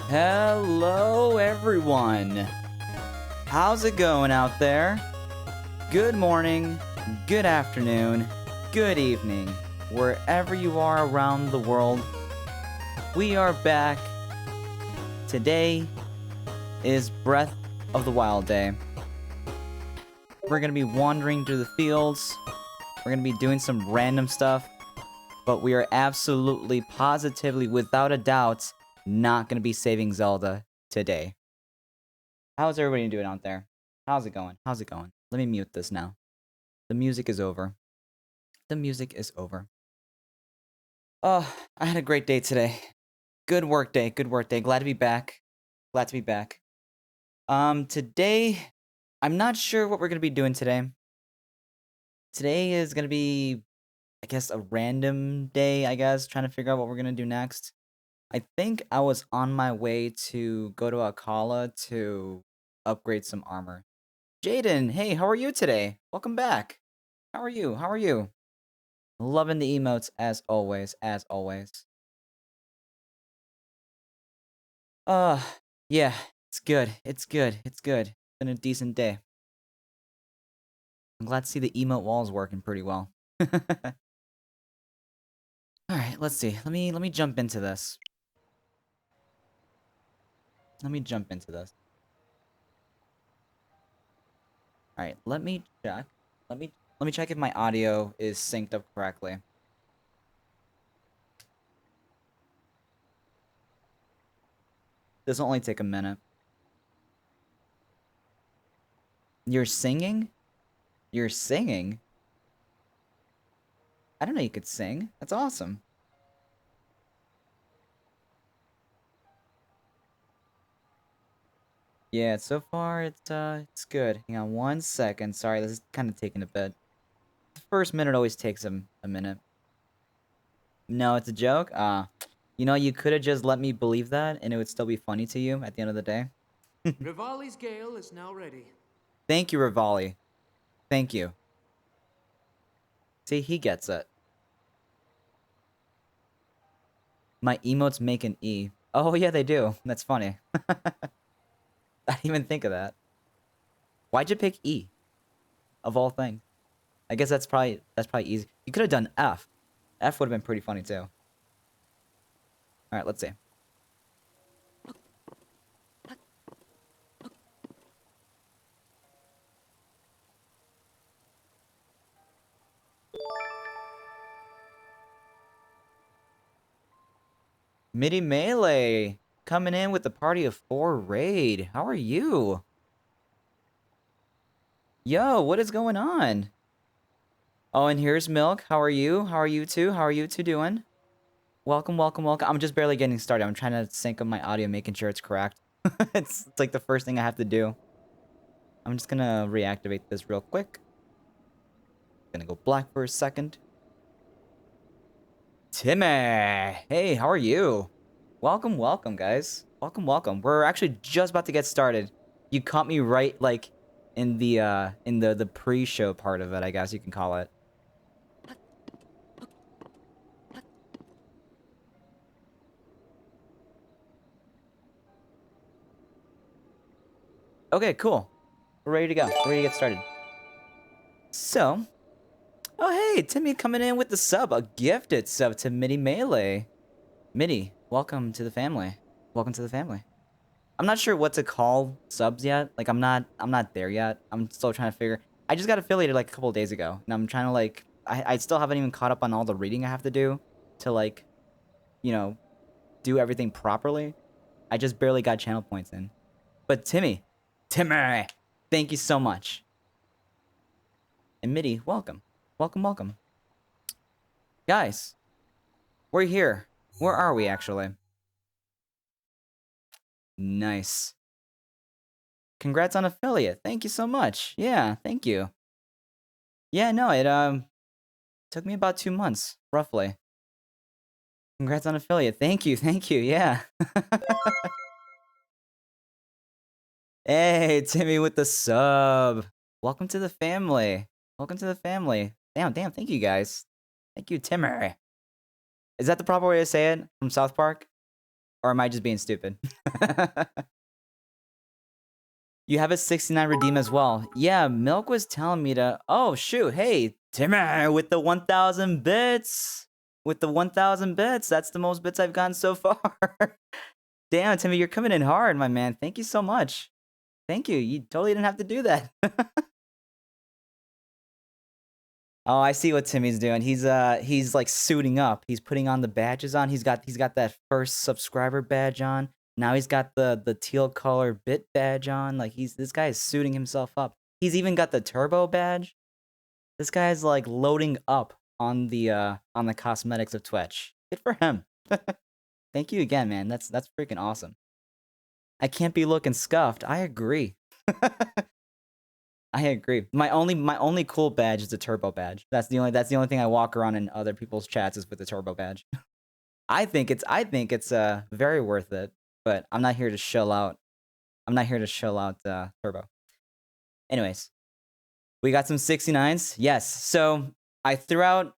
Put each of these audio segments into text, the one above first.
Hello, everyone. How's it going out there? Good morning, good afternoon, good evening, wherever you are around the world. We are back. Today is Breath of the Wild Day. We're going to be wandering through the fields. We're going to be doing some random stuff. But we are absolutely, positively, without a doubt, not going to be saving Zelda today. How's everybody doing out there? How's it going? How's it going? Let me mute this now. The music is over. The music is over. Oh, I had a great day today. Good work day. Good work day. Glad to be back. Glad to be back. Today, I'm not sure what we're going to be doing today. Today is going to be, I guess, a random day, I guess, trying to figure out what we're going to do next. I think I was on my way to go to Akala to upgrade some armor. Jaden, hey, how are you today? Welcome back. How are you? How are you? Loving the emotes as always, as always. Yeah, it's good. It's good. It's good. It's been a decent day. I'm glad to see the emote walls working pretty well. Alright, let's see. Let me jump into this. Alright, let me check. Let me check if my audio is synced up correctly. This will only take a minute. You're singing? You're singing? I don't know you could sing. That's awesome. Yeah, so far it's good. Hang on 1 second. Sorry, this is kind of taking a bit. The first minute always takes a minute. No, it's a joke? You know, you could have just let me believe that, and it would still be funny to you at the end of the day. Rivali's gale is now ready. Thank you, Rivali. Thank you. See, he gets it. My emotes make an E. Oh, yeah, they do. That's funny. I didn't even think of that. Why'd you pick E? Of all things. I guess that's probably easy. You could have done F. F would have been pretty funny too. Alright, let's see. Midi Melee coming in with the party of 4 raid. How are you? Yo, what is going on? Oh, and here's Milk. How are you? How are you two? How are you two doing? Welcome, welcome, welcome. I'm just barely getting started. I'm trying to sync up my audio, making sure it's correct. It's like the first thing I have to do. I'm just gonna reactivate this real quick. Gonna go black for a second. Timmy! Hey, how are you? Welcome, welcome, guys. Welcome, welcome. We're actually just about to get started. You caught me right, like, in the pre-show part of it, I guess you can call it. Okay, cool. We're ready to go. We're ready to get started. So, oh hey, Timmy coming in with the sub, a gifted sub to Midi Melee. Midi, welcome to the family. Welcome to the family. I'm not sure what to call subs yet. Like, I'm not there yet. I'm still trying to figure. I just got affiliated like a couple days ago, and I'm trying to like. I still haven't even caught up on all the reading I have to do to like, you know, do everything properly. I just barely got channel points in. But Timmy, thank you so much. And Midi, welcome, welcome, welcome, guys. We're here. Where are we actually? Nice. Congrats on affiliate. Thank you so much. Yeah, thank you. Yeah, no, it took me about 2 months, roughly. Congrats on affiliate. Thank you, yeah. Hey, Timmy with the sub. Welcome to the family. Welcome to the family. Damn, thank you guys. Thank you, Timmer. Is that the proper way to say it from South Park? Or am I just being stupid? You have a 69 redeem as well. Yeah, Milk was telling me to... Oh, shoot. Hey, Timmy, with the 1,000 bits. With the 1,000 bits. That's the most bits I've gotten so far. Damn, Timmy, you're coming in hard, my man. Thank you so much. Thank you. You totally didn't have to do that. Oh, I see what Timmy's doing. He's like suiting up. He's putting on the badges on. He's got that first subscriber badge on. Now he's got the teal color bit badge on. Like this guy is suiting himself up. He's even got the turbo badge. This guy's like loading up on the cosmetics of Twitch. Good for him. Thank you again, man. That's freaking awesome. I can't be looking scuffed. I agree. I agree. My only cool badge is the turbo badge. That's the only thing I walk around in other people's chats is with the turbo badge. I think it's very worth it, but I'm not here to shell out. I'm not here to shell out turbo. Anyways, we got some 69s. Yes. So I threw out.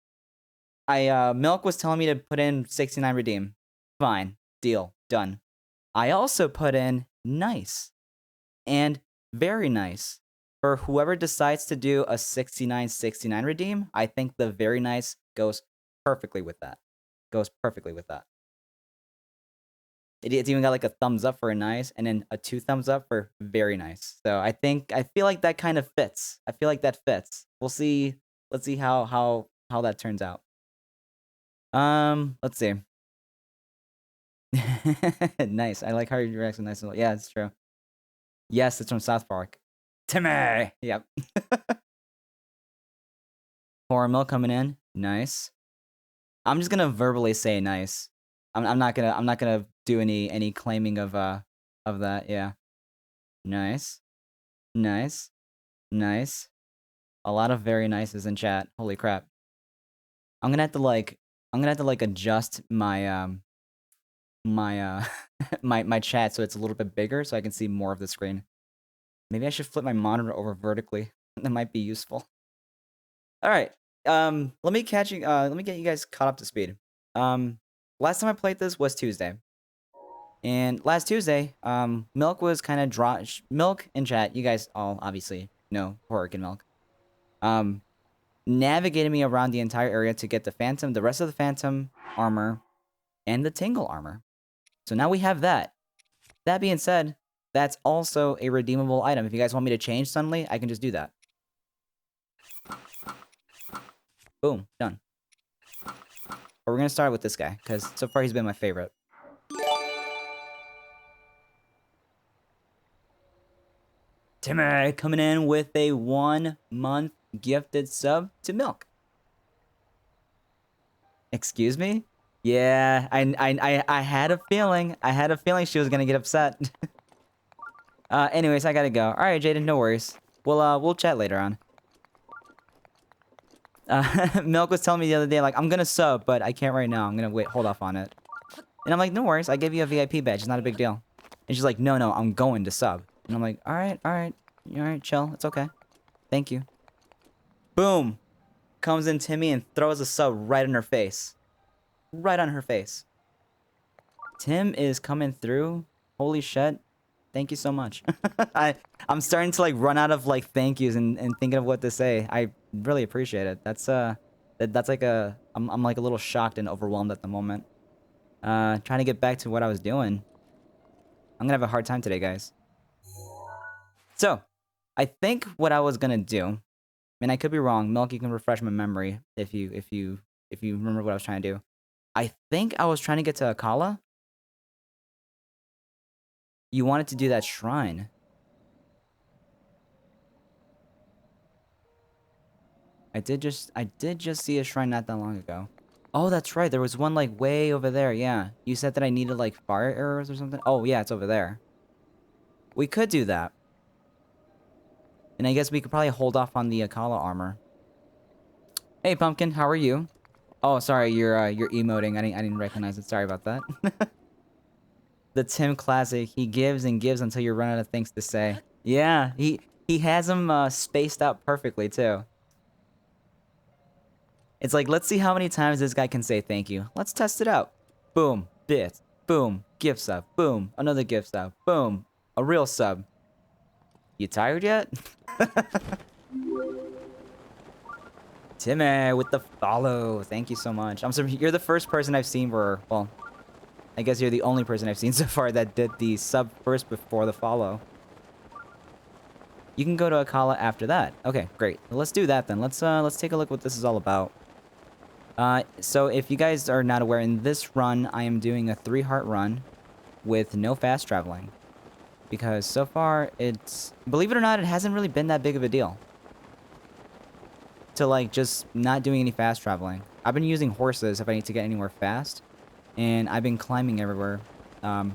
Milk was telling me to put in 69 redeem. Fine. Deal. Done. I also put in nice and very nice. For whoever decides to do a 69 redeem, I think the very nice goes perfectly with that. Goes perfectly with that. It's even got like a thumbs up for a nice and then a 2 thumbs up for very nice. So I feel like that kind of fits. I feel like that fits. We'll see. Let's see how that turns out. Let's see. Nice. I like how you react. Nice. Yeah, it's true. Yes, it's from South Park. Timmy! Yep. Horror Milk coming in. Nice. I'm just gonna verbally say nice. I'm not gonna do any claiming of that. Yeah. Nice. Nice. Nice. A lot of very nices in chat. Holy crap. I'm gonna have to like adjust my my chat so it's a little bit bigger so I can see more of the screen. Maybe I should flip my monitor over vertically. That might be useful. All right. Let me get you guys caught up to speed. Last time I played this was Tuesday. And last Tuesday, Milk was kind of Milk in chat, you guys all obviously know Horrick and Milk. Navigated me around the entire area to get the rest of the Phantom armor and the Tingle armor. So now we have that. That being said, that's also a redeemable item. If you guys want me to change suddenly, I can just do that. Boom, done. But we're gonna start with this guy, because so far he's been my favorite. Timmy coming in with a 1-month gifted sub to Milk. Excuse me? Yeah, I had a feeling. I had a feeling she was gonna get upset. Anyways, I gotta go. All right, Jaden, no worries. We'll chat later on. Milk was telling me the other day, like, I'm gonna sub, but I can't right now. I'm gonna hold off on it. And I'm like, no worries. I gave you a VIP badge. It's not a big deal. And she's like, no, I'm going to sub. And I'm like, all right, chill. It's okay. Thank you. Boom. Comes in Timmy and throws a sub right in her face. Right on her face. Tim is coming through. Holy shit. Thank you so much. I'm starting to like run out of like thank yous and thinking of what to say. I really appreciate it. That's like I'm like a little shocked and overwhelmed at the moment. Trying to get back to what I was doing. I'm gonna have a hard time today, guys. So, I think what I was gonna do, and I could be wrong. Milk, you can refresh my memory if you remember what I was trying to do. I think I was trying to get to Akala. You wanted to do that shrine. I did just see a shrine not that long ago. Oh, that's right. There was one like way over there. Yeah. You said that I needed like fire arrows or something. Oh, yeah, it's over there. We could do that. And I guess we could probably hold off on the Akala armor. Hey, Pumpkin, how are you? Oh, sorry, you're emoting. I didn't recognize it. Sorry about that. The Tim classic. He gives and gives until you run out of things to say. Yeah, he has them spaced out perfectly too. It's like, let's see how many times this guy can say thank you. Let's test it out. Boom, bit. Boom. Gift sub. Boom. Another gift sub. Boom. A real sub. You tired yet? Timmy with the follow. Thank you so much. I'm sorry, you're the first person I've seen where, well, I guess you're the only person I've seen so far that did the sub first before the follow. You can go to Akala after that. Okay, great. Let's do that then. Let's take a look what this is all about. So if you guys are not aware, in this run, I am doing a 3-heart run with no fast traveling. Because so far, it's... Believe it or not, it hasn't really been that big of a deal. To, like, just not doing any fast traveling. I've been using horses if I need to get anywhere fast. And I've been climbing everywhere. I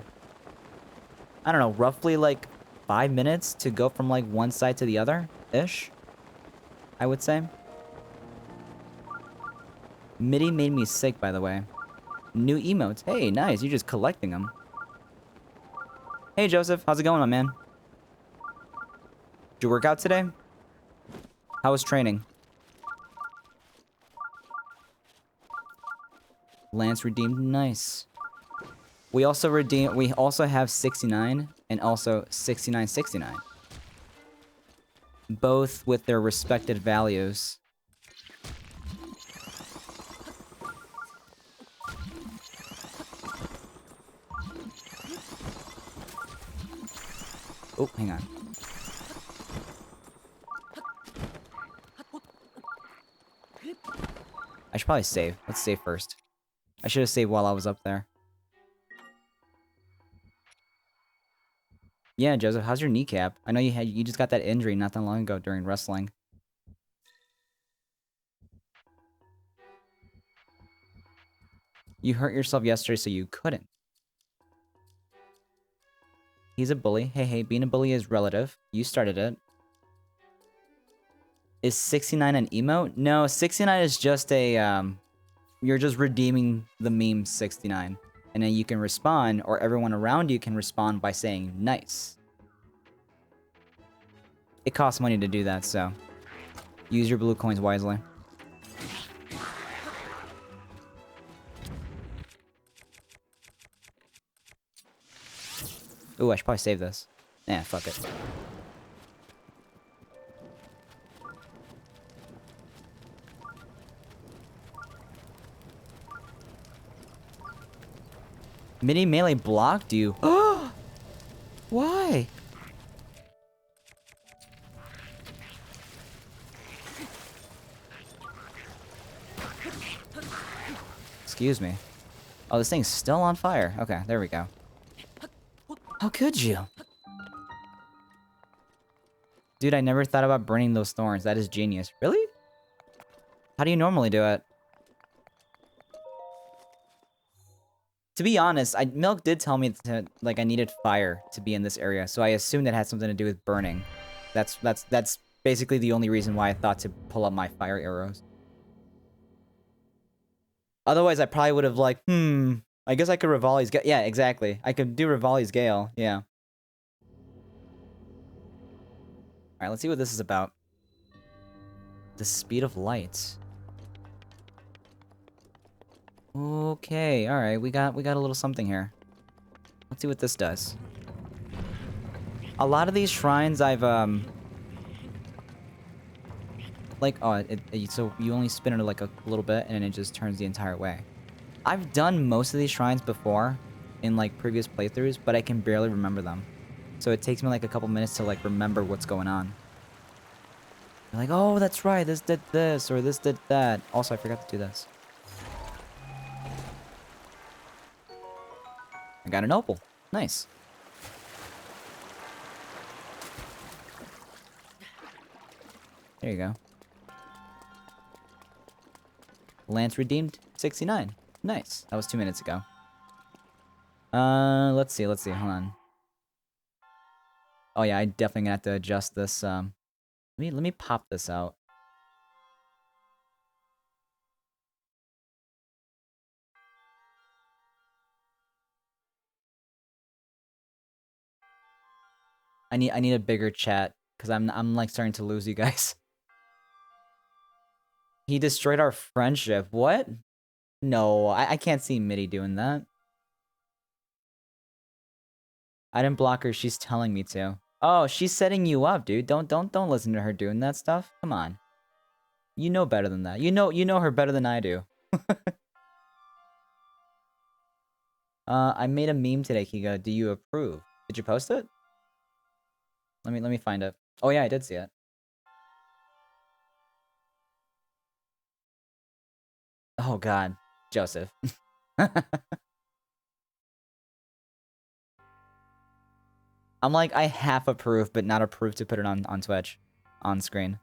don't know, roughly, like, 5 minutes to go from, like, one side to the other-ish. I would say. MIDI made me sick, by the way. New emotes. Hey, nice. You're just collecting them. Hey, Joseph. How's it going, my man? Did you work out today? How was training? Lance redeemed. Nice. We also have 69 and also 6969. Both with their respected values. Oh, hang on. I should probably save. Let's save first. I should have saved while I was up there. Yeah, Joseph, how's your kneecap? I know you just got that injury not that long ago during wrestling. You hurt yourself yesterday, so you couldn't. He's a bully. Hey, being a bully is relative. You started it. Is 69 an emote? No, 69 is just a, you're just redeeming the meme 69. And then you can respond, or everyone around you can respond by saying, nice. It costs money to do that, so use your blue coins wisely. Ooh, I should probably save this. Yeah, fuck it. Mini melee blocked you. Why? Excuse me. Oh, this thing's still on fire. Okay, there we go. How could you? Dude, I never thought about burning those thorns. That is genius. Really? How do you normally do it? To be honest, Milk did tell me to, like, I needed fire to be in this area, so I assumed it had something to do with burning. That's basically the only reason why I thought to pull up my fire arrows. Otherwise, I probably would have, like, I guess I could Rivali's Gale. Yeah, exactly. I could do Rivali's Gale, yeah. Alright, let's see what this is about. The speed of light. Okay, alright, we got a little something here. Let's see what this does. A lot of these shrines I've, like, oh, so you only spin it like a little bit and then it just turns the entire way. I've done most of these shrines before in, like, previous playthroughs, but I can barely remember them. So it takes me, like, a couple minutes to, like, remember what's going on. You're like, oh, that's right, this did this, or this did that. Also, I forgot to do this. I got an opal. Nice. There you go. Lance redeemed 69. Nice. That was 2 minutes ago. Let's see. Hold on. Oh yeah, I definitely gonna have to adjust this. Let me pop this out. I need a bigger chat because I'm like starting to lose you guys. He destroyed our friendship. What? No, I can't see Mitty doing that. I didn't block her. She's telling me to. Oh, she's setting you up, dude. Don't listen to her doing that stuff. Come on. You know better than that. You know her better than I do. I made a meme today, Kiga. Do you approve? Did you post it? Let me find it. Oh yeah, I did see it. Oh god, Joseph. I'm like, I half approve, but not approve to put it on Twitch, on screen.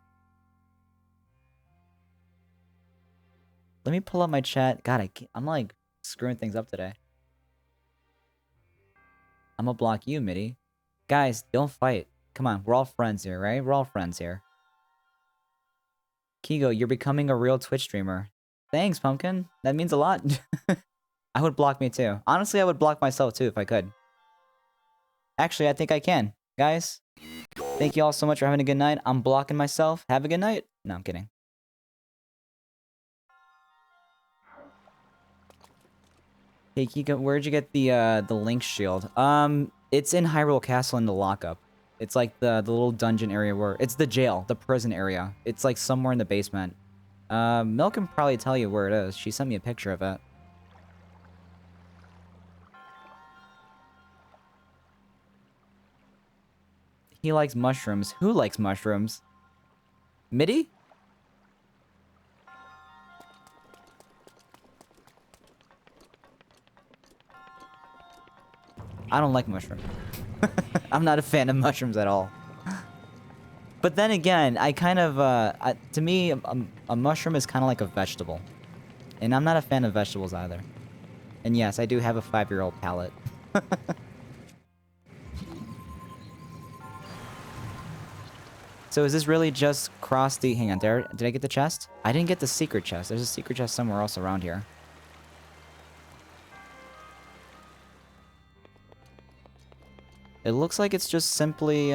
Let me pull up my chat. God, I'm like screwing things up today. I'm gonna block you, Mitty. Guys, don't fight. Come on, we're all friends here, right? We're all friends here. Kigo, you're becoming a real Twitch streamer. Thanks, Pumpkin. That means a lot. I would block me too. Honestly, I would block myself too if I could. Actually, I think I can. Guys, thank you all so much for having a good night. I'm blocking myself. Have a good night. No, I'm kidding. Hey, Kika, where'd you get the Link shield? It's in Hyrule Castle in the lockup. It's like the little dungeon area where... It's the jail, the prison area. It's like somewhere in the basement. Mel can probably tell you where it is. She sent me a picture of it. He likes mushrooms. Who likes mushrooms? Mitty? I don't like mushrooms. I'm not a fan of mushrooms at all. But then again, I kind of, to me, a mushroom is kind of like a vegetable. And I'm not a fan of vegetables either. And yes, I do have a 5-year-old palate. So is this really just cross the... Hang on, there. Did I get the chest? I didn't get the secret chest. There's a secret chest somewhere else around here. It looks like it's just simply,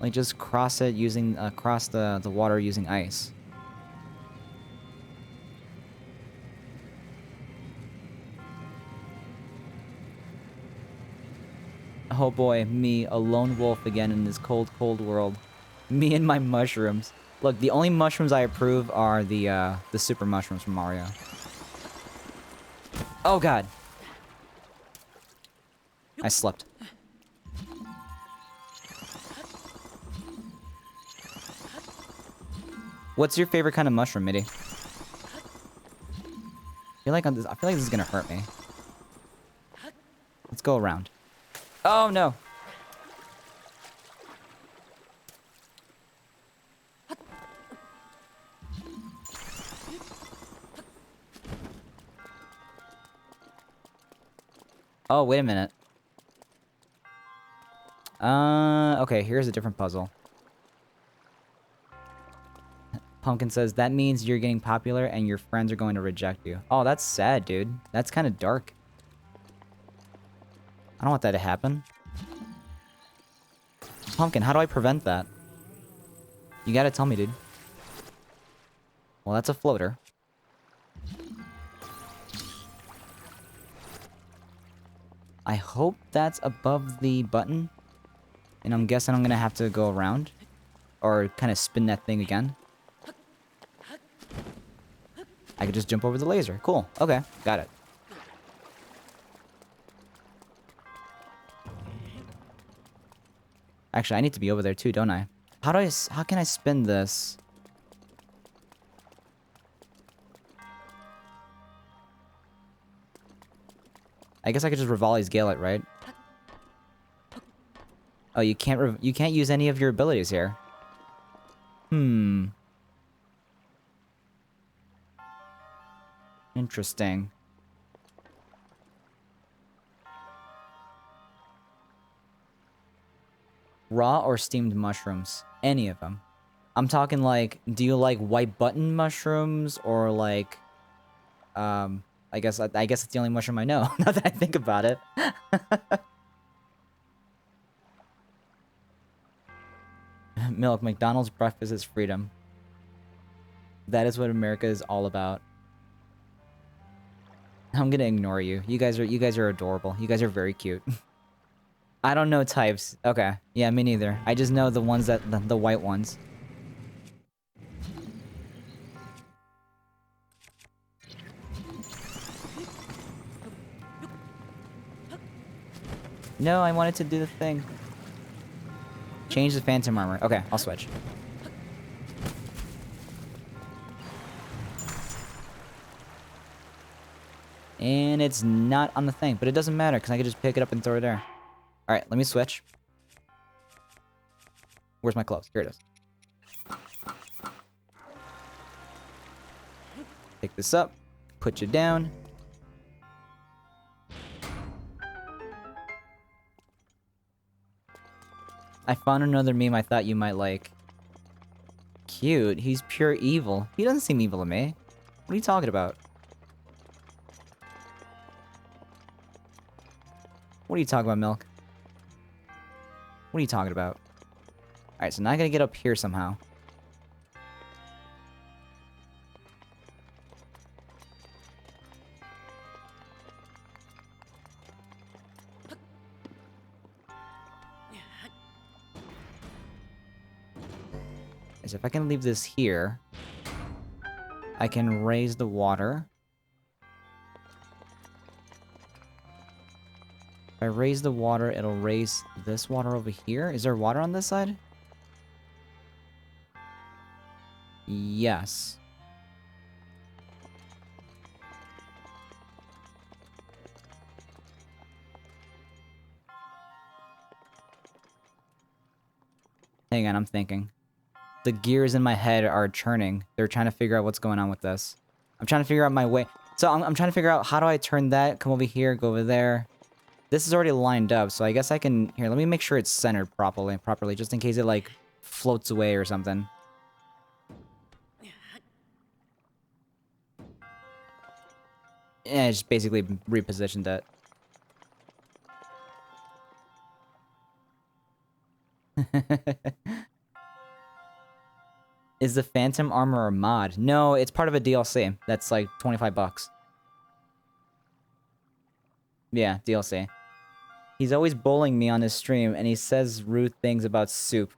like just cross it using, cross the water using ice. Oh boy, me, a lone wolf again in this cold, cold world. Me and my mushrooms. Look, the only mushrooms I approve are the super mushrooms from Mario. Oh god. I slept. What's your favorite kind of mushroom, Mitty? I feel like this is gonna hurt me. Let's go around. Oh no. Oh, wait a minute. Okay, here's a different puzzle. Pumpkin says, that means you're getting popular and your friends are going to reject you. Oh, that's sad, dude. That's kind of dark. I don't want that to happen. Pumpkin, how do I prevent that? You gotta tell me, dude. Well, that's a floater. I hope that's above the button. And I'm guessing I'm gonna have to go around. Or kind of spin that thing again. I could just jump over the laser. Cool. Okay, got it. Actually, I need to be over there too, don't I? How can I spin this? I guess I could just Rivali's Gale it, right? Oh, you can't use any of your abilities here. Interesting. Raw or steamed mushrooms? Any of them. I'm talking like, do you like white button mushrooms or like, I guess it's the only mushroom I know, now that I think about it. Milk, McDonald's breakfast is freedom. That is what America is all about. I'm gonna ignore you. You guys are adorable. You guys are very cute. I don't know types. Okay. Yeah, me neither. I just know the ones that the white ones. No, I wanted to do the thing. Change the phantom armor. Okay, I'll switch. And it's not on the thing, but it doesn't matter because I can just pick it up and throw it there. All right, let me switch. Where's my clothes? Here it is. Pick this up. Put you down. I found another meme I thought you might like. Cute. He's pure evil. He doesn't seem evil to me. What are you talking about? What are you talking about, Milk? What are you talking about? Alright, so now I gotta get up here somehow. So if I can leave this here, I can raise the water. If I raise the water, it'll raise this water over here. Is there water on this side? Yes. Hang on, I'm thinking. The gears in my head are churning. They're trying to figure out what's going on with this. I'm trying to figure out my way. So I'm trying to figure out how do I turn that, come over here, go over there. This is already lined up, so I guess I can... Here, let me make sure it's centered properly, just in case it, like, floats away or something. Yeah, I just basically repositioned it. Is the Phantom Armor a mod? No, it's part of a DLC. That's like 25 bucks. Yeah, DLC. He's always bullying me on his stream, and he says rude things about soup.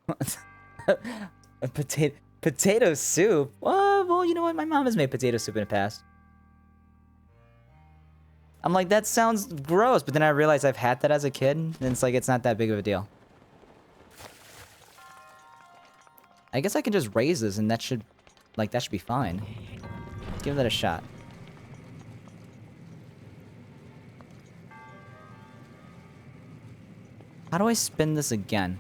A potato soup? Well, you know what? My mom has made potato soup in the past. I'm like, that sounds gross, but then I realized I've had that as a kid, and it's like, it's not that big of a deal. I guess I can just raise this, and that should be fine. Let's give that a shot. How do I spin this again?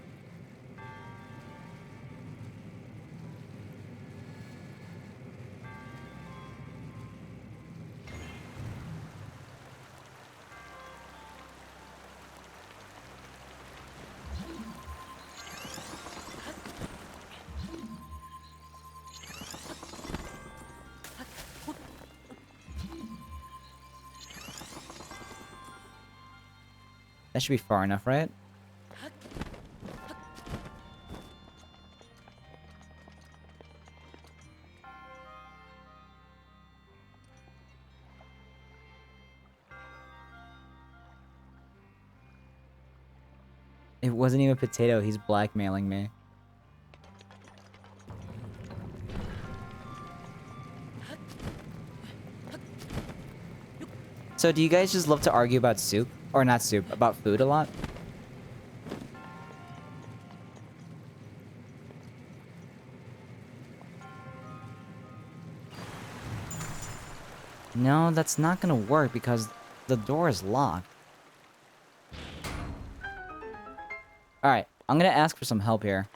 That should be far enough, right? It wasn't even potato, he's blackmailing me. So do you guys just love to argue about soup? Or not soup, about food a lot? No, that's not gonna work because the door is locked. Alright, I'm gonna ask for some help here.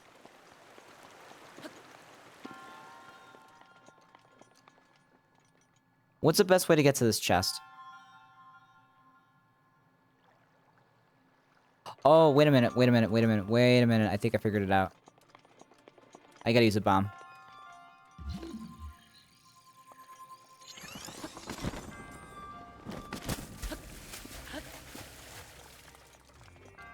What's the best way to get to this chest? Oh, wait a minute. I think I figured it out. I gotta use a bomb.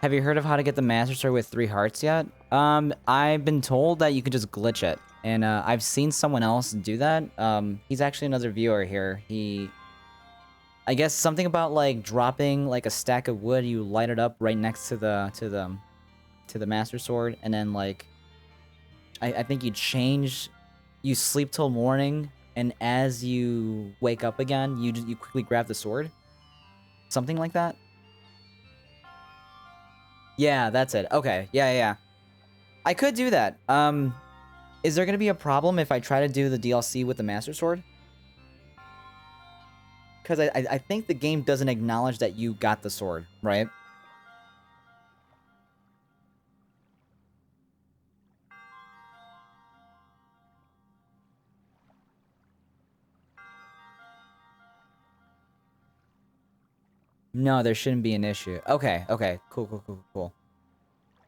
Have you heard of how to get the Master Sword with 3 hearts yet? I've been told that you can just glitch it. And, I've seen someone else do that. He's actually another viewer here. I guess something about like dropping like a stack of wood, you light it up right next to the Master Sword, and then like I think you sleep till morning, and as you wake up again, you quickly grab the sword. Something like that. Yeah, that's it. Okay. Yeah. I could do that. Is there gonna be a problem if I try to do the DLC with the Master Sword? Because I think the game doesn't acknowledge that you got the sword, right? No, there shouldn't be an issue. Okay. Cool.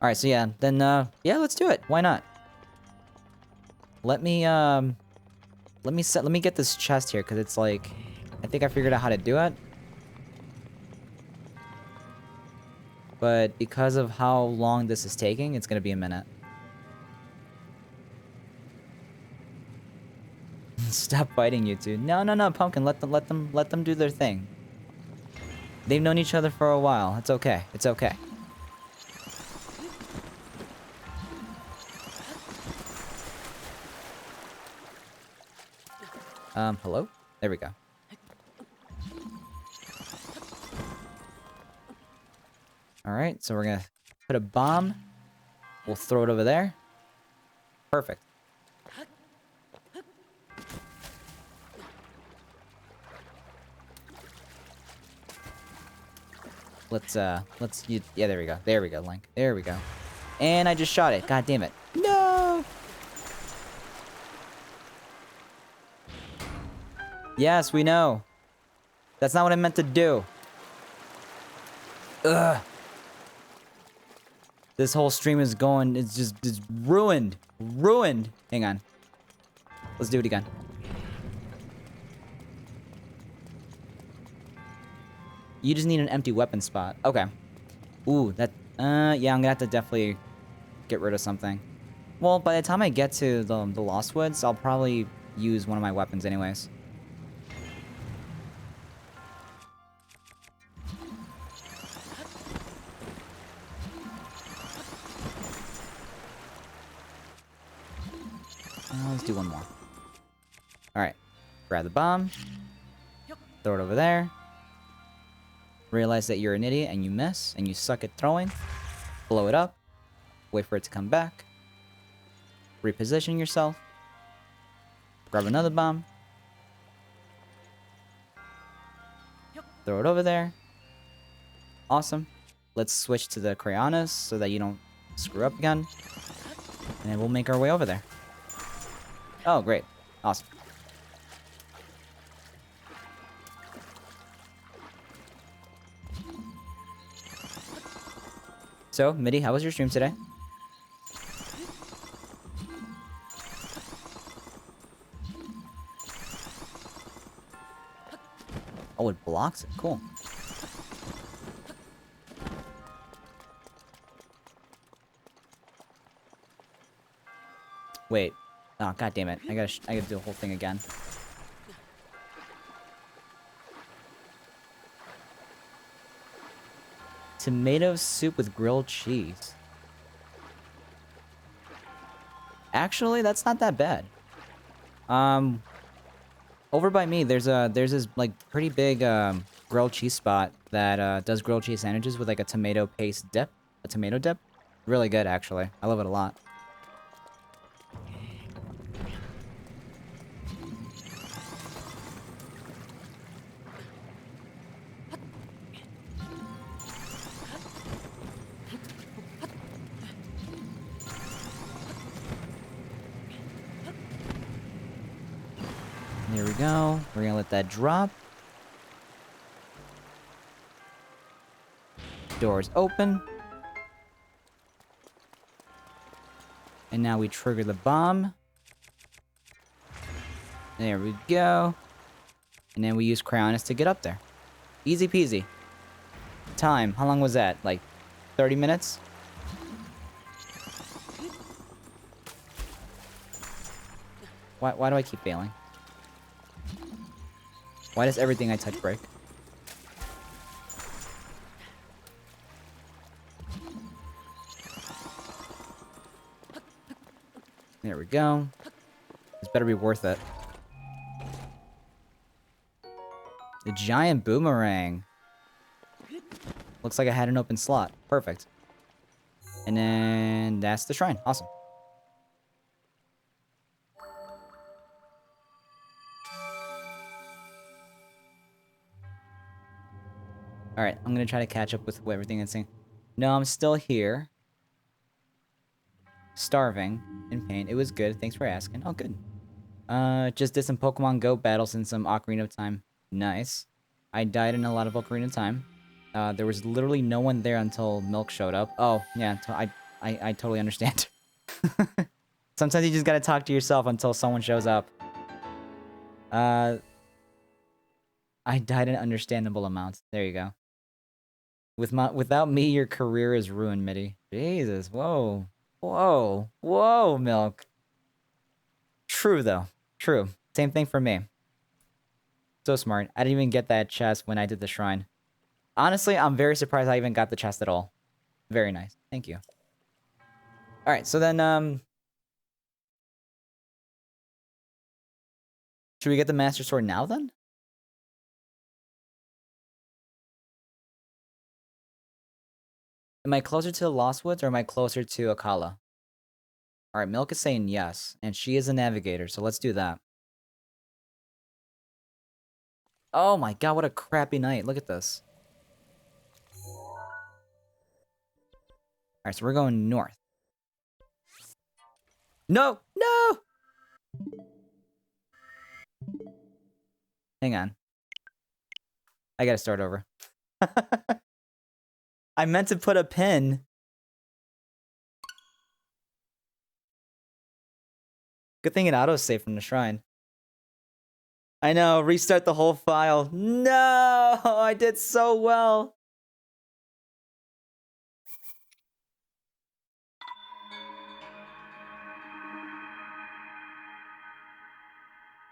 Alright, so yeah, then, yeah, let's do it. Why not? Let me get this chest here, because it's like, I think I figured out how to do it. But because of how long this is taking, it's gonna be a minute. Stop fighting, you two. No, Pumpkin, let them do their thing. They've known each other for a while. It's okay. It's okay. Hello? There we go. Alright, so we're gonna put a bomb. We'll throw it over there. Perfect. Yeah, there we go. There we go, Link. There we go. And I just shot it. God damn it. No! Yes, we know. That's not what I meant to do. Ugh. This whole stream is going, it's ruined. Ruined. Hang on. Let's do it again. You just need an empty weapon spot. Okay. Ooh, that, yeah, I'm gonna have to definitely get rid of something. Well, by the time I get to the Lost Woods, I'll probably use one of my weapons anyways. Let's do one more. Alright. Grab the bomb. Throw it over there. Realize that you're an idiot and you miss and you suck at throwing. Blow it up. Wait for it to come back. Reposition yourself. Grab another bomb. Throw it over there. Awesome. Let's switch to the Cryonis so that you don't screw up again. And then we'll make our way over there. Oh, great. Awesome. So, Mitty, how was your stream today? Oh, it blocks it. Cool. Wait. Oh, god damn it. I gotta do the whole thing again. Tomato soup with grilled cheese. Actually, that's not that bad. Over by me, there's this like pretty big grilled cheese spot that does grilled cheese sandwiches with like a tomato paste dip, a tomato dip. Really good, actually. I love it a lot. There we go. We're gonna let that drop. Doors open. And now we trigger the bomb. There we go. And then we use Cryonis to get up there. Easy peasy. Time. How long was that? Like 30 minutes? Why do I keep failing? Why does everything I touch break? There we go. This better be worth it. The giant boomerang. Looks like I had an open slot. Perfect. And then that's the shrine. Awesome. Alright, I'm gonna try to catch up with everything that's saying. No, I'm still here. Starving. In pain. It was good. Thanks for asking. Oh, good. Just did some Pokemon Go battles in some Ocarina of Time. Nice. I died in a lot of Ocarina of Time. There was literally no one there until Milk showed up. Oh, yeah, I totally understand. Sometimes you just gotta talk to yourself until someone shows up. I died in understandable amounts. There you go. Without me, your career is ruined, Mitty. Jesus, whoa. Whoa. Whoa, Milk. True, though. True. Same thing for me. So smart. I didn't even get that chest when I did the shrine. Honestly, I'm very surprised I even got the chest at all. Very nice. Thank you. Alright, so then, should we get the Master Sword now, then? Am I closer to the Lost Woods, or am I closer to Akala? Alright, Milk is saying yes, and she is a navigator, so let's do that. Oh my god, what a crappy night. Look at this. Alright, so we're going north. No! No! Hang on. I gotta start over. I meant to put a pin. Good thing it autosaved from the shrine. I know, restart the whole file. No! I did so well.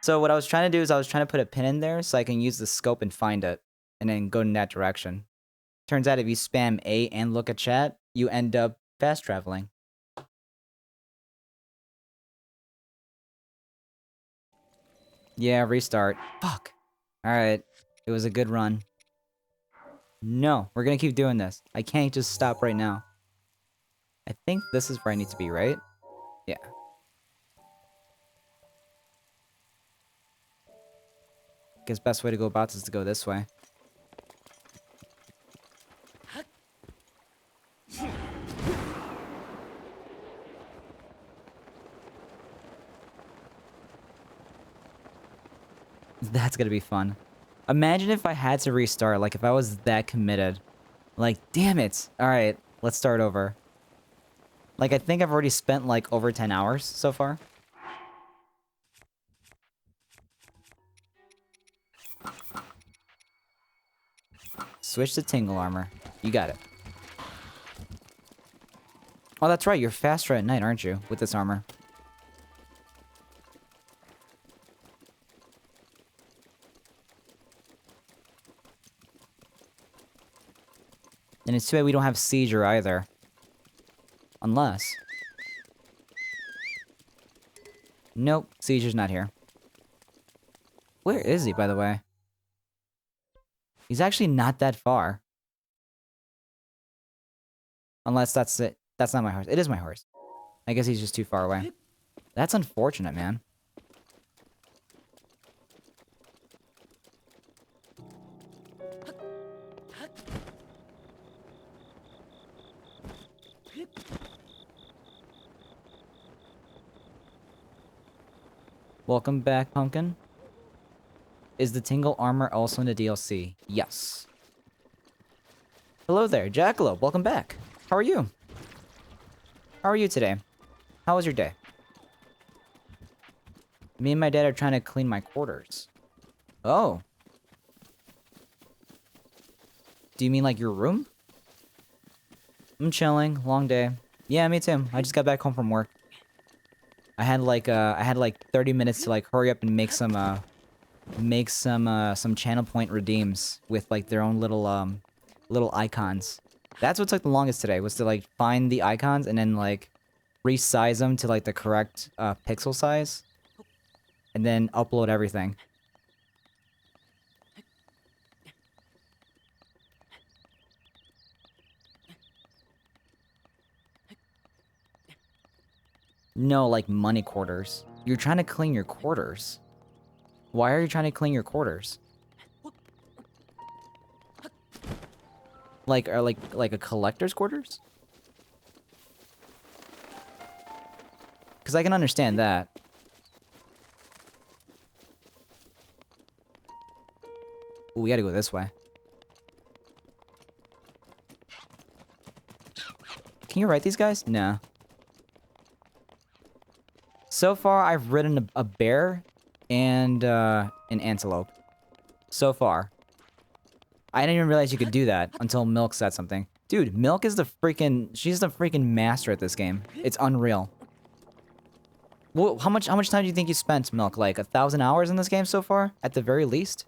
So what I was trying to do is I was trying to put a pin in there so I can use the scope and find it. And then go in that direction. Turns out if you spam A and look at chat, you end up fast traveling. Yeah, restart. Fuck. Alright. It was a good run. No, we're gonna keep doing this. I can't just stop right now. I think this is where I need to be, right? Yeah. Guess best way to go about this is to go this way. That's gonna be fun. Imagine if I had to restart, like if I was that committed. Like, damn it. Alright, let's start over. Like, I think I've already spent like over 10 hours so far. Switch to Tingle Armor. You got it. Oh, that's right. You're faster at night, aren't you? With this armor. And it's too bad we don't have Seizure either. Unless... Nope. Seizure's not here. Where is he, by the way? He's actually not that far. Unless that's it. That's not my horse. It is my horse. I guess he's just too far away. That's unfortunate, man. Welcome back, Pumpkin. Is the Tingle armor also in the DLC? Yes. Hello there, Jackalope. Welcome back. How are you? How are you today? How was your day? Me and my dad are trying to clean my quarters. Oh. Do you mean like your room? I'm chilling. Long day. Yeah, me too. I just got back home from work. I had like 30 minutes to like hurry up and make some channel point redeems with like their own little icons. That's what took the longest today, was to like find the icons and then like resize them to like the correct pixel size, and then upload everything. No, like money quarters. You're trying to clean your quarters. Why are you trying to clean your quarters? Like, like a collector's quarters? Because I can understand that. Ooh, we gotta go this way. Can you write these guys? No. So far, I've ridden a bear and an antelope. So far. I didn't even realize you could do that until Milk said something. Dude, Milk is the freaking... She's the freaking master at this game. It's unreal. Well, how much time do you think you spent, Milk? Like 1,000 hours in this game so far? At the very least?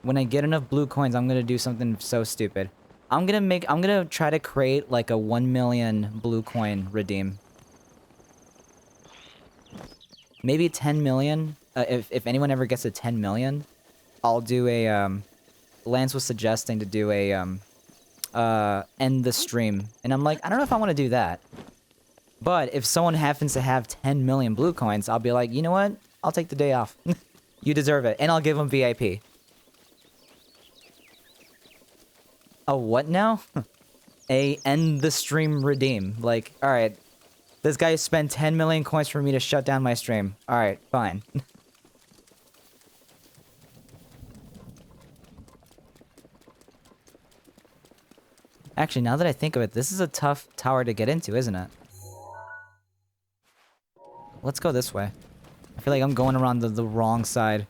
When I get enough blue coins, I'm gonna do something so stupid. I'm gonna try to create like a 1 million blue coin redeem. Maybe 10 million. If anyone ever gets to 10 million, I'll do a, Lance was suggesting to do a, end the stream. And I'm like, I don't know if I want to do that. But if someone happens to have 10 million blue coins, I'll be like, you know what? I'll take the day off. You deserve it. And I'll give them VIP. A what now? A end the stream redeem. Like, alright. This guy spent 10 million coins for me to shut down my stream. Alright, fine. Actually, now that I think of it, this is a tough tower to get into, isn't it? Let's go this way. I feel like I'm going around the wrong side.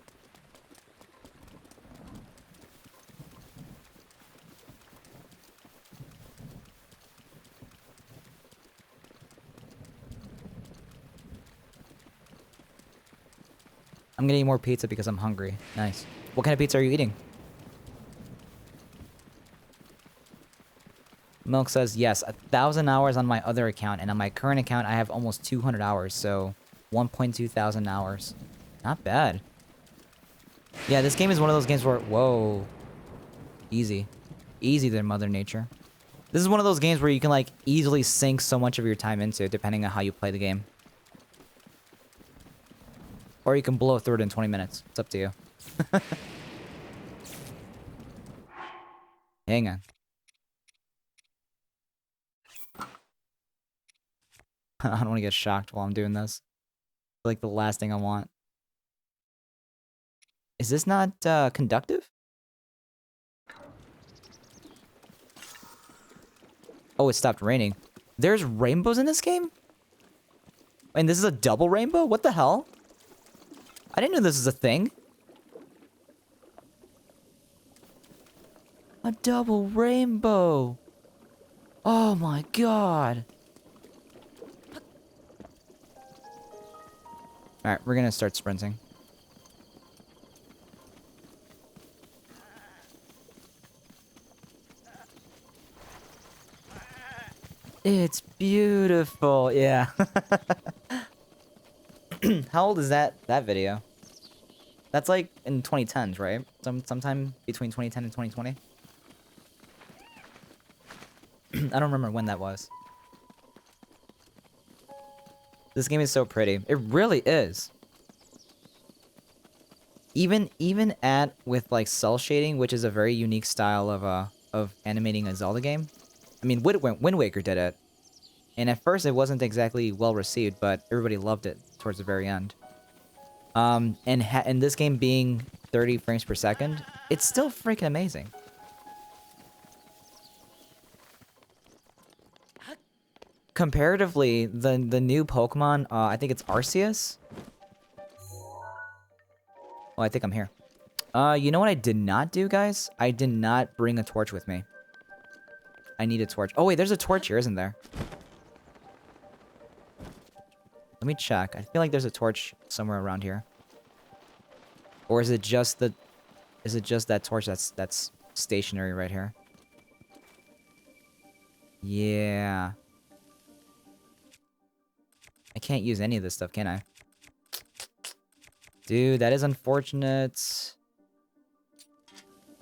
I'm gonna eat more pizza because I'm hungry. Nice. What kind of pizza are you eating? Milk says, yes, 1,000 hours on my other account, and on my current account, I have almost 200 hours, so 1.2 thousand hours. Not bad. Yeah, this game is one of those games where... Whoa. Easy. Easy there, Mother Nature. This is one of those games where you can, like, easily sink so much of your time into it, depending on how you play the game. Or you can blow through it in 20 minutes. It's up to you. Hang on. I don't want to get shocked while I'm doing this. Like the last thing I want. Is this not conductive? Oh, it stopped raining. There's rainbows in this game? And this is a double rainbow? What the hell? I didn't know this was a thing. A double rainbow. Oh my god. Alright, we're gonna start sprinting. It's beautiful, yeah. How old is that video? That's like in 2010s, right? Sometime between 2010 and 2020? I don't remember when that was. This game is so pretty. It really is. Even with like cell shading, which is a very unique style of animating a Zelda game. I mean, Wind Waker did it. And at first it wasn't exactly well received, but everybody loved it towards the very end. And this game being 30 frames per second, it's still freaking amazing. Comparatively, the new Pokemon, I think it's Arceus. Oh, I think I'm here. You know what I did not do, guys? I did not bring a torch with me. I need a torch. Oh, wait, there's a torch here, isn't there? Let me check. I feel like there's a torch somewhere around here. Or is it just that torch that's stationary right here. Yeah. I can't use any of this stuff, can I? Dude, that is unfortunate.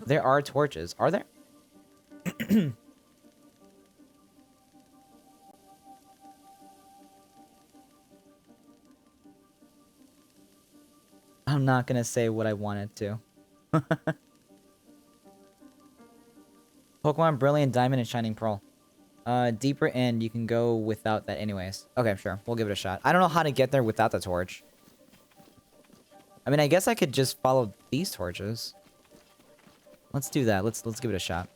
There are torches. Are there? I'm not gonna say what I wanted to. Pokemon Brilliant Diamond and Shining Pearl. Deeper end, you can go without that anyways. Okay, sure. We'll give it a shot. I don't know how to get there without the torch. I mean, I guess I could just follow these torches. Let's do that. Let's give it a shot.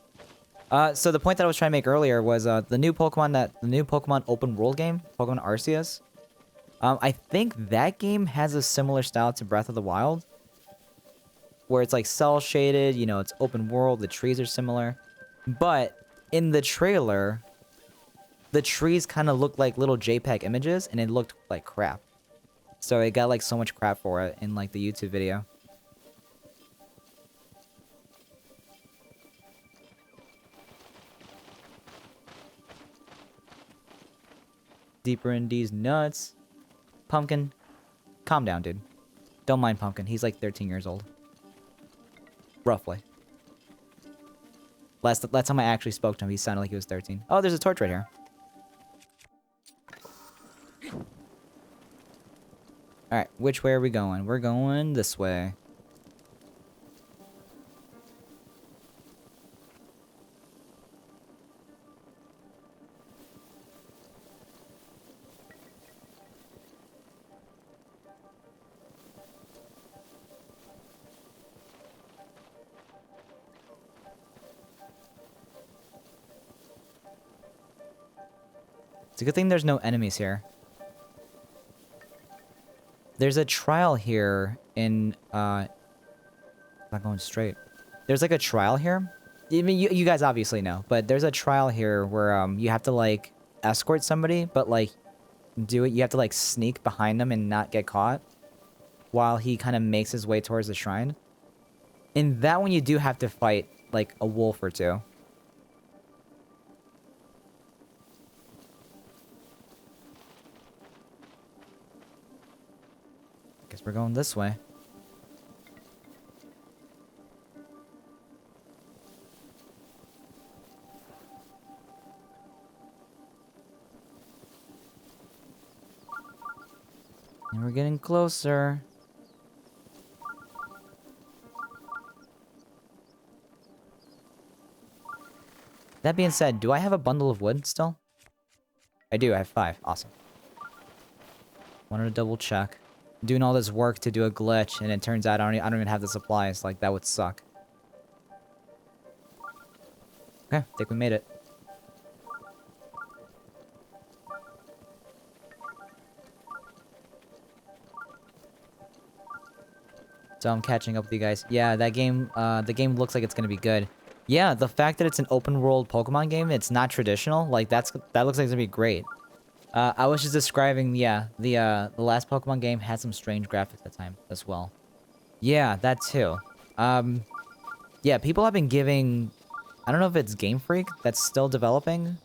So the point that I was trying to make earlier was the new Pokemon open world game, Pokemon Arceus. I think that game has a similar style to Breath of the Wild, where it's like cell shaded, you know, it's open world, the trees are similar. But in the trailer, the trees kind of looked like little JPEG images, and it looked like crap. So it got like so much crap for it in like the YouTube video. Deeper in these nuts. Pumpkin, calm down, dude. Don't mind Pumpkin. He's like 13 years old. Roughly. Last time I actually spoke to him, he sounded like he was 13. Oh, there's a torch right here. Alright, which way are we going? We're going this way. It's a good thing there's no enemies here. There's a trial here in, not going straight. There's like a trial here. I mean, you guys obviously know, but there's a trial here where, you have to like escort somebody, but like you have to like sneak behind them and not get caught while he kind of makes his way towards the shrine. In that one, you do have to fight like a wolf or two. Guess we're going this way. And we're getting closer. That being said, do I have a bundle of wood still? I do, I have 5. Awesome. Wanted to double check. Doing all this work to do a glitch, and it turns out I don't even have the supplies. Like, that would suck. Okay, I think we made it. So I'm catching up with you guys. Yeah, that game, the game looks like it's gonna be good. Yeah, the fact that it's an open world Pokemon game, it's not traditional, like that looks like it's gonna be great. I was just describing, yeah, the last Pokemon game had some strange graphics at time as well. Yeah, that too. Yeah, people have been giving, I don't know if it's Game Freak that's still developing,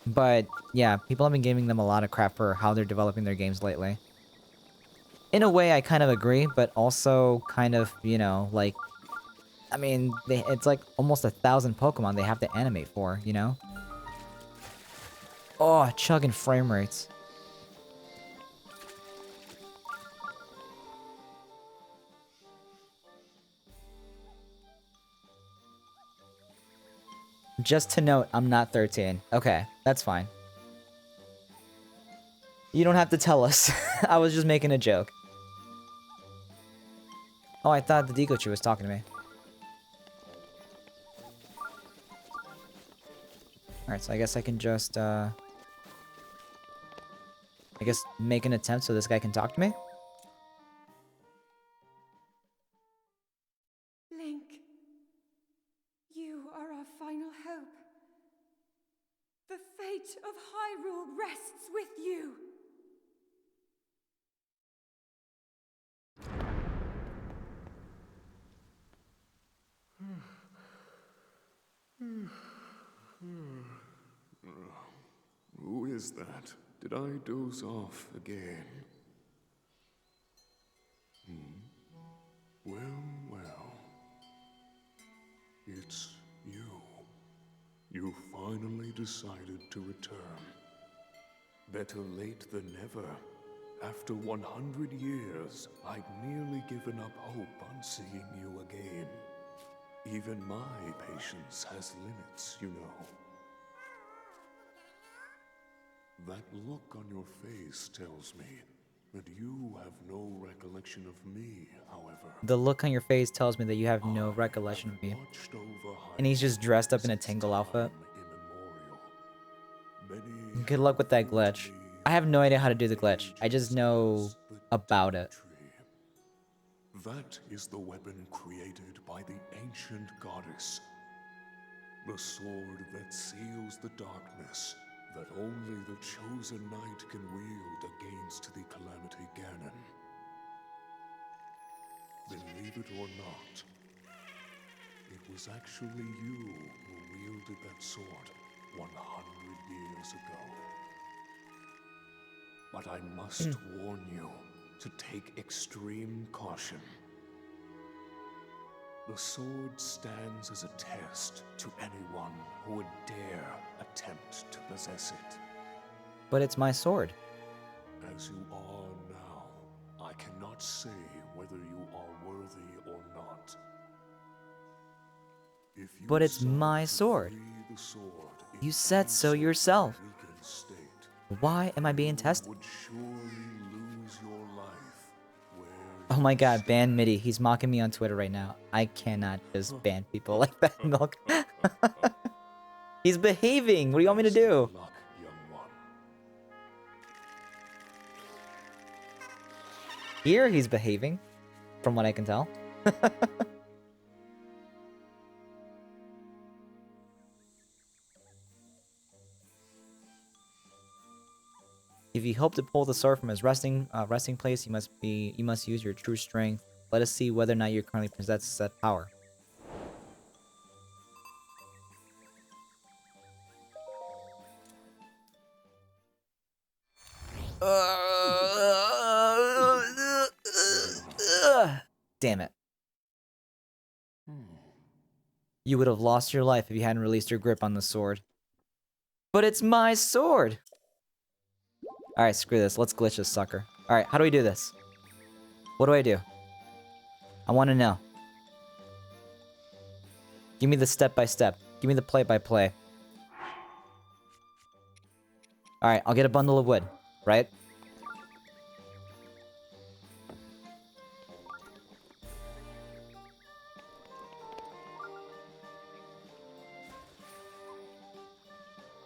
but yeah, people have been giving them a lot of crap for how they're developing their games lately. In a way, I kind of agree, but also kind of, you know, like, I mean, it's like almost 1,000 Pokemon they have to animate for, you know? Oh, chugging frame rates. Just to note, I'm not 13. Okay, that's fine. You don't have to tell us. I was just making a joke. Oh, I thought the Dekochu was talking to me. Alright, so I guess I can just, I guess make an attempt so this guy can talk to me? Link, you are our final hope. The fate of Hyrule rests with you. Who is that? Did I doze off again? Well. It's you. You finally decided to return. Better late than never. After 100 years, I'd nearly given up hope on seeing you again. Even my patience has limits, you know. That look on your face tells me that you have no recollection of me, however. The look on your face tells me that you have no recollection of me. And he's just dressed up in a Tingle outfit. Good luck with that glitch. I have no idea how to do the glitch. I just know about it. That is the weapon created by the ancient goddess. The sword that seals the darkness that only the chosen knight can wield against the Calamity Ganon. Believe it or not, it was actually you who wielded that sword 100 years ago. But I must warn you to take extreme caution. The sword stands as a test to anyone who would dare attempt to possess it. But it's my sword. As you are now, I cannot say whether you are worthy or not. If you But it's decide my to sword. free the sword in You said so any yourself. weakened state, Why am I being you tested? would surely lose your life where Oh my you god, stand. ban MIDI. He's mocking me on Twitter right now. I cannot just ban people like that, Milk. He's behaving. What do you want me to Best of do? luck, young one. Here he's behaving, from what I can tell. If you hope to pull the sword from his resting place, you must use your true strength. Let us see whether or not you currently possess said power. Damn it. You would have lost your life if you hadn't released your grip on the sword. But it's my sword! Alright, screw this. Let's glitch this sucker. Alright, how do we do this? What do I do? I want to know. Give me the step-by-step. Give me the play-by-play. Alright, I'll get a bundle of wood, right?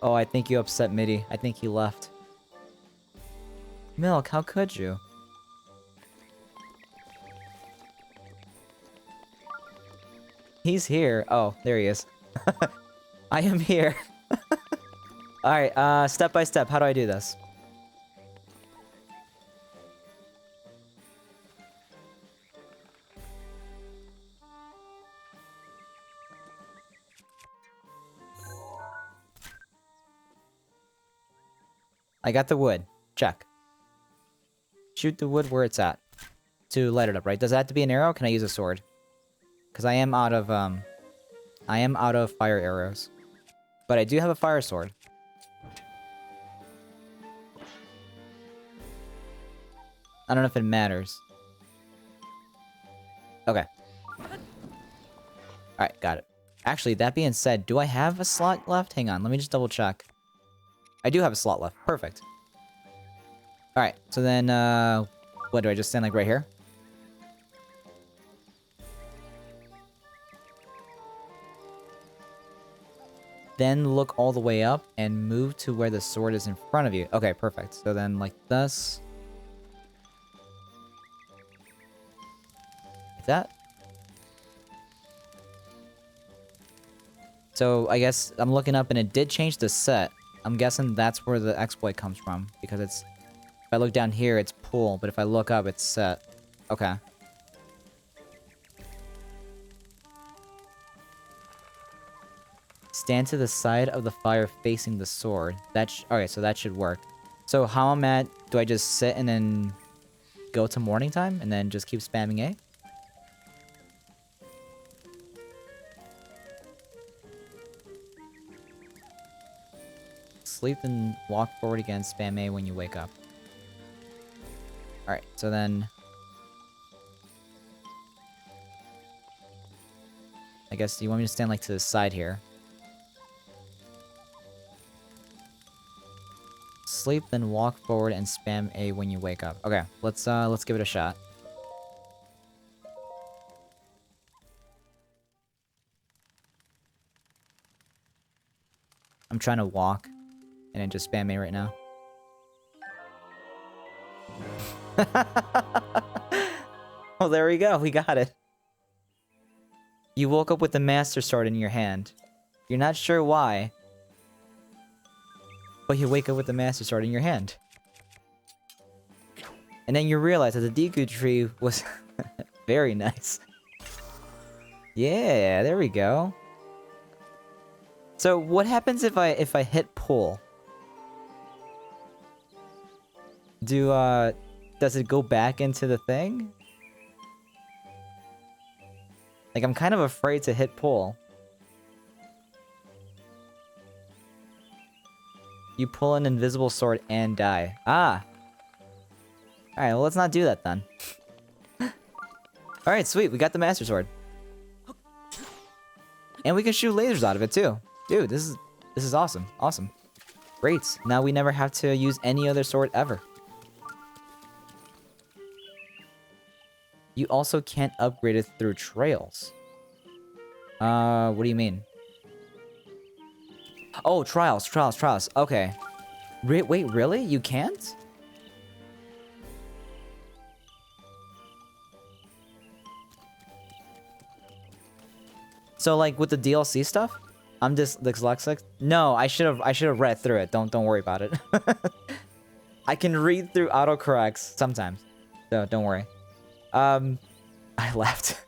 Oh, I think you upset MIDI. I think he left. Milk, how could you? He's here. Oh, there he is. I am here. Alright, step by step, how do I do this? I got the wood. Check. Shoot the wood where it's at. To light it up, right? Does it have to be an arrow? Can I use a sword? Because I am out of fire arrows. But I do have a fire sword. I don't know if it matters. Okay. Alright, got it. Actually, that being said, do I have a slot left? Hang on, let me just double check. I do have a slot left. Perfect. Alright, so then, what, do I just stand like right here? Then look all the way up and move to where the sword is in front of you. Okay, perfect. So then like this. Like that. So I guess I'm looking up and it did change the set. I'm guessing that's where the exploit comes from. Because it's... If I look down here, it's pull. But if I look up, it's set. Okay. Stand to the side of the fire facing the sword. Okay, so that should work. So how I'm at, do I just sit and then go to morning time and then just keep spamming A? Sleep and walk forward again, spam A when you wake up. Alright, so then... I guess you want me to stand like to the side here. Sleep, then walk forward and spam A when you wake up. Okay, let's give it a shot. I'm trying to walk and then just spam A right now. Oh, there we go. We got it. You woke up with the Master Sword in your hand. You're not sure why, but you wake up with the Master Sword in your hand. And then you realize that the Deku tree was very nice. Yeah, there we go. So what happens if I hit pull? Does it go back into the thing? Like, I'm kind of afraid to hit pull. You pull an invisible sword and die. Ah! Alright, well, let's not do that then. Alright, sweet, we got the Master Sword. And we can shoot lasers out of it, too. Dude, this is awesome. Awesome. Great. Now we never have to use any other sword ever. You also can't upgrade it through trails. What do you mean? Oh, trials. Okay. Wait, really? You can't? So, like, with the DLC stuff? I'm just dyslexic? No, I should have read through it. Don't worry about it. I can read through autocorrects sometimes. So, don't worry. I left.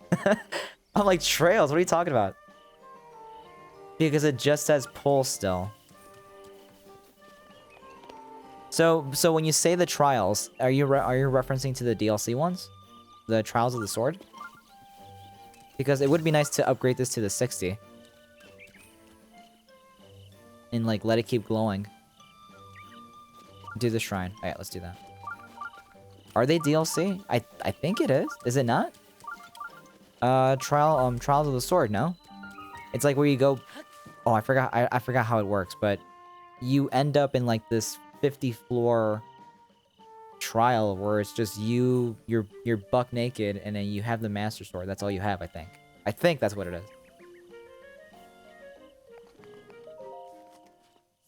I'm like, trails, what are you talking about? Because it just says pull still. So when you say the trials, are you referencing to the DLC ones? The Trials of the Sword? Because it would be nice to upgrade this to the 60. And like, let it keep glowing. Do the shrine. Alright, let's do that. Are they DLC? I think it is. Is it not? Trials of the Sword, no? It's like where you go... Oh, I forgot how it works, but... You end up in like this 50-floor... trial where it's just you're buck naked and then you have the Master Sword. That's all you have, I think. I think that's what it is.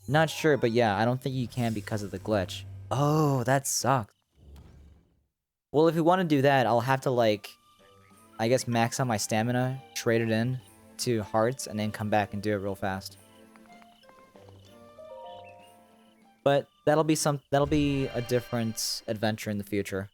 Not sure, but yeah, I don't think you can because of the glitch. Oh, that sucks. Well, if we want to do that, I'll have to, like, I guess max out my stamina, trade it in to hearts, and then come back and do it real fast. But that'll be a different adventure in the future.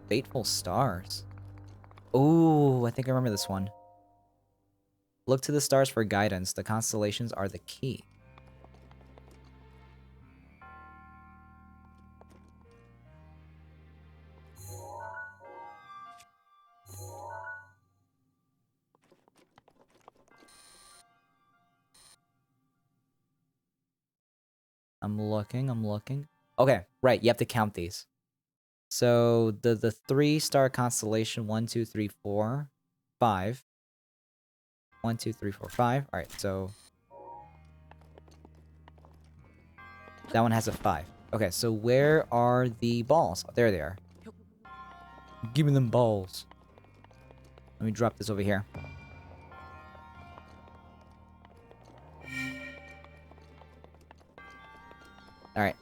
Fateful Stars. Ooh, I think I remember this one. Look to the stars for guidance. The constellations are the key. I'm looking. Okay, right, you have to count these. So the 3-star constellation, 1, 2, 3, 4, 5. 1, 2, 3, 4, 5. Alright, so that one has a 5. Okay, so where are the balls? Oh, there they are. Give me them balls. Let me drop this over here. Alright.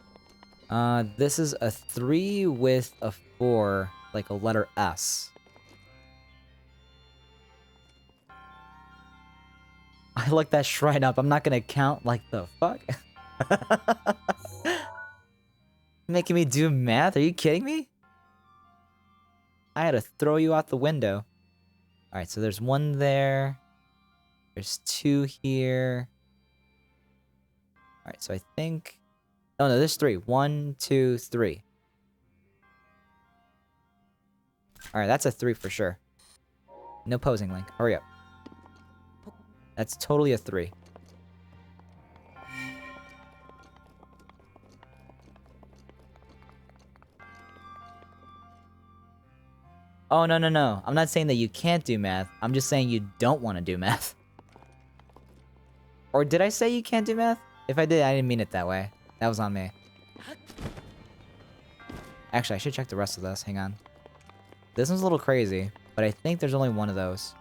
This is a 3 with a 4, like a letter S. I looked that shrine up. I'm not gonna count. Like, the fuck? Making me do math? Are you kidding me? I had to throw you out the window. Alright, so there's one there. There's two here. Alright, so I think... Oh no, there's three. 1, 2, 3. Alright, that's a 3 for sure. No posing, Link. Hurry up. That's totally a 3. Oh, no, no, no. I'm not saying that you can't do math. I'm just saying you don't want to do math. Or did I say you can't do math? If I did, I didn't mean it that way. That was on me. Actually, I should check the rest of this. Hang on. This one's a little crazy, but I think there's only one of those.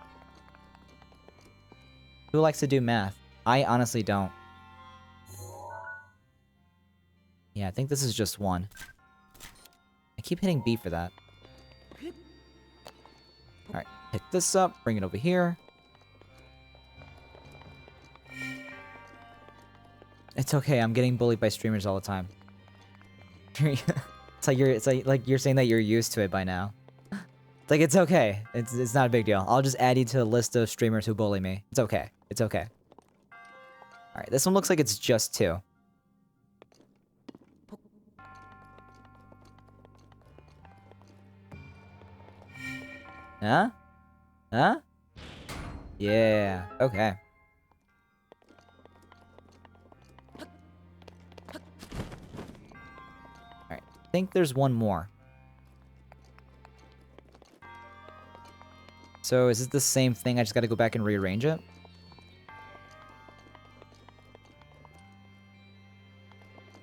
Who likes to do math? I honestly don't. Yeah, I think this is just one. I keep hitting B for that. Alright, pick this up, bring it over here. It's okay, I'm getting bullied by streamers all the time. it's like you're saying that you're used to it by now. It's like, it's okay. It's not a big deal. I'll just add you to the list of streamers who bully me. It's okay. It's okay. Alright, this one looks like it's just 2. Huh? Huh? Yeah, okay. Alright, I think there's one more. So, is it the same thing? I just gotta go back and rearrange it?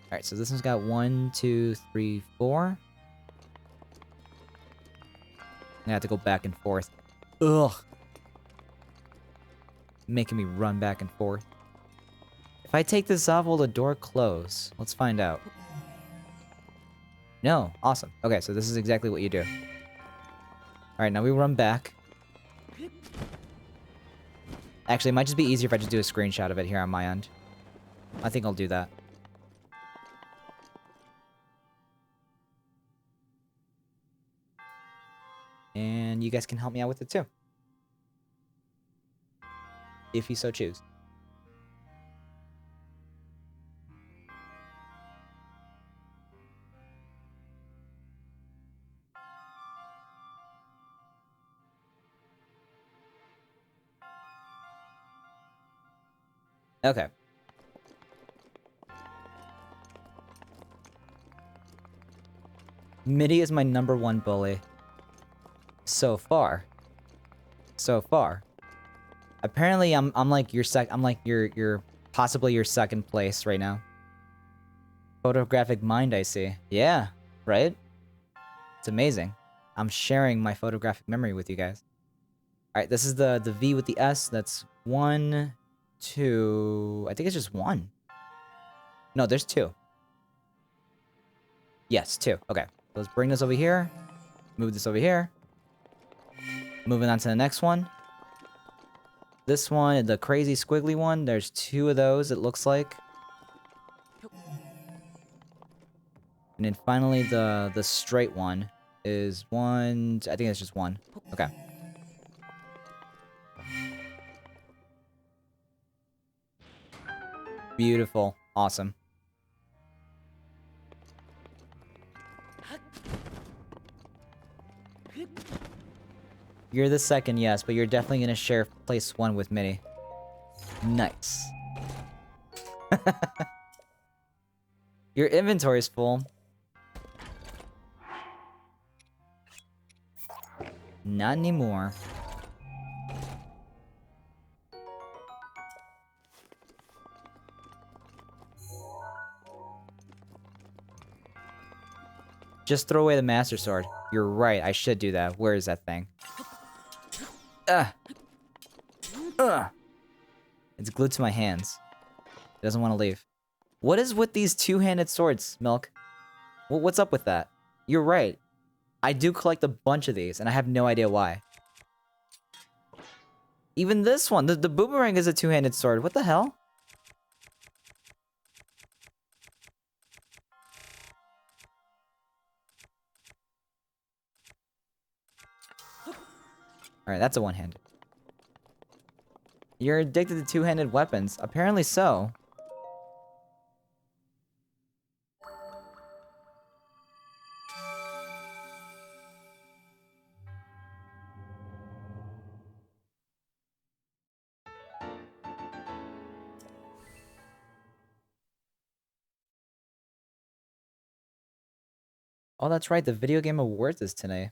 Alright, so this one's got 1, 2, 3, 4. I have to go back and forth. Ugh. Making me run back and forth. If I take this off, will the door close? Let's find out. No. Awesome. Okay, so this is exactly what you do. Alright, now we run back. Actually, it might just be easier if I just do a screenshot of it here on my end. I think I'll do that. And you guys can help me out with it too. If you so choose. Okay. Mitty is my #1 bully. So far. So far. Apparently I'm like you're possibly your second place right now. Photographic mind, I see. Yeah, right? It's amazing. I'm sharing my photographic memory with you guys. Alright, this is the V with the S. That's 1, 2... I think it's just 1. No, there's 2. Yes, 2. Okay. Let's bring this over here. Move this over here. Moving on to the next one. This one, the crazy squiggly one, there's 2 of those, it looks like. And then finally the straight one is 1... I think it's just 1. Okay. Beautiful. Awesome. You're the second, yes, but you're definitely gonna share place 1 with Mitty. Nice. Your inventory's full. Not anymore. Just throw away the Master Sword. You're right, I should do that. Where is that thing? It's glued to my hands. It doesn't want to leave. What is with these two-handed swords, Milk? What's up with that? You're right. I do collect a bunch of these, and I have no idea why. Even this one, the boomerang is a two-handed sword. What the hell? Alright, that's a one-handed. You're addicted to two-handed weapons. Apparently so. Oh, that's right. The Video Game Awards is today.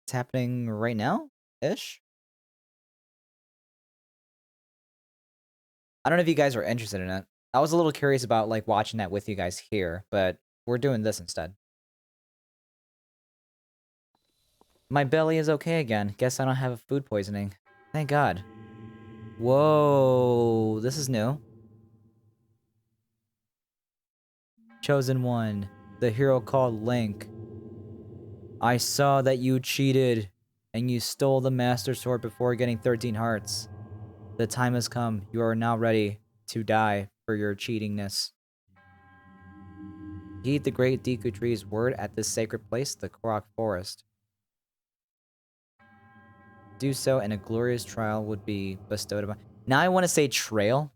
It's happening right now? Ish? I don't know if you guys are interested in it. I was a little curious about, like, watching that with you guys here, but we're doing this instead. My belly is okay again. Guess I don't have food poisoning. Thank God. Whoa, this is new. Chosen one. The hero called Link. I saw that you cheated, and you stole the Master Sword before getting 13 hearts. The time has come. You are now ready to die for your cheatingness. Heed the great Deku Tree's word at this sacred place, the Korok Forest. Do so, and a glorious trial would be bestowed upon. Now I want to say trail.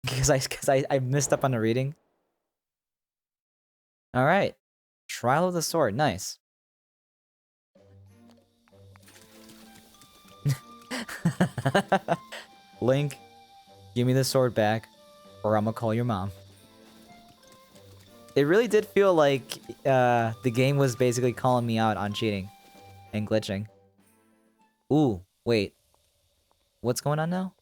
because I messed up on the reading. Alright. Trial of the Sword. Nice. Link, give me the sword back, or I'm gonna call your mom. It really did feel like the game was basically calling me out on cheating and glitching. Ooh, wait. What's going on now?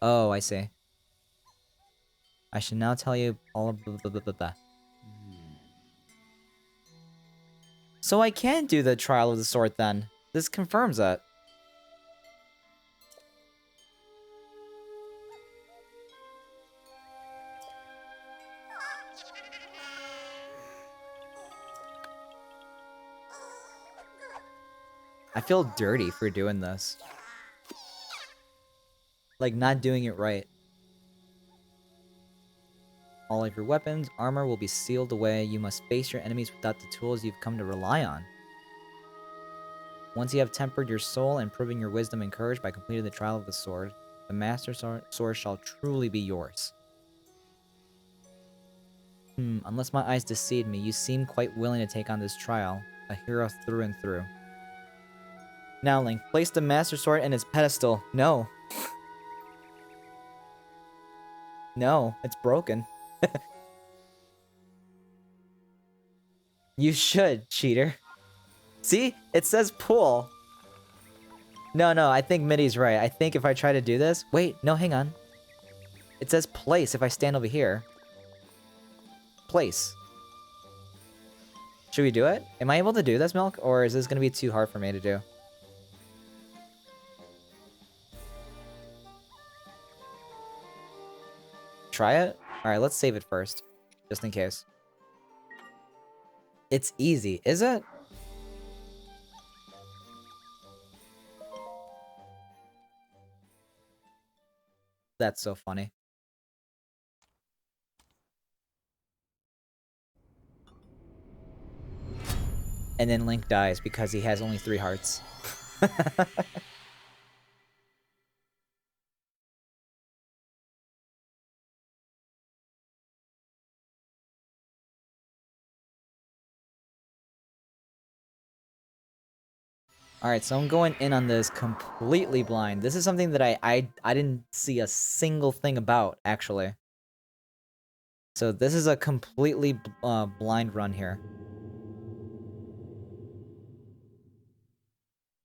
Oh, I see. I should now tell you all of blah, blah, blah, blah, blah. So I can do the Trial of the Sword then. This confirms that. I feel dirty for doing this. Like, not doing it right. All of your weapons, armor will be sealed away. You must face your enemies without the tools you've come to rely on. Once you have tempered your soul and proven your wisdom and courage by completing the Trial of the Sword, the Master Sword shall truly be yours. Unless my eyes deceive me, you seem quite willing to take on this trial. A hero through and through. Now, Link, place the Master Sword in its pedestal. No. No, it's broken. You should, cheater. See? It says pull. No, I think Mitty's right. I think if I try to do this... Wait, no, hang on. It says place if I stand over here. Place. Should we do it? Am I able to do this, Milk? Or is this going to be too hard for me to do? Try it? Alright, let's save it first. Just in case. It's easy, is it? That's so funny. And then Link dies because he has only 3 hearts. Alright, so I'm going in on this completely blind. This is something that I didn't see a single thing about, actually. So this is a completely blind run here.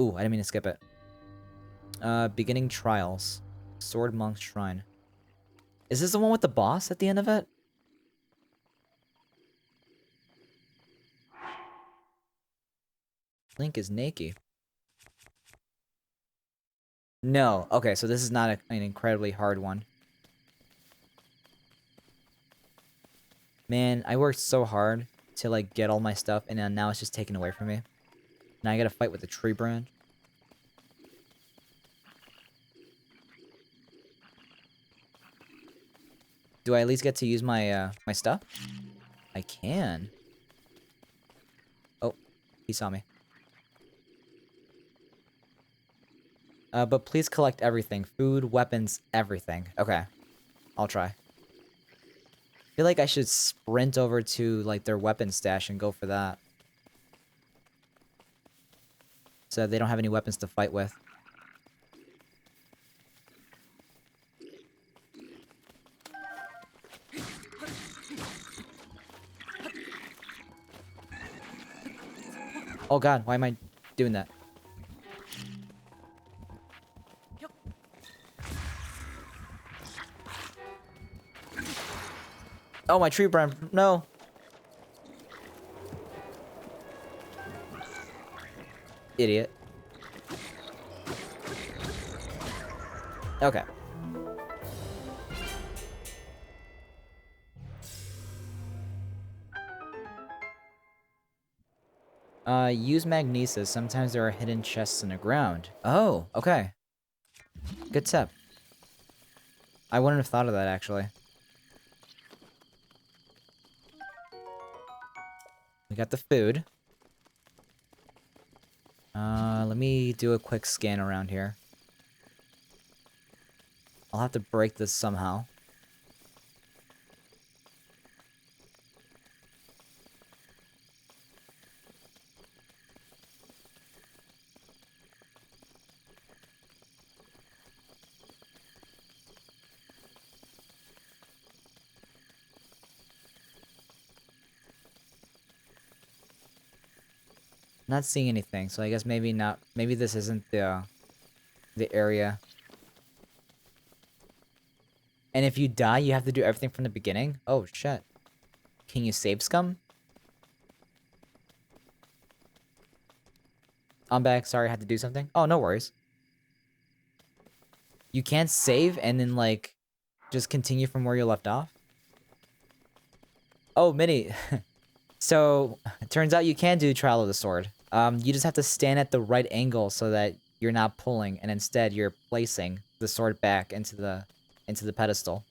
Ooh, I didn't mean to skip it. Beginning trials. Sword Monk's Shrine. Is this the one with the boss at the end of it? Link is naked. No. Okay, so this is not an incredibly hard one. Man, I worked so hard to, like, get all my stuff, and then now it's just taken away from me. Now I gotta fight with the tree branch. Do I at least get to use my, my stuff? I can. Oh, he saw me. But please collect everything. Food, weapons, everything. Okay. I'll try. I feel like I should sprint over to, like, their weapon stash and go for that. So they don't have any weapons to fight with. Oh god, why am I doing that? Oh, my tree branch. No. Idiot. Okay. Use magnesis. Sometimes there are hidden chests in the ground. Oh, okay. Good tip. I wouldn't have thought of that, actually. We got the food. Let me do a quick scan around here. I'll have to break this somehow. Not seeing anything, so I guess maybe not. Maybe this isn't the area. And if you die, you have to do everything from the beginning? Oh, shit. Can you save scum? I'm back. Sorry, I had to do something. Oh, no worries. You can't save and then, like, just continue from where you left off? Oh, Minnie. So, it turns out you can do Trial of the Sword. You just have to stand at the right angle so that you're not pulling, and instead you're placing the sword back into the pedestal.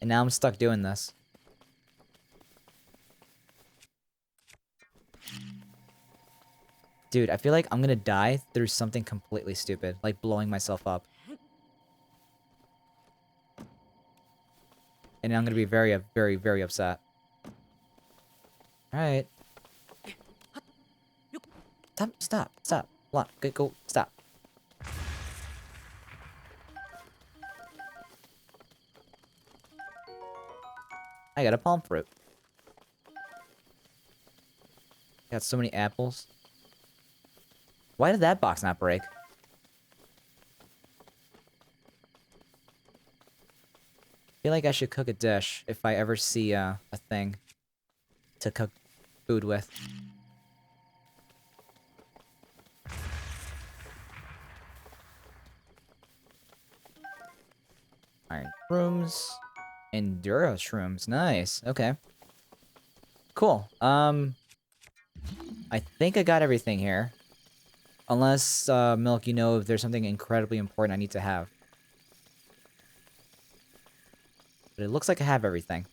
And now I'm stuck doing this. Dude, I feel like I'm gonna die through something completely stupid, like blowing myself up. And I'm gonna be very, very, very upset. Alright. Stop. Lock, go, stop. I got a palm fruit. Got so many apples. Why did that box not break? I feel like I should cook a dish if I ever see a thing to cook food with. Iron shrooms. Enduro shrooms. Nice. Okay. Cool. I think I got everything here. Unless, Milk, you know if there's something incredibly important I need to have. But it looks like I have everything.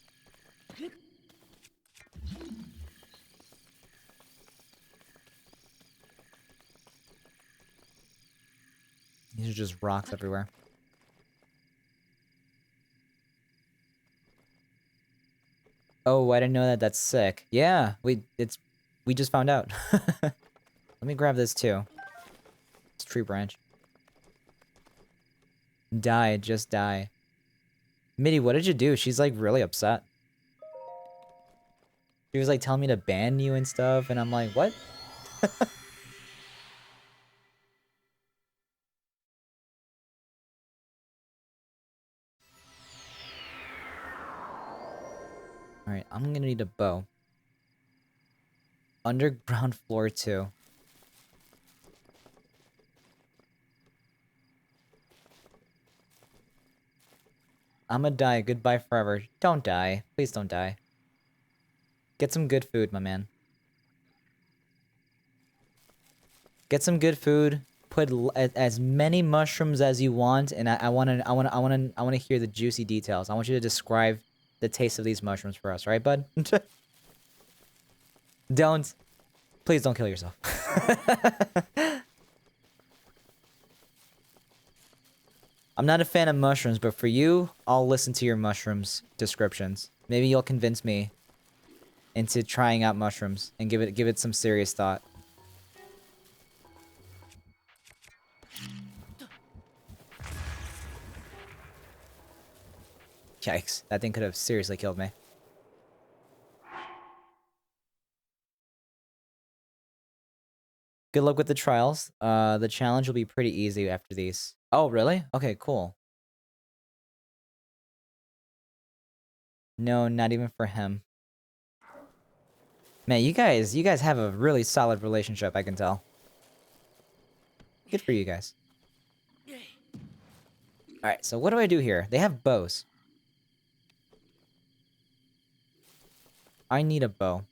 These are just rocks everywhere. Oh, I didn't know that. That's sick. Yeah, we just found out. Let me grab this too. This tree branch. Die, just die. Mitty, what did you do? She's like really upset. She was like telling me to ban you and stuff, and I'm like, what? Alright, I'm gonna need a bow. Underground floor 2. I'ma die. Goodbye forever. Don't die. Please don't die. Get some good food, my man. Get some good food. Put as many mushrooms as you want, and I wanna hear the juicy details. I want you to describe the taste of these mushrooms for us, right, bud? Don't. Please don't kill yourself. I'm not a fan of mushrooms, but for you, I'll listen to your mushrooms descriptions. Maybe you'll convince me into trying out mushrooms and give it some serious thought. Yikes, that thing could have seriously killed me. Good luck with the trials. The challenge will be pretty easy after these. Oh, really? Okay, cool. No, not even for him. Man, you guys have a really solid relationship, I can tell. Good for you guys. Alright, so what do I do here? They have bows. I need a bow.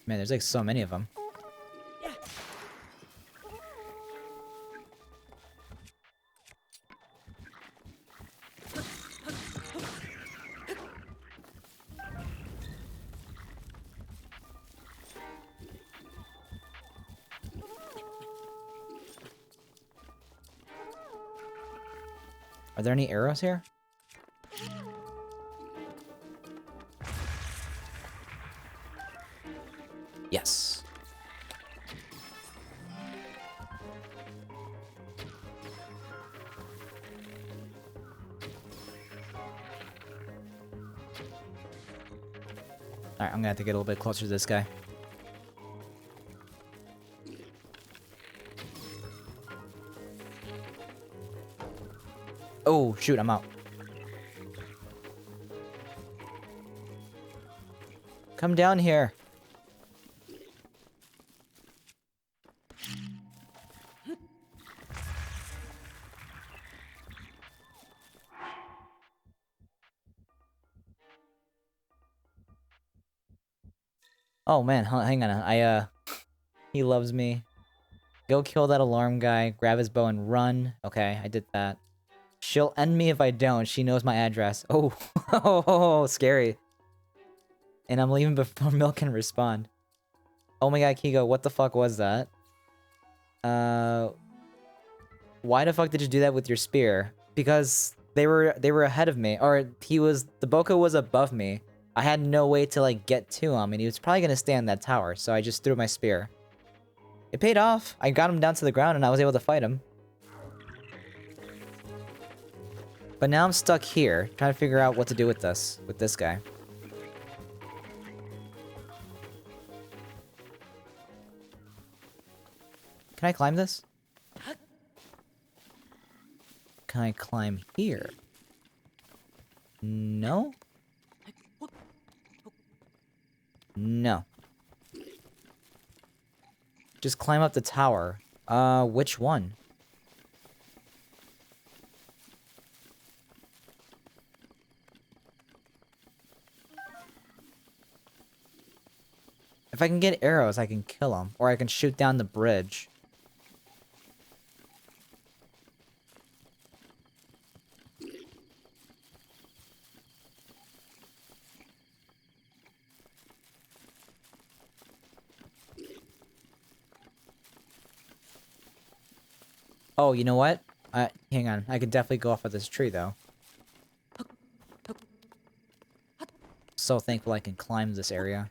Man, there's like so many of them. Are there any arrows here? Yes. Alright, I'm gonna have to get a little bit closer to this guy. Oh, shoot, I'm out. Come down here. Oh man, hang on. He loves me. Go kill that alarm guy, grab his bow and run. Okay, I did that. She'll end me if I don't. She knows my address. Oh, oh, scary. And I'm leaving before Milk can respond. Oh my god, Kigo, what the fuck was that? Why the fuck did you do that with your spear? Because they were ahead of me, or the Boko was above me. I had no way to like get to him, and he was probably gonna stay on that tower, so I just threw my spear. It paid off. I got him down to the ground, and I was able to fight him. But now I'm stuck here, trying to figure out what to do with this guy. Can I climb this? Can I climb here? No? No. Just climb up the tower. Which one? If I can get arrows, I can kill him. Or I can shoot down the bridge. Oh, you know what? Hang on. I could definitely go off of this tree, though. So thankful I can climb this area.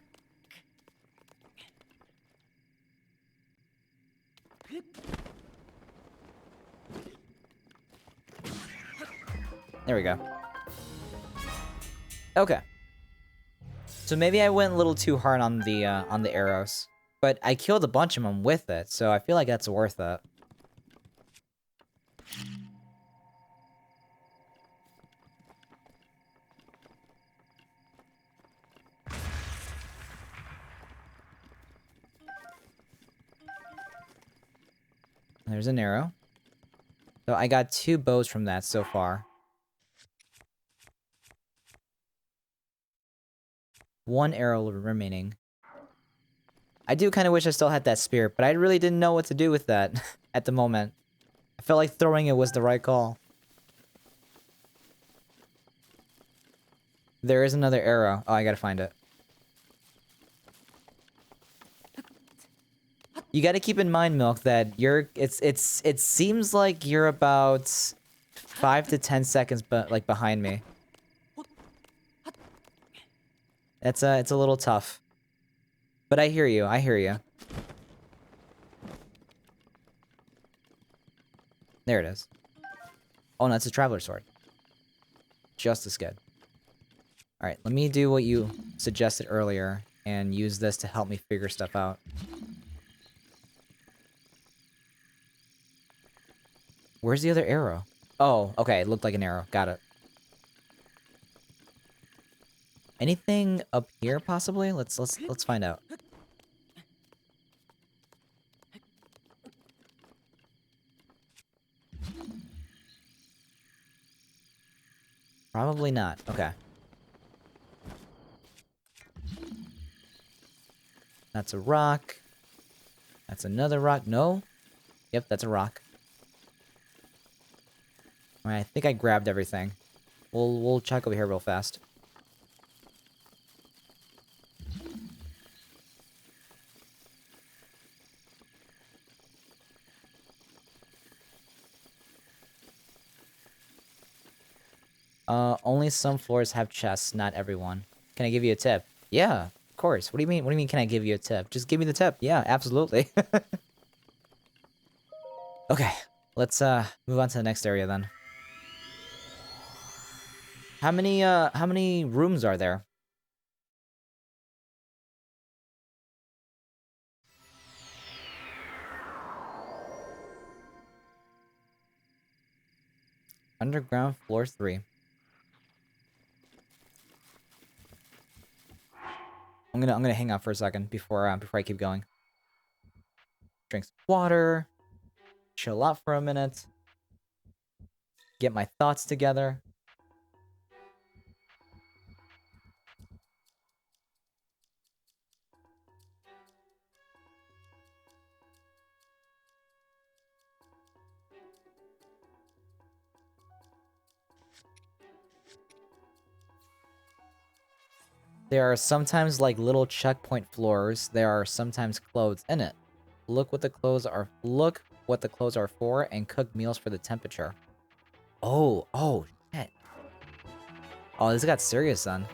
There we go. Okay. So maybe I went a little too hard on the arrows. But I killed a bunch of them with it, so I feel like that's worth it. There's an arrow. So I got 2 bows from that so far. 1 arrow remaining. I do kind of wish I still had that spear, but I really didn't know what to do with that at the moment. I felt like throwing it was the right call. There is another arrow. Oh, I gotta find it. You gotta keep in mind, Milk, that it seems like you're about 5 to 10 seconds behind me. It's a little tough. But I hear you, I hear you. There it is. Oh no, it's a traveler sword. Just as good. Alright, let me do what you suggested earlier and use this to help me figure stuff out. Where's the other arrow? Oh, okay, it looked like an arrow. Got it. Anything up here possibly? Let's find out. Probably not. Okay. That's a rock. That's another rock. No? Yep, that's a rock. Alright, I think I grabbed everything. We'll check over here real fast. Only some floors have chests, not everyone. Can I give you a tip? Yeah, of course. What do you mean? What do you mean, can I give you a tip? Just give me the tip. Yeah, absolutely. Okay, let's move on to the next area then. How many rooms are there? Underground floor 3. I'm gonna hang out for a second before I keep going. Drink some water. Chill out for a minute. Get my thoughts together. There are sometimes like little checkpoint floors. There are sometimes clothes in it. Look what the clothes are for and cook meals for the temperature. Oh, shit. Oh, this got serious then.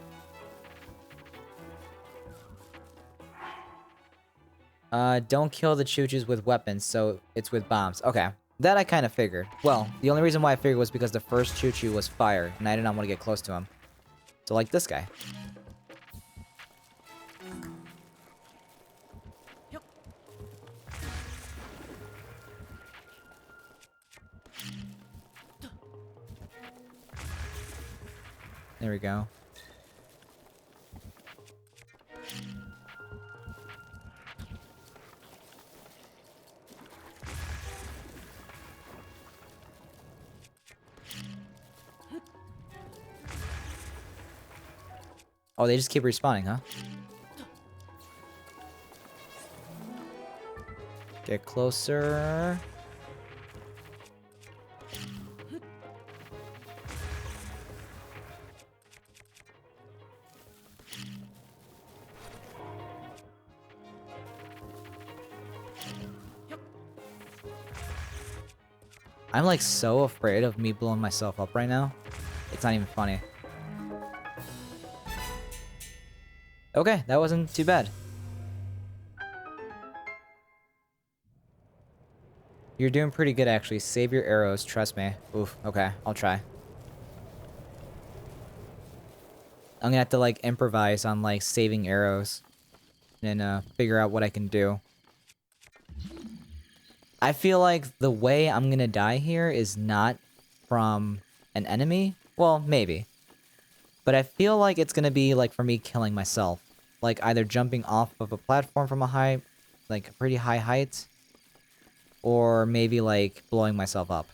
Don't kill the choo-choos with weapons, so it's with bombs. Okay, that I kind of figured. Well, the only reason why I figured was because the first choo-choo was fire, and I did not want to get close to him. So like this guy. There we go. Oh, they just keep respawning, huh? Get closer. I'm like so afraid of me blowing myself up right now. It's not even funny. Okay, that wasn't too bad. You're doing pretty good actually. Save your arrows, trust me. Oof, okay, I'll try. I'm gonna have to, like, improvise on, like, saving arrows. And, figure out what I can do. I feel like the way I'm gonna die here is not from an enemy. Well, maybe. But I feel like it's gonna be, like, for me killing myself. Like, either jumping off of a platform from a high, like, a pretty high height. Or maybe, like, blowing myself up.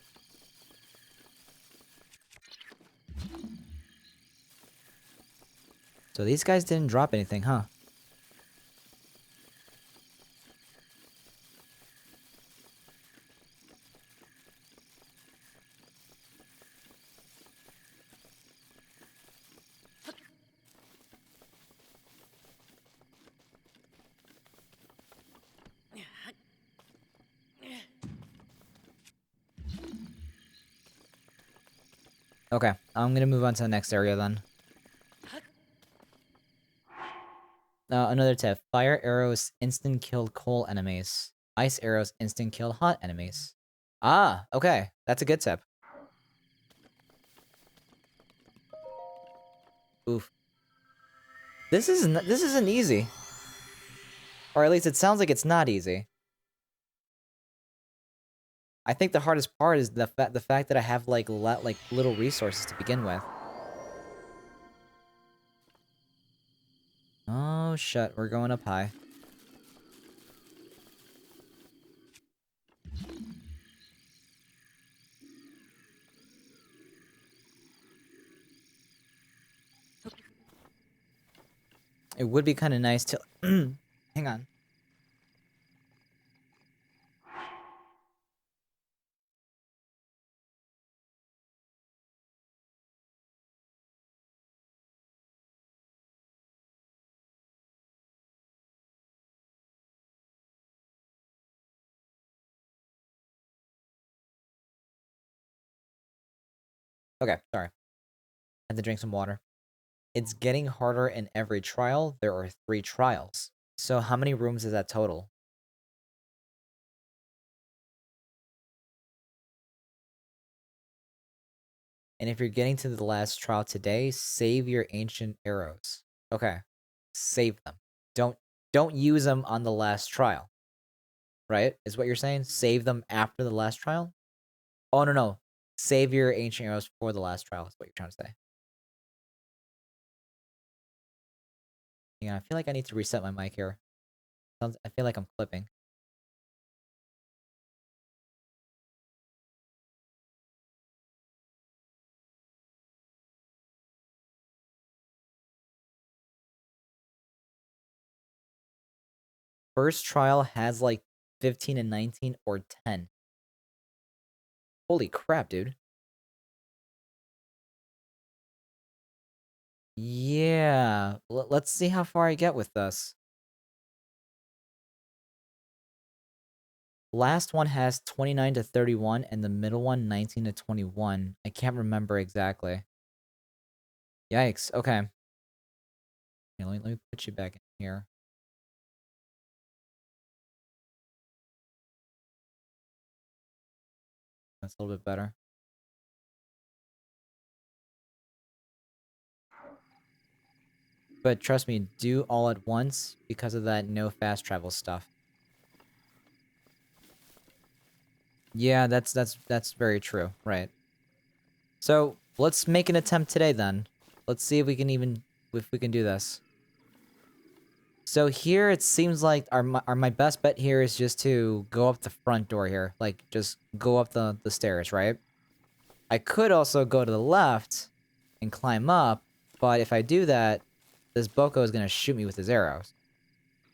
So these guys didn't drop anything, huh? Okay, I'm gonna move on to the next area then. Another tip. Fire arrows instant killed cold enemies. Ice arrows instant killed hot enemies. Ah, okay. That's a good tip. Oof. This isn't easy. Or at least it sounds like it's not easy. I think the hardest part is the fact that I have like little resources to begin with. Oh shit, we're going up high. It would be kind of nice to hang on. Okay, sorry. Had to drink some water. It's getting harder in every trial. There are 3 trials. So how many rooms is that total? And if you're getting to the last trial today, save your ancient arrows. Okay. Save them. Don't use them on the last trial. Right? Is what you're saying? Save them after the last trial? Oh, no. Save your ancient arrows for the last trial is what you're trying to say. Yeah, I feel like I need to reset my mic here. I feel like I'm clipping. First trial has like 15 and 19 or 10. Holy crap, dude. Yeah. Let's see how far I get with this. Last one has 29 to 31, and the middle one 19 to 21. I can't remember exactly. Yikes. Okay. Yeah, let me put you back in here. That's a little bit better. But trust me, do all at once because of that no fast travel stuff. Yeah, that's very true. Right. So let's make an attempt today then. Let's see if we can do this. So here it seems like my best bet here is just to go up the front door here. Like just go up the stairs, right? I could also go to the left and climb up, but if I do that, this Boko is gonna shoot me with his arrows.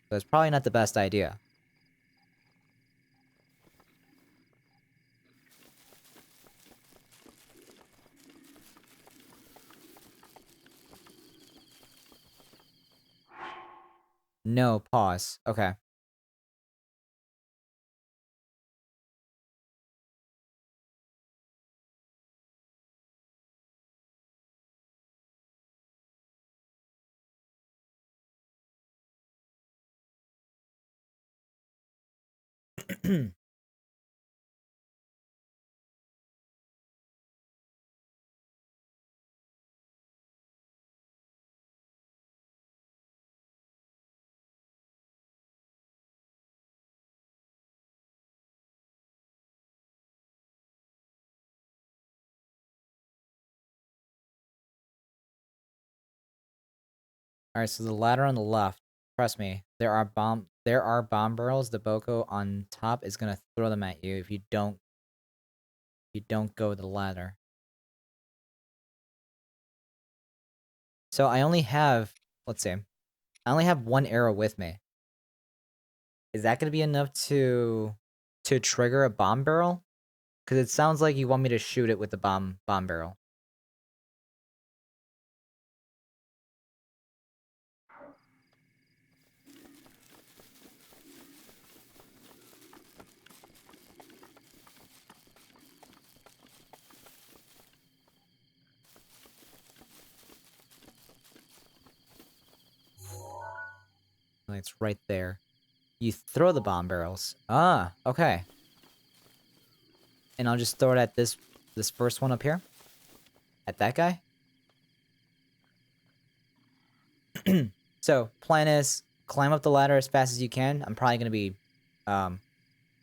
So it's probably not the best idea. No, pause. Okay. Alright, so the ladder on the left. Trust me, there are bomb barrels. The Boko on top is gonna throw them at you if you don't go the ladder. So I only have, let's see, I only have one arrow with me. Is that gonna be enough to trigger a bomb barrel? Because it sounds like you want me to shoot it with the bomb barrel. It's right there. You throw the bomb barrels. Ah, okay. And I'll just throw it at this first one up here. At that guy. So, plan is climb up the ladder as fast as you can. I'm probably gonna be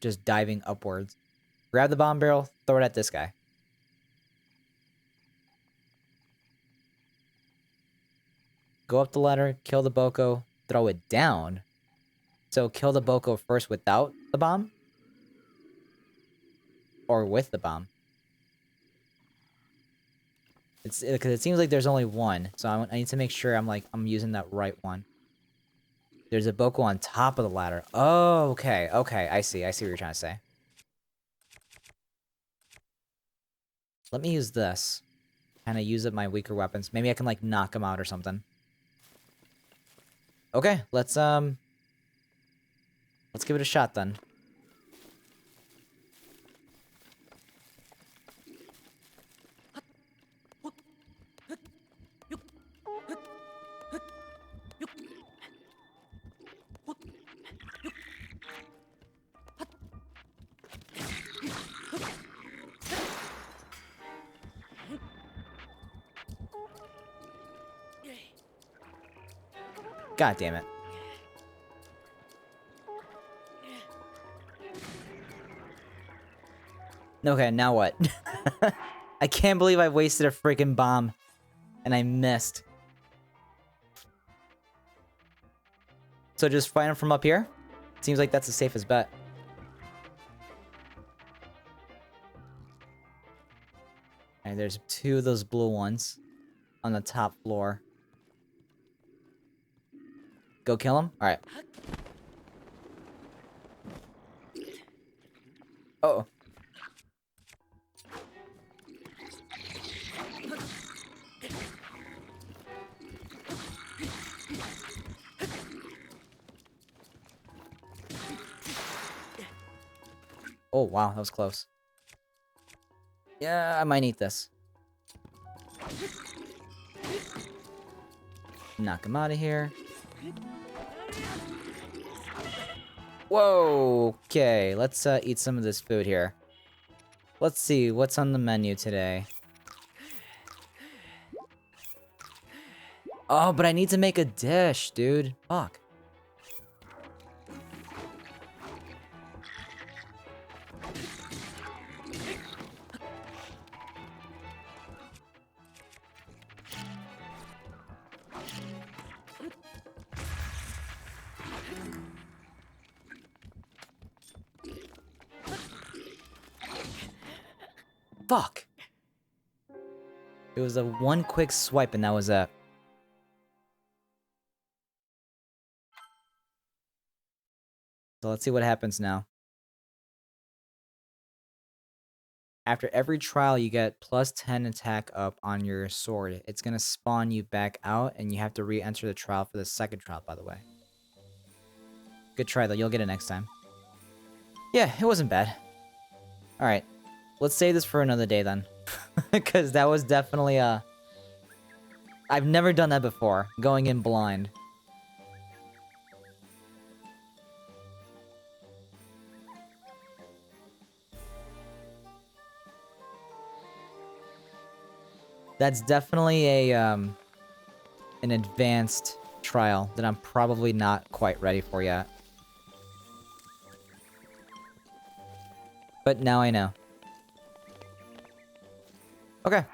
just diving upwards. Grab the bomb barrel, throw it at this guy. Go up the ladder, kill the Boko, throw it down. So kill the Boko first without the bomb? Or with the bomb? It's because it seems like there's only one, so I need to make sure I'm using that right one. There's a Boko on top of the ladder. Oh, okay, okay, I see what you're trying to say. Let me use this. Kind of use up my weaker weapons. Maybe I can like knock him out or something. Okay, let's give it a shot then. God damn it. Okay, now what? I can't believe I wasted a freaking bomb. And I missed. So just fight him from up here? Seems like that's the safest bet. Alright, there's two of those blue ones on the top floor. Go kill him? Alright. Uh-oh. Oh, wow, that was close. Yeah, I might need this. Knock him out of here. Whoa, okay, let's eat some of this food here. Let's see, what's on the menu today? Oh, but I need to make a dish, dude. Fuck. Fuck. It was a one quick swipe and that was it. So let's see what happens now. After every trial, you get plus 10 attack up on your sword. It's gonna spawn you back out, and you have to re-enter the trial for the second trial, by the way. Good try, though. You'll get it next time. Yeah, it wasn't bad. Alright. Let's save this for another day, then. Because that was definitely, I've never done that before. Going in blind. That's definitely a, an advanced trial that I'm probably not quite ready for yet. But now I know. Okay.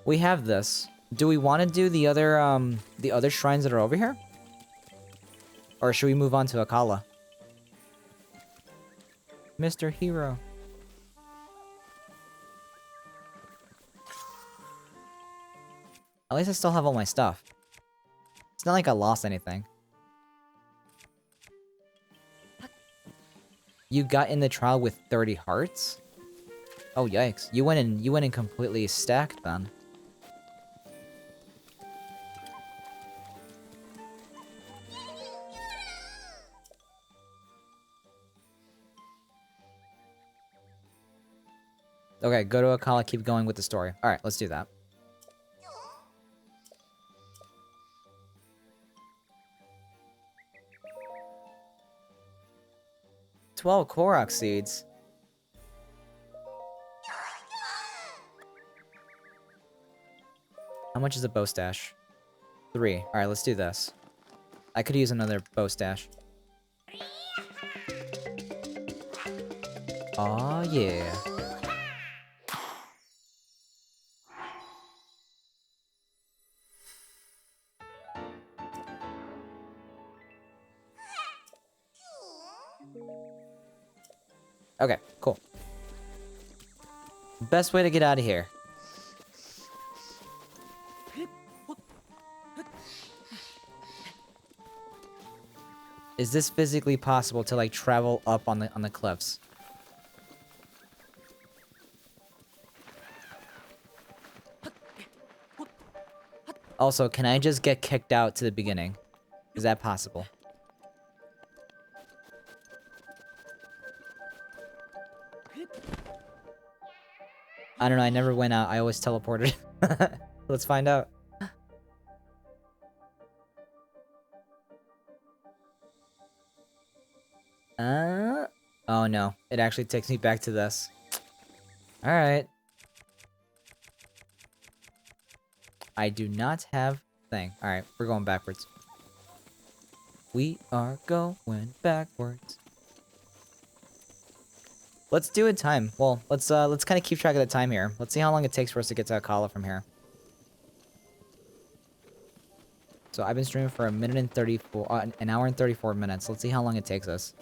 We have this. Do we want to do the other shrines that are over here? Or should we move on to Akala? Mr. Hero. At least I still have all my stuff. It's not like I lost anything. You got in the trial with 30 hearts? Oh yikes. You went in completely stacked then. Okay, go to Akala, keep going with the story. Alright, let's do that. 12 Korok seeds. How much is a bow stash? 3. Alright, let's do this. I could use another bow stash. Aw, yeah. Okay, cool. Best way to get out of here. Is this physically possible to like travel up on the cliffs? Also, can I just get kicked out to the beginning? Is that possible? I don't know, I never went out. I always teleported. Let's find out. Oh no. It actually takes me back to this. Alright. I do not have thing. Alright, we're going backwards. We are going backwards. Let's do a time. Well, let's kind of keep track of the time here. Let's see how long it takes for us to get to Akala from here. So I've been streaming for an hour and 34 minutes. Let's see how long it takes us.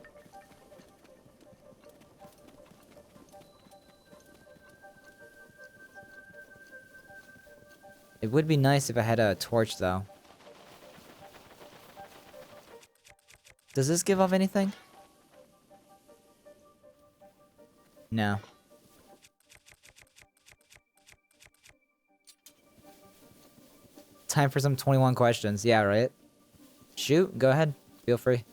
It would be nice if I had a torch, though. Does this give off anything? No. Time for some 21 questions. Yeah, right? Shoot, go ahead. Feel free.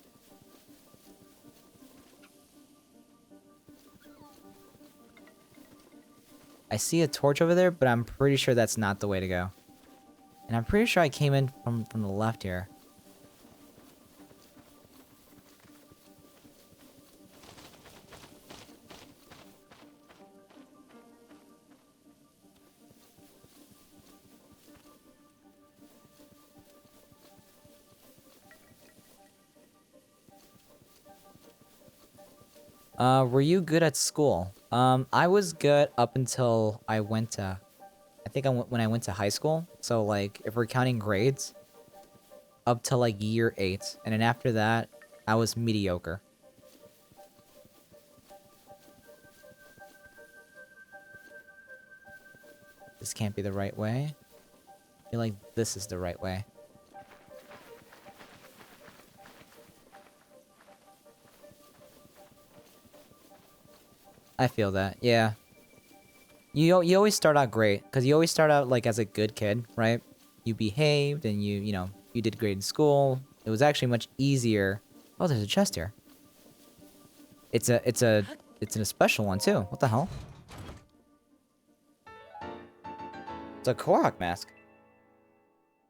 I see a torch over there, but I'm pretty sure that's not the way to go. And I'm pretty sure I came in from the left here. Were you good at school? I was good up until I went to... when I went to high school. So, like, if we're counting grades, up to, like, year 8. And then after that, I was mediocre. This can't be the right way. I feel like this is the right way. I feel that, yeah. You always start out great, because you always start out, like, as a good kid, right? You behaved, and you know, you did great in school. It was actually much easier. Oh, there's a chest here. It's a special one, too. What the hell? It's a Korok mask.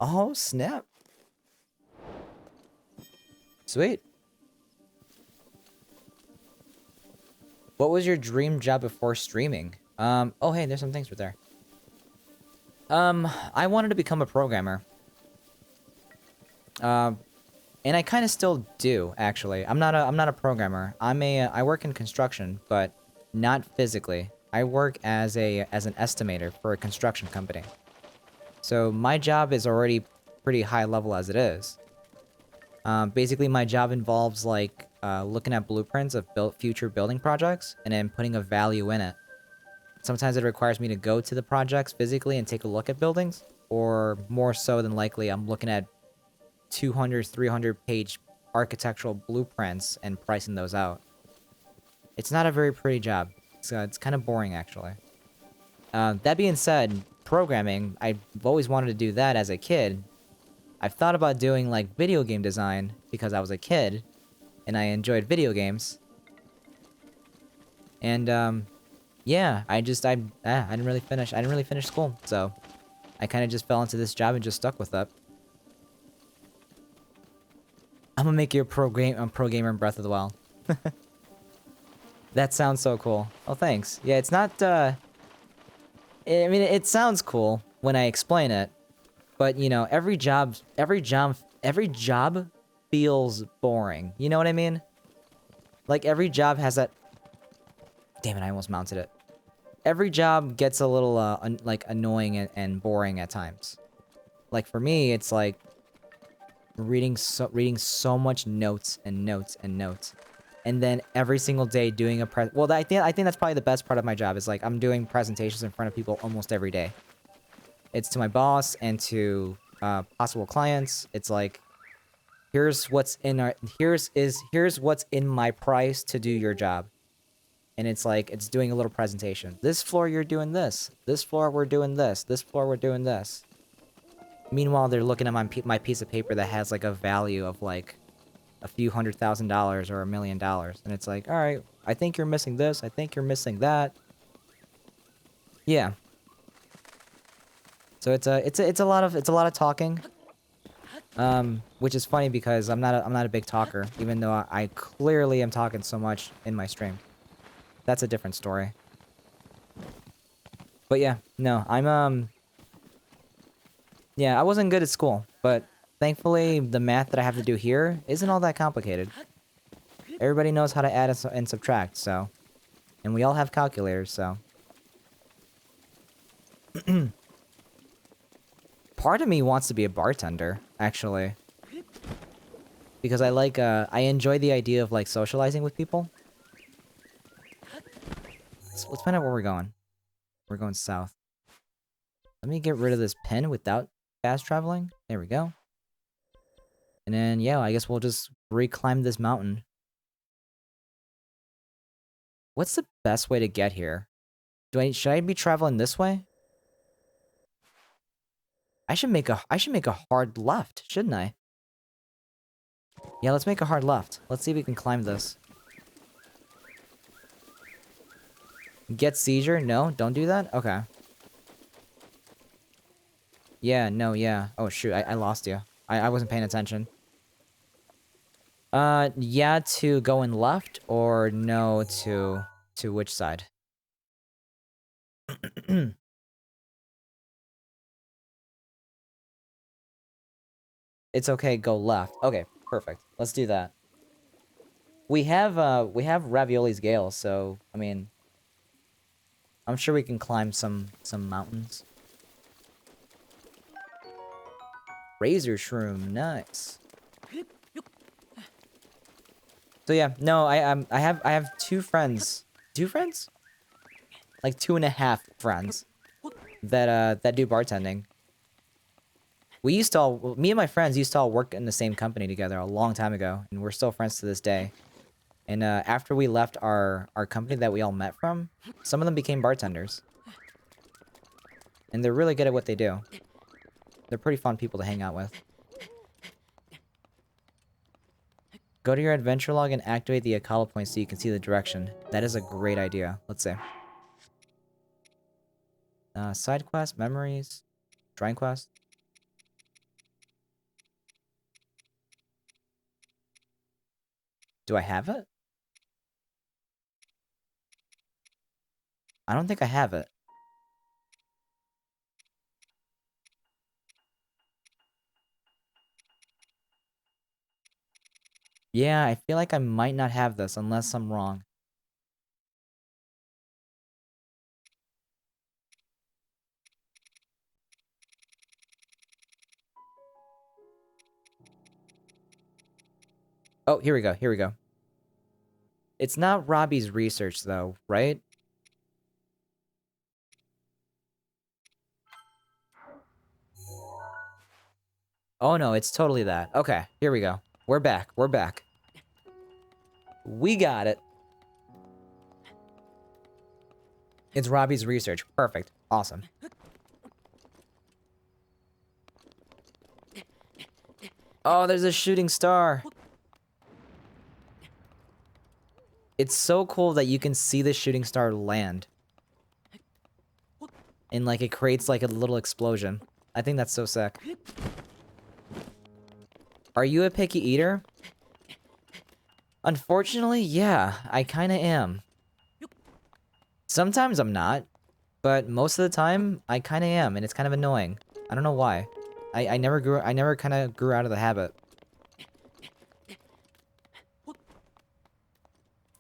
Oh, snap. Sweet. What was your dream job before streaming? Oh hey, there's some things right there. I wanted to become a programmer. And I kind of still do, actually. I'm not a programmer. I work in construction, but not physically. I work as an estimator for a construction company. So my job is already pretty high level as it is. Basically, my job involves like looking at blueprints of future building projects and then putting a value in it. Sometimes it requires me to go to the projects physically and take a look at buildings, or more so than likely, I'm looking at 200, 300 page architectural blueprints and pricing those out. It's not a very pretty job. It's kind of boring, actually. That being said, programming, I've always wanted to do that as a kid. I've thought about doing, like, video game design because I was a kid, and I enjoyed video games. And, yeah, I didn't really finish school, so I kind of just fell into this job and just stuck with it. I'm gonna make you a pro gamer in Breath of the Wild. That sounds so cool. Oh, thanks. Yeah, it's not, I mean, it sounds cool when I explain it, but, you know, every job feels boring. You know what I mean? Like, every job has that... Damn it, I almost mounted it. Every job gets a little, like, annoying and boring at times. Like, for me, it's like reading so much notes and notes and notes. And then every single day doing well, I think that's probably the best part of my job, is like I'm doing presentations in front of people almost every day. It's to my boss and to possible clients. It's like, here's what's in my price to do your job. And it's like, it's doing a little presentation. This floor you're doing this. This floor we're doing this. This floor we're doing this. Meanwhile, they're looking at my piece of paper that has like a value of like a few $100,000 or $1 million, and it's like, all right, I think you're missing this. I think you're missing that. Yeah. So it's a lot of talking. Which is funny because I'm not a big talker, even though I clearly am talking so much in my stream. That's a different story. But yeah, no, yeah, I wasn't good at school, but thankfully the math that I have to do here isn't all that complicated. Everybody knows how to add and subtract, so, and we all have calculators, so. Part of me wants to be a bartender, actually. Because I enjoy the idea of, like, socializing with people. Let's find out where we're going. We're going south. Let me get rid of this pen without fast traveling. There we go. And then, yeah, I guess we'll just reclimb this mountain. What's the best way to get here? Should I be traveling this way? I should make a hard left, shouldn't I? Yeah, let's make a hard left. Let's see if we can climb this. Get seizure? No, don't do that? Okay. Yeah, no, yeah. Oh, shoot, I lost you. I wasn't paying attention. Yeah to going left, or no to which side? It's okay, go left. Okay, perfect. Let's do that. We have Ravioli's Gale, so, I mean, I'm sure we can climb some mountains. Razor Shroom, nice. So yeah, no, I have two friends. Two friends? Like 2.5 friends that do bartending. Me and my friends used to all work in the same company together a long time ago, and we're still friends to this day. And after we left our company that we all met from, some of them became bartenders. And they're really good at what they do. They're pretty fun people to hang out with. Go to your adventure log and activate the Akala point so you can see the direction. That is a great idea. Let's see. Side quest, memories, shrine quest. Do I have it? I don't think I have it. Yeah, I feel like I might not have this unless I'm wrong. Oh, here we go. Here we go. It's not Robbie's research, though, right? Oh, no, it's totally that. Okay, here we go. We're back. We're back. We got it. It's Robbie's research. Perfect. Awesome. Oh, there's a shooting star. It's so cool that you can see the shooting star land. And, like, it creates, like, a little explosion. I think that's so sick. Are you a picky eater? Unfortunately, yeah, I kinda am. Sometimes I'm not, but most of the time, I kinda am, and it's kind of annoying. I don't know why. I never kinda grew out of the habit.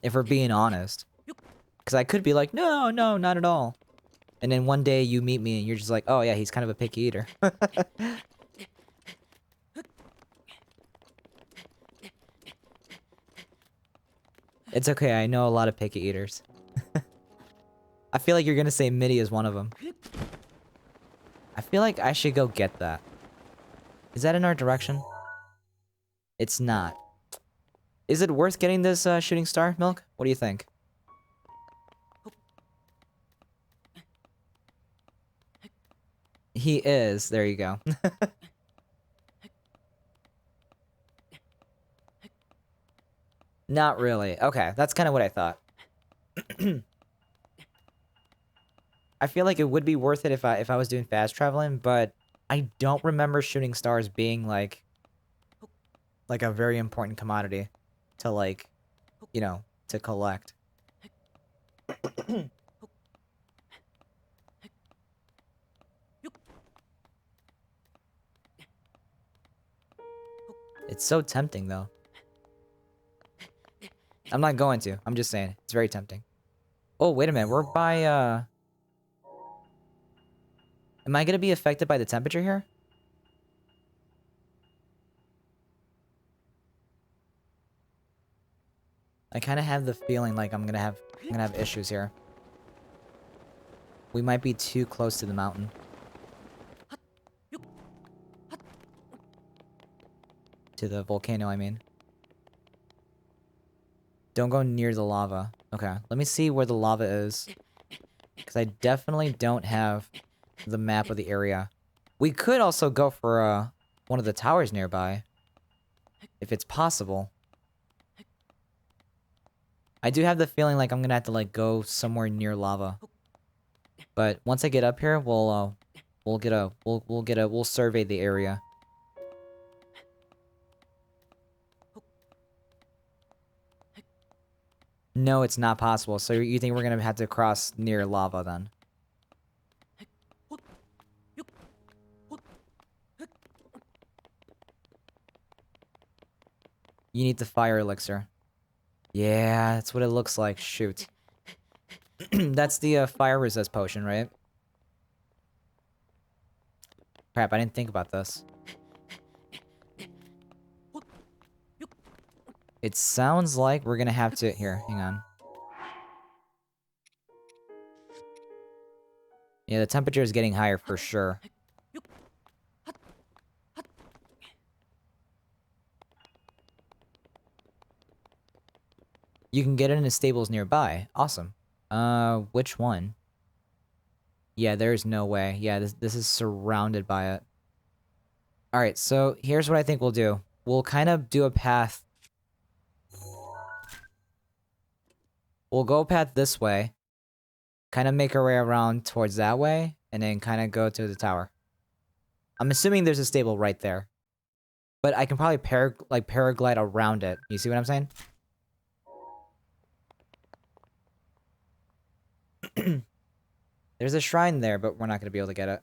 If we're being honest. Because I could be like, no, no, not at all. And then one day you meet me and you're just like, oh yeah, he's kind of a picky eater. It's okay, I know a lot of picky eaters. I feel like you're gonna say Mitty is one of them. I feel like I should go get that. Is that in our direction? It's not. Is it worth getting this shooting star, Milk? What do you think? He is. There you go. Not really. Okay, that's kind of what I thought. I feel like it would be worth it if I was doing fast traveling, but I don't remember shooting stars being like a very important commodity to like, you know, to collect. It's so tempting though. I'm not going to. I'm just saying. It's very tempting. Oh, wait a minute. We're by am I going to be affected by the temperature here? I kind of have the feeling like I'm gonna have issues here. We might be too close to the mountain. To the volcano, I mean. Don't go near the lava. Okay, let me see where the lava is. Because I definitely don't have the map of the area. We could also go for one of the towers nearby. If it's possible. I do have the feeling like I'm gonna have to like go somewhere near lava. But once I get up here, we'll survey the area. No, it's not possible. So you think we're gonna have to cross near lava then? You need the fire elixir. Yeah, that's what it looks like. Shoot. That's the fire resist potion, right? Crap, I didn't think about this. It sounds like we're gonna have to... Here, hang on. Yeah, the temperature is getting higher for sure. You can get it in the stables nearby. Awesome. Which one? Yeah, there's no way. Yeah, this is surrounded by it. Alright, so here's what I think we'll do. We'll kind of do a path. We'll go a path this way. Kind of make our way around towards that way. And then kind of go to the tower. I'm assuming there's a stable right there. But I can probably paraglide around it. You see what I'm saying? There's a shrine there, but we're not going to be able to get it.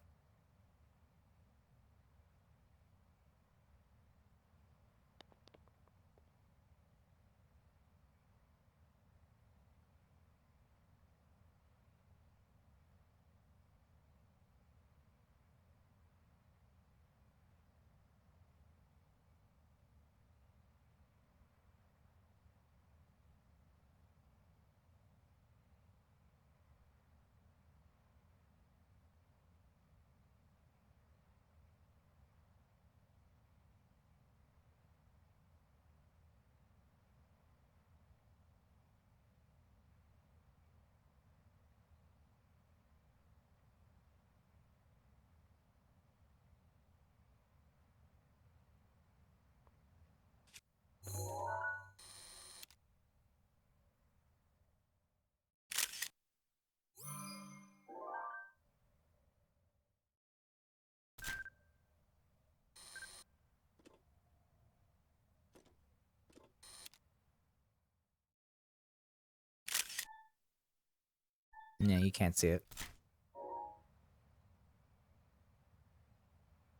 Yeah, you can't see it.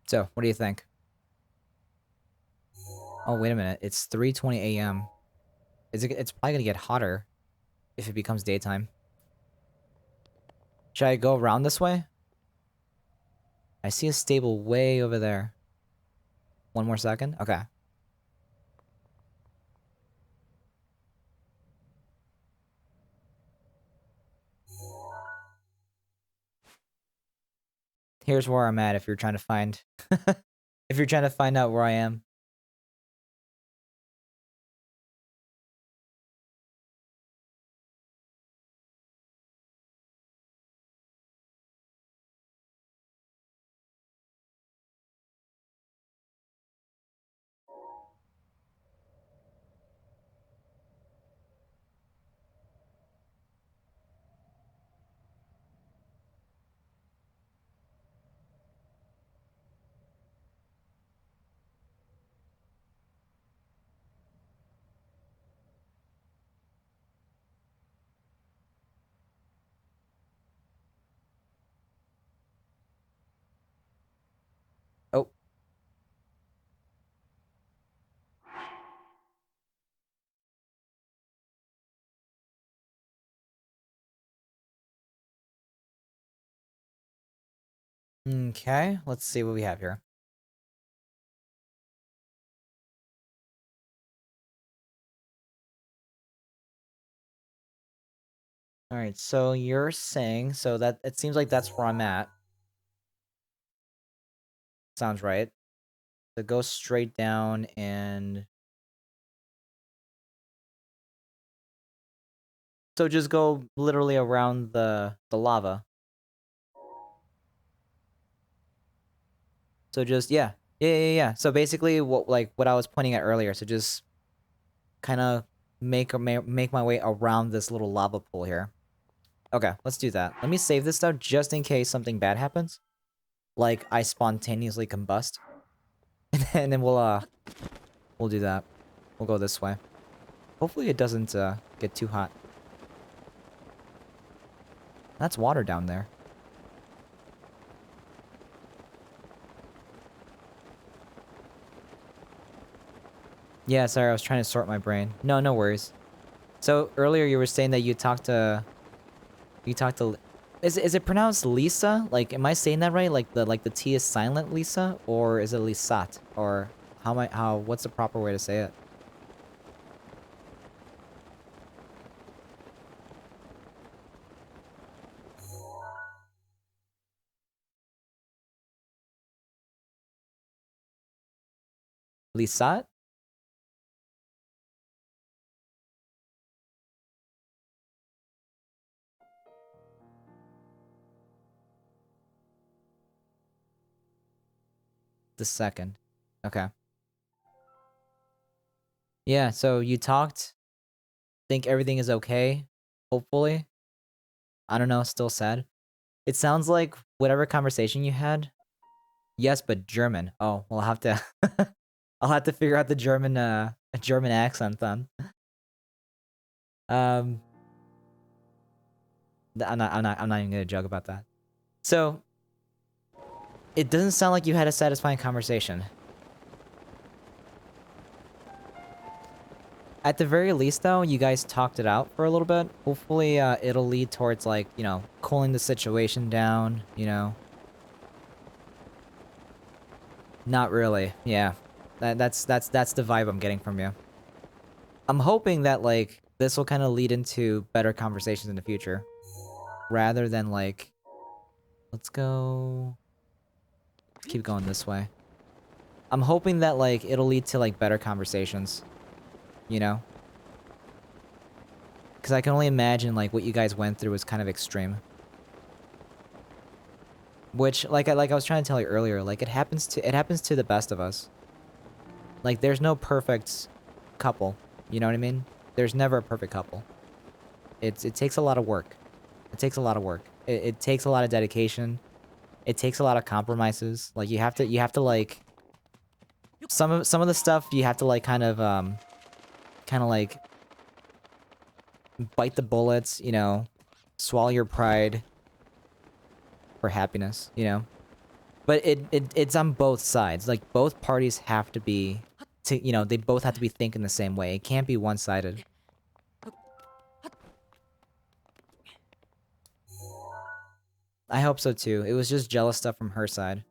So, what do you think? Oh, wait a minute. It's 3:20 a.m. It's probably gonna get hotter if it becomes daytime. Should I go around this way? I see a stable way over there. One more second? Okay. Here's where I'm at if you're trying to find... if you're trying to find out where I am. Oh. Okay, let's see what we have here. Alright, so you're saying... So that... It seems like that's where I'm at. Sounds right. So go straight down and... So just go literally around the lava. So just... Yeah. So basically what I was pointing at earlier. So just kind of make my way around this little lava pool here. Okay, let's do that. Let me save this stuff just in case something bad happens. Like I spontaneously combust. And then we'll do that. We'll go this way. Hopefully it doesn't get too hot. That's water down there. Yeah, sorry, I was trying to sort my brain. No, no worries. So earlier you were saying that you talked to... Is it pronounced Lisa? Like, am I saying that right? Like the T is silent, Lisa, or is it Lisat? Or what's the proper way to say it? Lisat? The second. Okay. Yeah, so you talked. Think everything is okay. Hopefully. I don't know, still sad. It sounds like whatever conversation you had. Yes, but German. Oh, well, I'll have to I'll have to figure out the German accent then. I'm not even gonna joke about that. So it doesn't sound like you had a satisfying conversation. At the very least, though, you guys talked it out for a little bit. Hopefully, it'll lead towards, like, you know, cooling the situation down, you know. Not really, yeah. That's the vibe I'm getting from you. I'm hoping that, like, this will kind of lead into better conversations in the future. Rather than, like... Let's go... Keep going this way. I'm hoping that, like, it'll lead to, like, better conversations. You know? Because I can only imagine, like, what you guys went through was kind of extreme. Which, like I was trying to tell you earlier, like, it happens to the best of us. Like, there's no perfect couple. You know what I mean? There's never a perfect couple. It takes a lot of work. It takes a lot of work. It takes a lot of dedication. It takes a lot of compromises. Like, you have to, like... Some of the stuff you have to, like, kind of, like... Bite the bullets, you know? swallow your pride for happiness, you know? But it's on both sides. Like, both parties have to be, you know, they both have to be thinking the same way. It can't be one-sided. I hope so too. It was just jealous stuff from her side.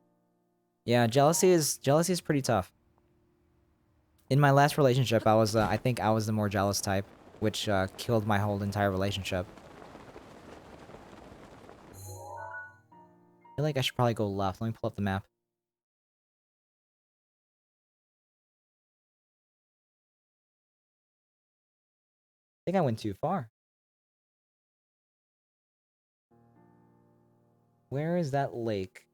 Yeah, jealousy is pretty tough. In my last relationship, I think I was the more jealous type, which killed my whole entire relationship. I feel like I should probably go left. Let me pull up the map. I think I went too far. Where is that lake?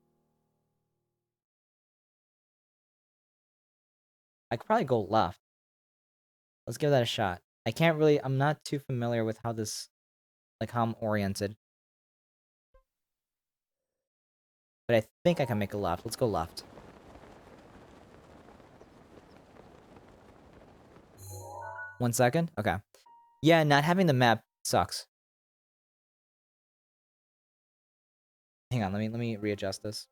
I could probably go left. Let's give that a shot. I'm not too familiar with how this, like how I'm oriented. But I think I can make a left. Let's go left. One second? Okay. Yeah, not having the map sucks. Hang on, let me readjust this.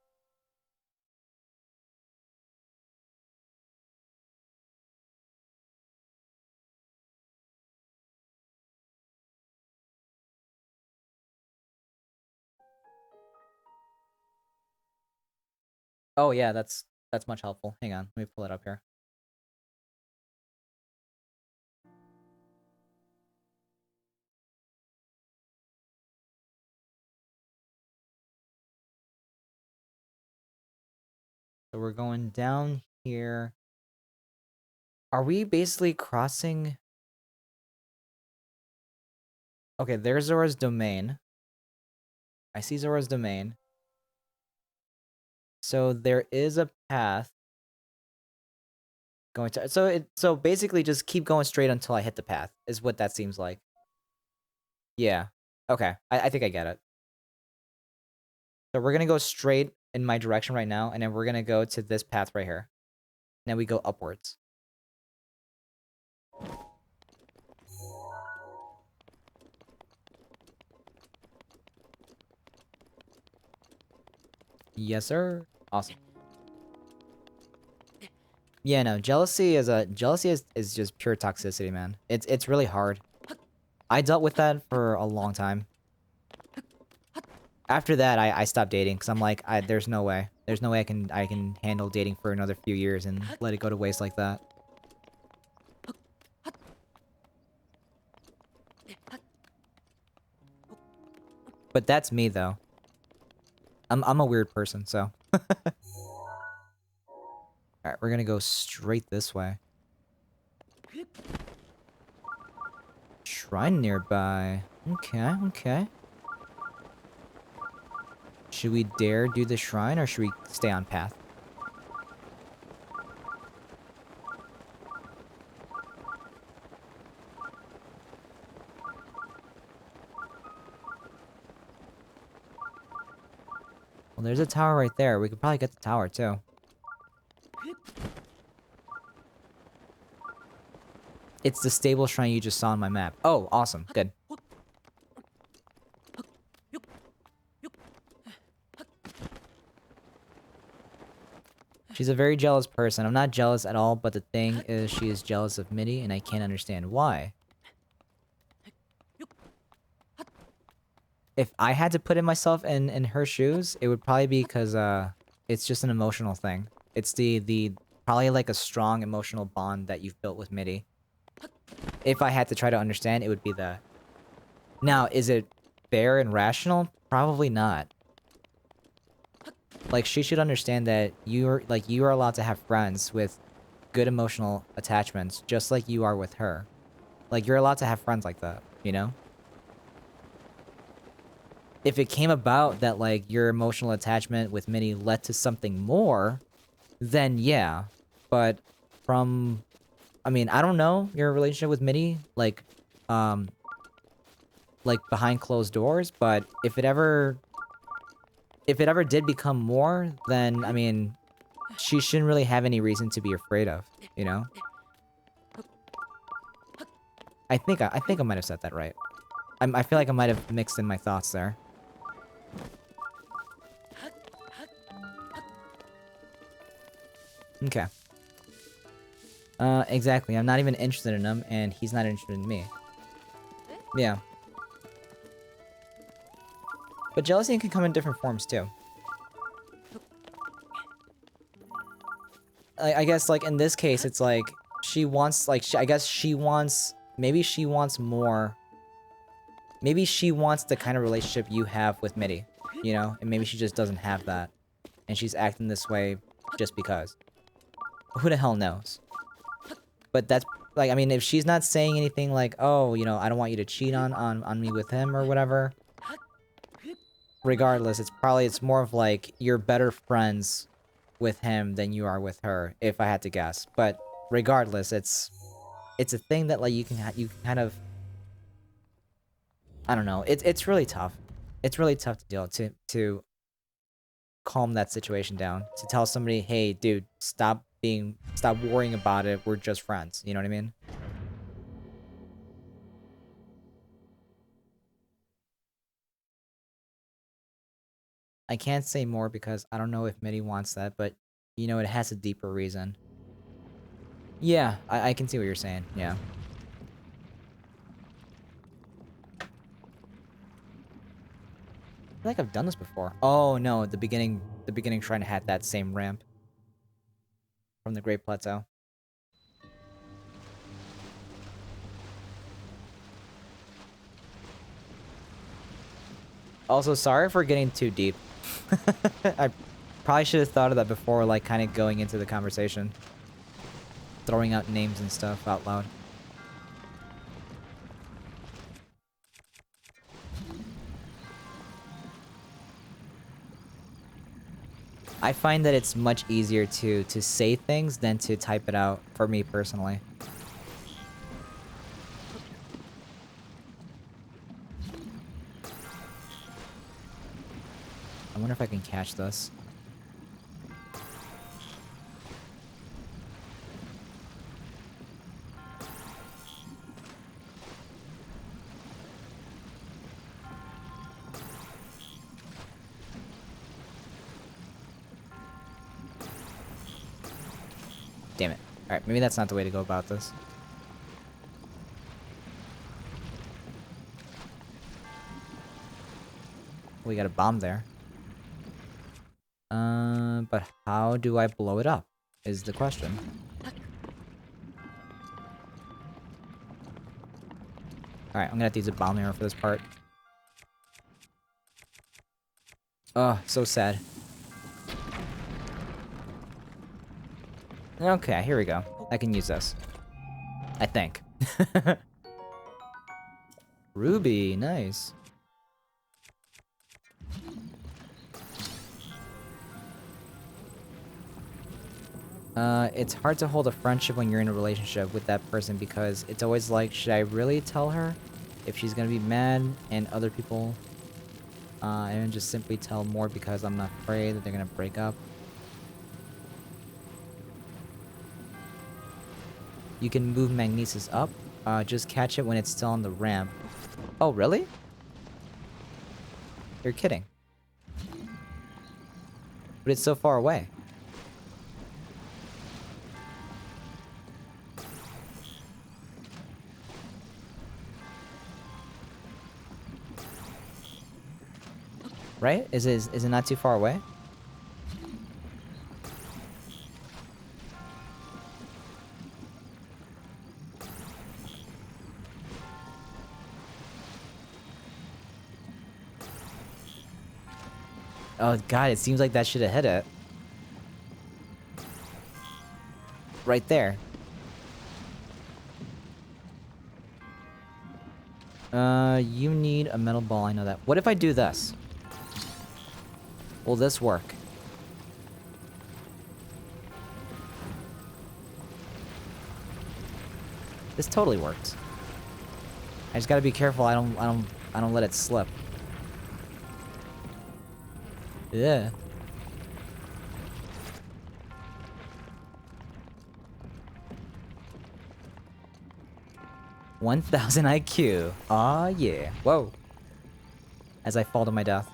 Oh yeah, that's much helpful. Hang on, let me pull it up here. So we're going down here. Are we basically crossing? Okay, there's Zora's domain. I see Zora's domain. So there is a path going to so basically just keep going straight until I hit the path is what that seems like. Yeah. Okay. I think I get it. So we're gonna go straight in my direction right now, and then we're gonna go to this path right here. And then we go upwards. Yes, sir. Awesome. Yeah, no, jealousy is just pure toxicity, man. It's really hard. I dealt with that for a long time. After that, I stopped dating because I'm like, there's no way. There's no way I can handle dating for another few years and let it go to waste like that. But that's me though. I'm a weird person, so. Alright, we're gonna go straight this way. Shrine nearby. Okay, okay. Should we dare do the shrine, or should we stay on path? Well, there's a tower right there. We could probably get the tower, too. It's the stable shrine you just saw on my map. Oh, awesome. Good. She's a very jealous person. I'm not jealous at all, but the thing is she is jealous of Mitty, and I can't understand why. If I had to put in myself in her shoes, it would probably be because it's just an emotional thing. It's the probably like a strong emotional bond that you've built with Mitty. If I had to try to understand, it would be that. Now, is it fair and rational? Probably not. Like, she should understand that you are allowed to have friends with good emotional attachments, just like you are with her. Like, you're allowed to have friends like that, you know? If it came about that, like, your emotional attachment with Minnie led to something more, then yeah. But from... I mean, I don't know your relationship with Minnie, like behind closed doors, but if it ever did become more, then, I mean, she shouldn't really have any reason to be afraid of, you know? I think I might have said that right. I feel like I might have mixed in my thoughts there. Okay. Exactly. I'm not even interested in him, and he's not interested in me. Yeah. But jealousy can come in different forms, too. I guess, like, in this case, it's like, she wants, like, I guess she wants... Maybe she wants more... Maybe she wants the kind of relationship you have with Mitty, you know? And maybe she just doesn't have that. And she's acting this way just because. Who the hell knows? But that's, like, I mean, if she's not saying anything like, oh, you know, I don't want you to cheat on me with him or whatever. Regardless, it's more of like, you're better friends with him than you are with her, if I had to guess. But regardless, it's a thing that, like, you can kind of, I don't know, it's really tough. It's really tough to deal to calm that situation down. To tell somebody, hey, dude, stop worrying about it, we're just friends. You know what I mean? I can't say more because I don't know if Mitty wants that, but, you know, it has a deeper reason. Yeah, I can see what you're saying, yeah. I feel like I've done this before. Oh, no, the beginning shrine had that same ramp. From the Great Plateau. Also, sorry for getting too deep. I probably should have thought of that before, like, kind of going into the conversation. Throwing out names and stuff out loud. I find that it's much easier to say things than to type it out, for me personally. I wonder if I can catch this. Damn it. Alright, maybe that's not the way to go about this. We got a bomb there. But how do I blow it up? Is the question. Alright, I'm gonna have to use a bomb arrow for this part. Oh, so sad. Okay, here we go. I can use this. I think. Ruby, nice. It's hard to hold a friendship when you're in a relationship with that person because it's always like, should I really tell her if she's gonna be mad and other people, and just simply tell more because I'm afraid that they're gonna break up. You can move Magnesis up, just catch it when it's still on the ramp. Oh, really? You're kidding. But it's so far away. Right? Is it not too far away? Oh god, it seems like that should have hit it. Right there. You need a metal ball, I know that. What if I do this? Will this work? This totally works. I just gotta be careful I don't let it slip. Yeah. 1000 IQ. Aw, yeah. Whoa. As I fall to my death.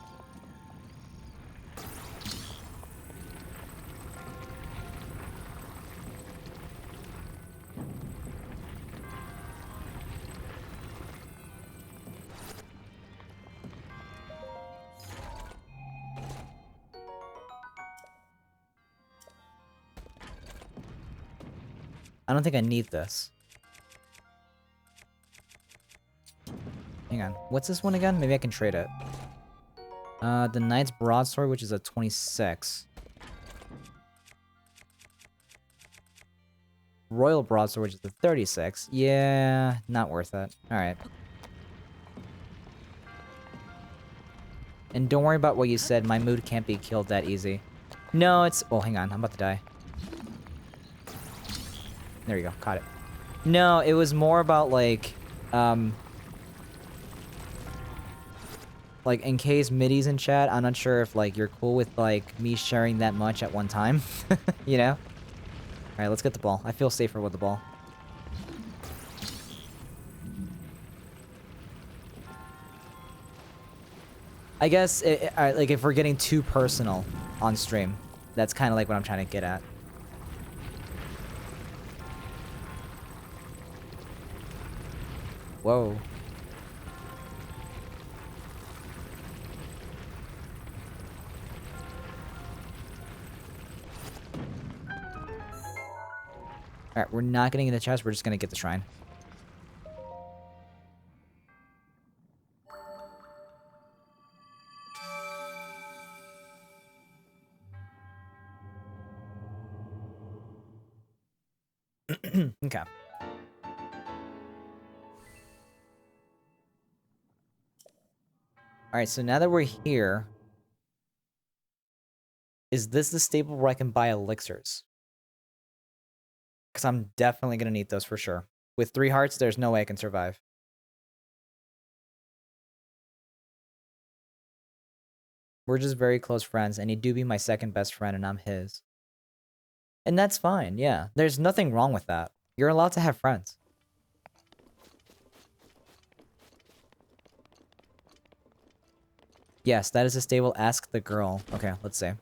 I don't think I need this. Hang on. What's this one again? Maybe I can trade it. The Knight's Broadsword, which is a 26. Royal Broadsword, which is a 36. Yeah, not worth it. Alright. And don't worry about what you said. My mood can't be killed that easy. No, it's... Oh, hang on. I'm about to die. There you go. Caught it. No, it was more about, like, like, in case Middy's in chat, I'm not sure if, like, you're cool with, like, me sharing that much at one time. You know? Alright, let's get the ball. I feel safer with the ball. I guess, like, if we're getting too personal on stream, that's kind of like what I'm trying to get at. Whoa. Alright, we're not getting in the chest, we're just gonna get the shrine. Okay. Alright, so now that we're here... Is this the stable where I can buy elixirs? Because I'm definitely gonna need those for sure. With 3 hearts, there's no way I can survive. We're just very close friends, and he'd do be my second best friend, and I'm his. And that's fine, yeah. There's nothing wrong with that. You're allowed to have friends. Yes, that is a stable. Ask the girl. Okay, let's see.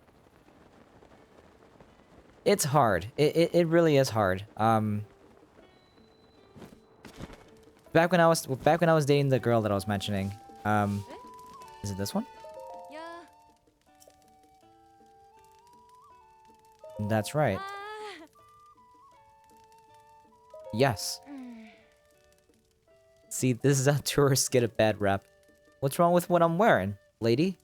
It's hard. It really is hard. Back when I was dating the girl that I was mentioning, is it this one? Yeah. That's right. Yes. See, this is how tourists get a bad rep. What's wrong with what I'm wearing, lady?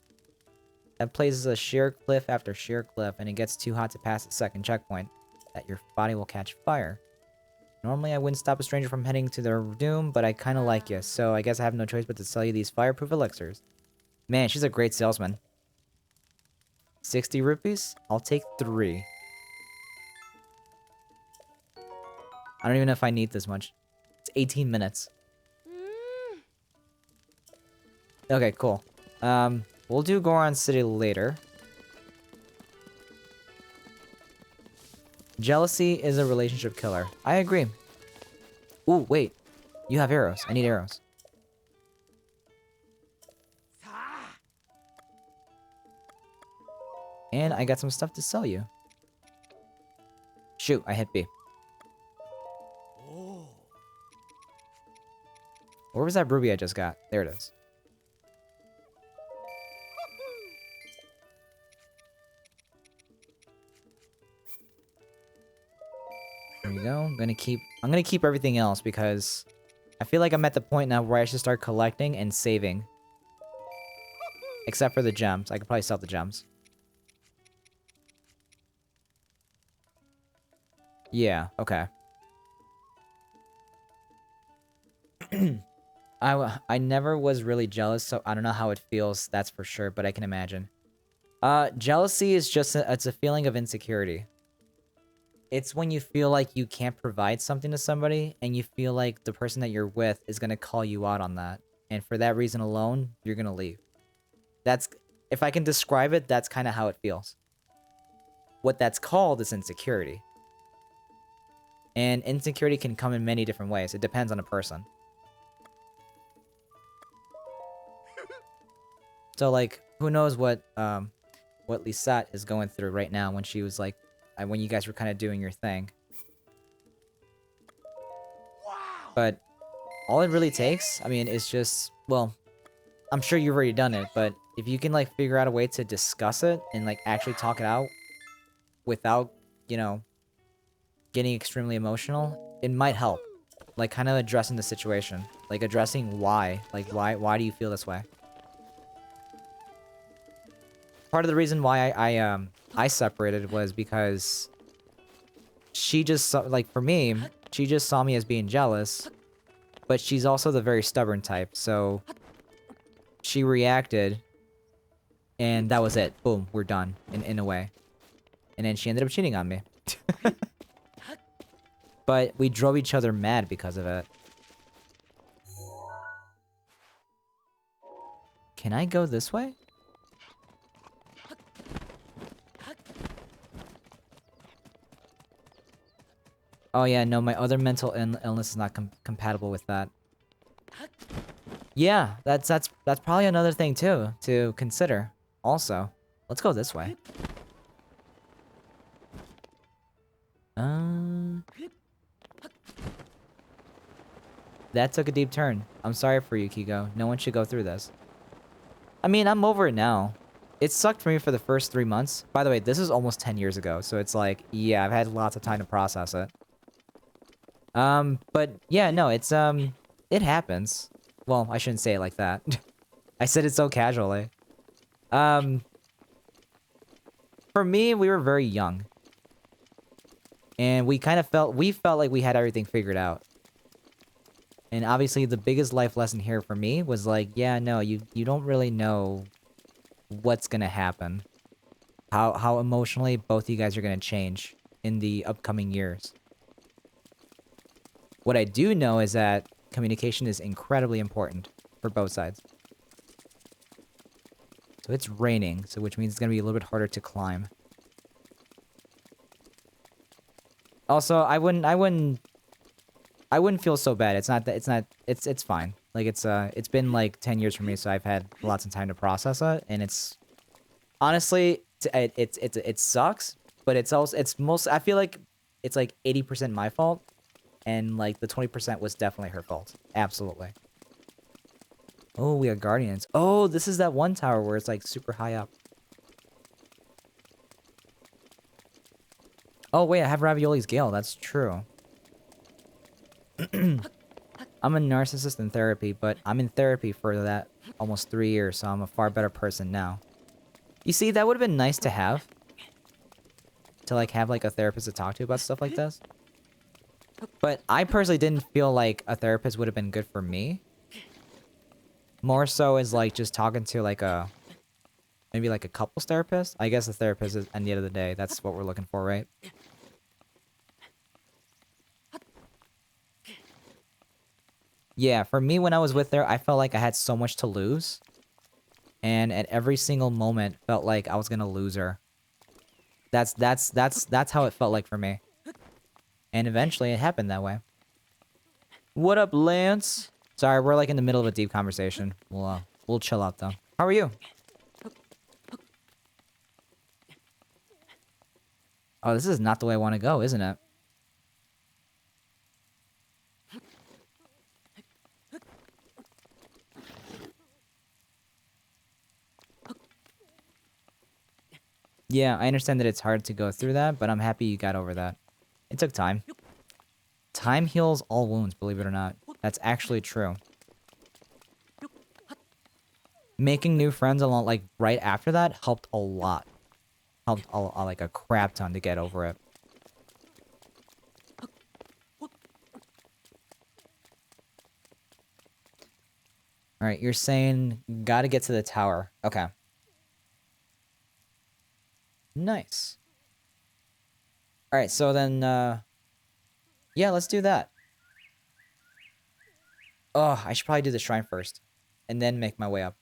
That places a sheer cliff after sheer cliff, and it gets too hot to pass the second checkpoint. That your body will catch fire. Normally, I wouldn't stop a stranger from heading to their doom, but I kind of like you, so I guess I have no choice but to sell you these fireproof elixirs. Man, she's a great salesman. 60 rupees? I'll take 3. I don't even know if I need this much. It's 18 minutes. Okay, cool. We'll do Goron City later. Jealousy is a relationship killer. I agree. Ooh, wait. You have arrows. I need arrows. And I got some stuff to sell you. Shoot, I hit B. Where was that ruby I just got? There it is. There you go. I'm gonna keep everything else because I feel like I'm at the point now where I should start collecting and saving. Except for the gems. I could probably sell the gems. Yeah, okay. I never was really jealous, so I don't know how it feels, that's for sure, but I can imagine. Jealousy is just it's a feeling of insecurity. It's when you feel like you can't provide something to somebody, and you feel like the person that you're with is gonna call you out on that. And for that reason alone, you're gonna leave. That's... If I can describe it, that's kind of how it feels. What that's called is insecurity. And insecurity can come in many different ways. It depends on a person. So like, who knows what Lisette is going through right now when she was like, when you guys were kind of doing your thing. But all it really takes, I mean, is just, well, I'm sure you've already done it, but if you can like figure out a way to discuss it and like actually talk it out without, you know, getting extremely emotional, it might help. Like kind of addressing the situation, like addressing why, like why do you feel this way? Part of the reason why I separated was because she just saw, like for me, she just saw me as being jealous, but she's also the very stubborn type, so she reacted and that was it. Boom, we're done in a way. And then she ended up cheating on me. But we drove each other mad because of it. Can I go this way? Oh yeah, no, my other mental illness is not compatible with that. Yeah, that's probably another thing too to consider. Also, let's go this way. That took a deep turn. I'm sorry for you, Kigo. No one should go through this. I mean, I'm over it now. It sucked for me for the first 3 months. By the way, this is almost 10 years ago, so it's like, yeah, I've had lots of time to process it. But yeah, no, it's, it happens. Well, I shouldn't say it like that. I said it so casually. For me, we were very young. And we felt like we had everything figured out. And obviously the biggest life lesson here for me was like, yeah, no, you don't really know what's gonna happen. How emotionally both you guys are gonna change in the upcoming years. What I do know is that communication is incredibly important for both sides. So it's raining, so which means it's gonna be a little bit harder to climb. Also, I wouldn't feel so bad. It's fine. Like it's been like 10 years for me, so I've had lots of time to process it, and it's honestly it sucks, but I feel like it's like 80% my fault, and like the 20% was definitely her fault. Absolutely. Oh, we got guardians. Oh, this is that one tower where it's like super high up. Oh wait, I have Ravioli's Gale. That's true. I'm a narcissist in therapy, but I'm in therapy for that almost 3 years, so I'm a far better person now. You see, that would have been nice to have. To like have like a therapist to talk to about stuff like this. But I personally didn't feel like a therapist would have been good for me. More so as like just talking to like maybe like a couples therapist. I guess a therapist is, at the end of the day, that's what we're looking for, right? Yeah, for me when I was with her, I felt like I had so much to lose. And at every single moment felt like I was gonna lose her. That's how it felt like for me. And eventually it happened that way. What up, Lance? Sorry, we're like in the middle of a deep conversation. We'll chill out though. How are you? Oh, this is not the way I want to go, isn't it? Yeah, I understand that it's hard to go through that, but I'm happy you got over that. It took time. Time heals all wounds, believe it or not. That's actually true. Making new friends along like right after that helped a lot. Helped like a crap ton to get over it. Alright, you're saying gotta get to the tower. Okay. Nice. Alright, so then, yeah, let's do that. Oh, I should probably do the shrine first. And then make my way up.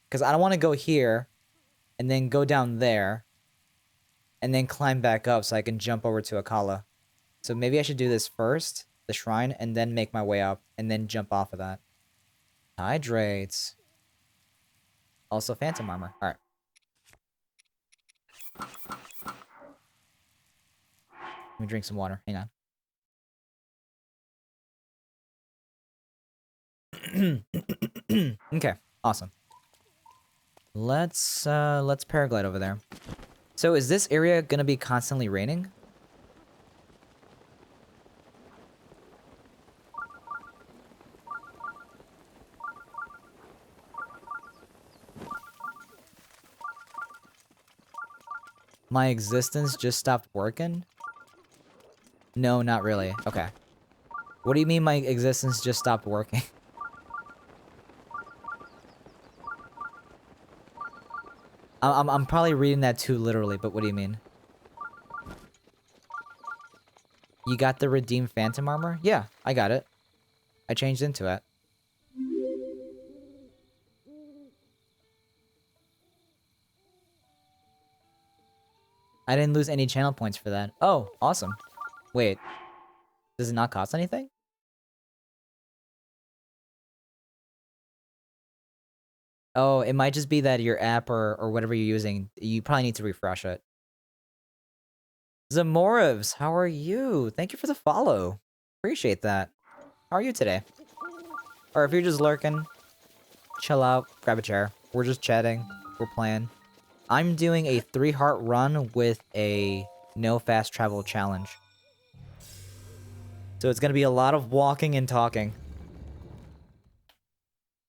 Because I don't want to go here, and then go down there, and then climb back up so I can jump over to Akala. So maybe I should do this first, the shrine, and then make my way up, and then jump off of that. Hydrates. Also phantom armor. Alright. Let me drink some water. Hang on. Okay, awesome. Let's paraglide over there. So is this area gonna be constantly raining? My existence just stopped working? No, not really. Okay. What do you mean my existence just stopped working? I'm probably reading that too literally, but what do you mean? You got the redeemed phantom armor? Yeah, I got it. I changed into it. I didn't lose any channel points for that. Oh, awesome. Wait. Does it not cost anything? Oh, it might just be that your app or whatever you're using, you probably need to refresh it. Zamorovs, how are you? Thank you for the follow. Appreciate that. How are you today? Or if you're just lurking, chill out, grab a chair. We're just chatting. We're playing. I'm doing a 3-heart run with a no fast travel challenge. So it's gonna be a lot of walking and talking.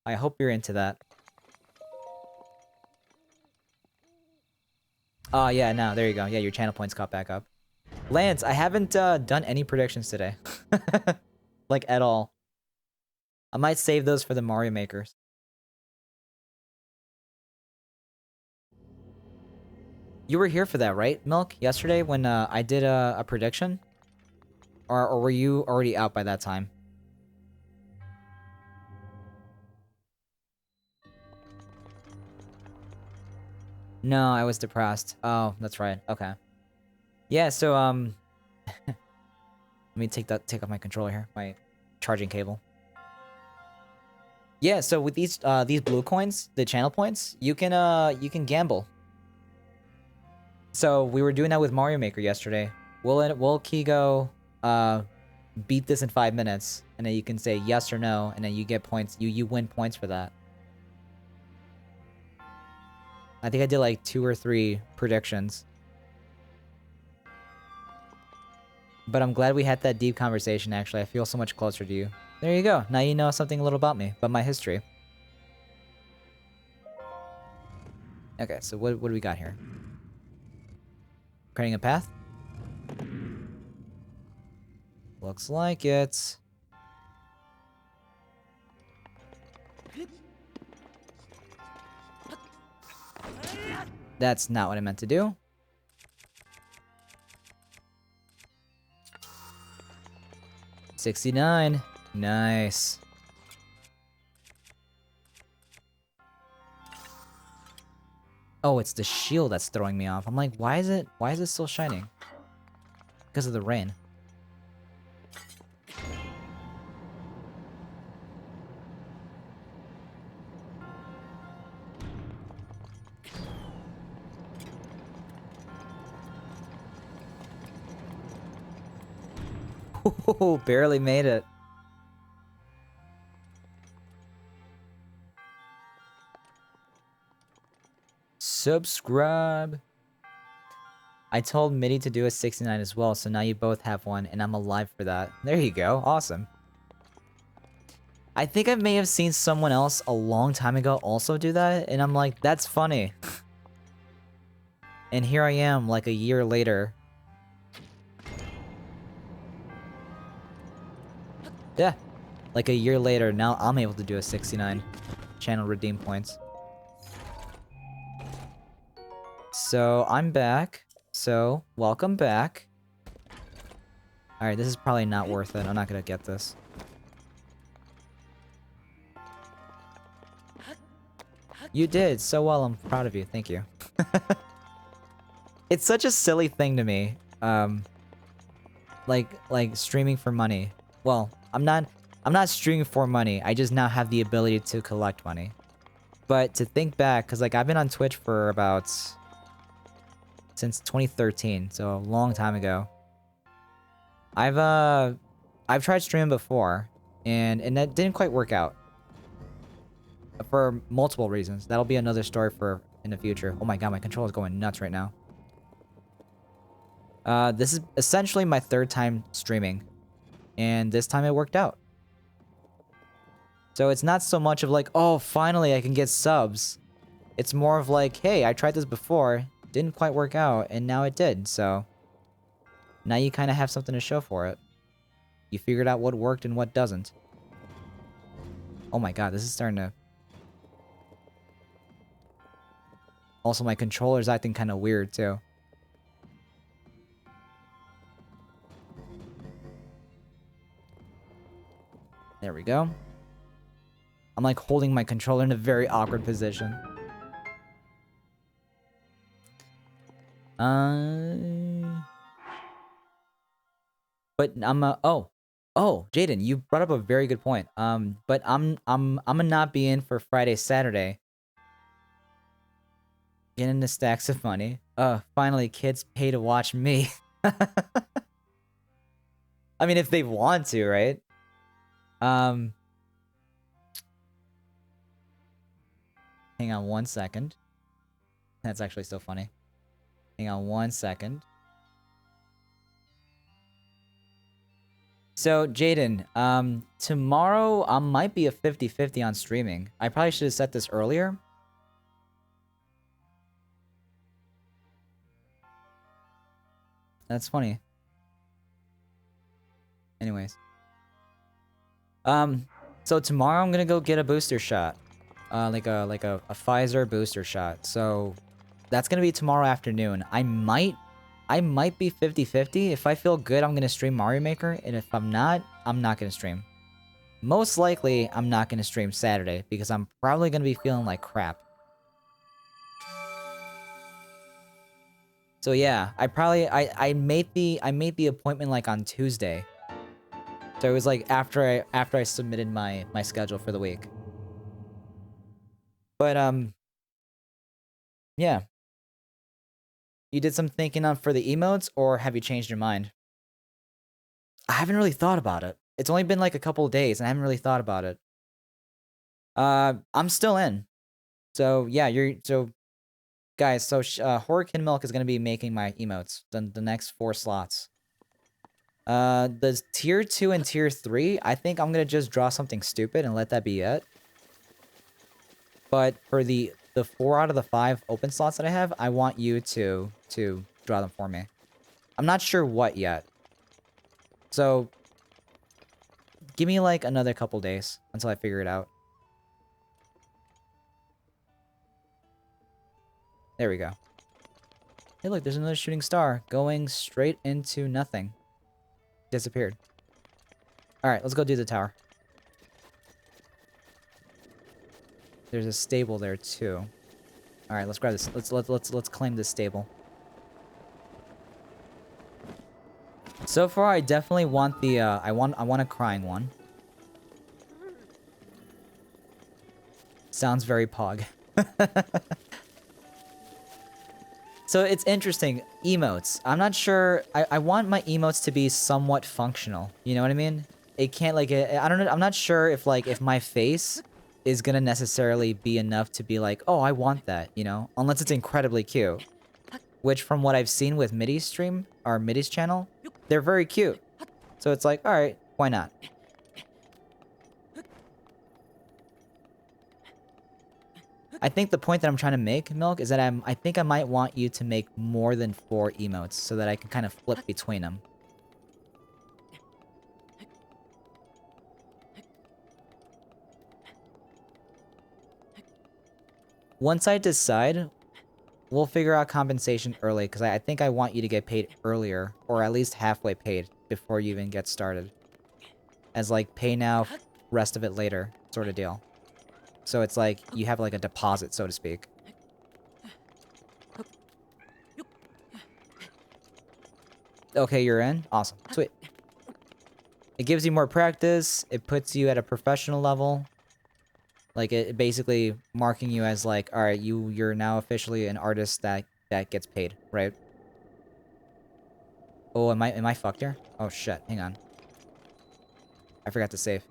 I hope you're into that. Oh, yeah, no, there you go. Yeah, your channel points caught back up. Lance, I haven't done any predictions today. Like, at all. I might save those for the Mario makers. You were here for that, right, Milk? Yesterday when I did a prediction? Or were you already out by that time? No, I was depressed. Oh, that's right. Okay. Yeah, so, let me take off my controller here. My charging cable. Yeah, so with these blue coins, the channel points, you can gamble. So we were doing that with Mario Maker yesterday. Will Kigo beat this in 5 minutes, and then you can say yes or no, and then you get points. You win points for that. I think I did like 2 or 3 predictions. But I'm glad we had that deep conversation, actually. I feel so much closer to you. There you go. Now you know something a little about me, about my history. Okay, so what do we got here? Creating a path? Looks like it. That's not what I meant to do. $69. Nice. Oh, it's the shield that's throwing me off. I'm like, why is it still shining? Because of the rain. Ooh, barely made it. Subscribe. I told Mitty to do a 69 as well, so now you both have one, and I'm alive for that. There you go. Awesome. I think I may have seen someone else a long time ago also do that, and I'm like, that's funny. And here I am, like a year later. Yeah. Like a year later, now I'm able to do a 69. Channel redeem points. So, I'm back. So, welcome back. Alright, this is probably not worth it. I'm not gonna get this. You did so well. I'm proud of you. Thank you. It's such a silly thing to me. Like streaming for money. Well, I'm not streaming for money. I just now have the ability to collect money. But to think back, because like I've been on Twitch for about since 2013, so a long time ago. I've tried streaming before, and that didn't quite work out. For multiple reasons. That'll be another story for in the future. Oh my god, my controller is going nuts right now. This is essentially my third time streaming, and this time it worked out. So it's not so much of like, oh, finally I can get subs. It's more of like, hey, I tried this before, didn't quite work out, and now it did, so... Now you kind of have something to show for it. You figured out what worked and what doesn't. Oh my god, this is starting to... Also, my controller's acting kind of weird, too. There we go. I'm like holding my controller in a very awkward position. But I'm oh, Jaden, you brought up a very good point. But I'm gonna not be in for Friday, Saturday. Getting the stacks of money. Finally, kids pay to watch me. I mean, if they want to, right? Hang on one second. That's actually so funny. Hang on one second. So, Jaden, tomorrow I might be a 50-50 on streaming. I probably should have set this earlier. That's funny. Anyways. So tomorrow I'm gonna go get a booster shot. Like a Pfizer booster shot. So, that's gonna be tomorrow afternoon. I might be 50-50. If I feel good, I'm gonna stream Mario Maker, and if I'm not gonna stream. Most likely, I'm not gonna stream Saturday, because I'm probably gonna be feeling like crap. So yeah, I made the appointment like on Tuesday. So it was like after I submitted my schedule for the week. But yeah. You did some thinking on for the emotes, or have you changed your mind? I haven't really thought about it. It's only been like a couple of days, and I haven't really thought about it. I'm still in. So yeah, guys, so Hurricane Milk is gonna be making my emotes the next 4 slots. The tier 2 and tier 3, I think I'm gonna just draw something stupid and let that be it. But for the 4 out of the 5 open slots that I have, I want you to draw them for me. I'm not sure what yet. So, give me like another couple days until I figure it out. There we go. Hey look, there's another shooting star going straight into nothing. Disappeared. Alright, let's go do the tower. There's a stable there too. All right, let's grab this. Let's claim this stable. So far, I definitely want the I want a crying one. Sounds very pog. So it's interesting. Emotes. I'm not sure. I want my emotes to be somewhat functional. You know what I mean? It can't like I don't know. I'm not sure if like if my face is gonna necessarily be enough to be like, oh, I want that, you know? Unless it's incredibly cute. Which, from what I've seen with Midi's stream, or Midi's channel, they're very cute. So it's like, alright, why not? I think the point that I'm trying to make, Milk, is that I think I might want you to make more than 4 emotes, so that I can kind of flip between them. Once I decide, we'll figure out compensation early, because I think I want you to get paid earlier, or at least halfway paid, before you even get started. As like, pay now, rest of it later, sort of deal. So it's like, you have like a deposit, so to speak. Okay, you're in? Awesome. Sweet. It gives you more practice, it puts you at a professional level. Like, it basically marking you as, like, alright, you're now officially an artist that gets paid, right? Oh, am I fucked here? Oh, shit. Hang on. I forgot to save.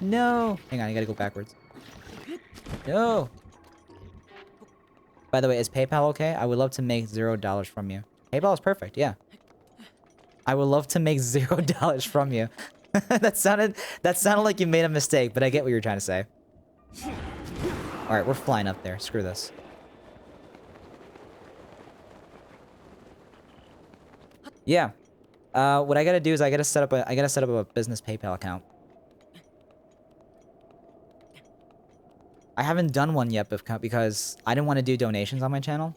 No! Hang on, I gotta go backwards. No! By the way, is PayPal okay? I would love to make $0 from you. PayPal is perfect, yeah. I would love to make $0 from you. that sounded like you made a mistake, but I get what you're trying to say. Alright, we're flying up there. Screw this. Yeah. What I gotta do is I gotta set up a business PayPal account. I haven't done one yet because I didn't want to do donations on my channel.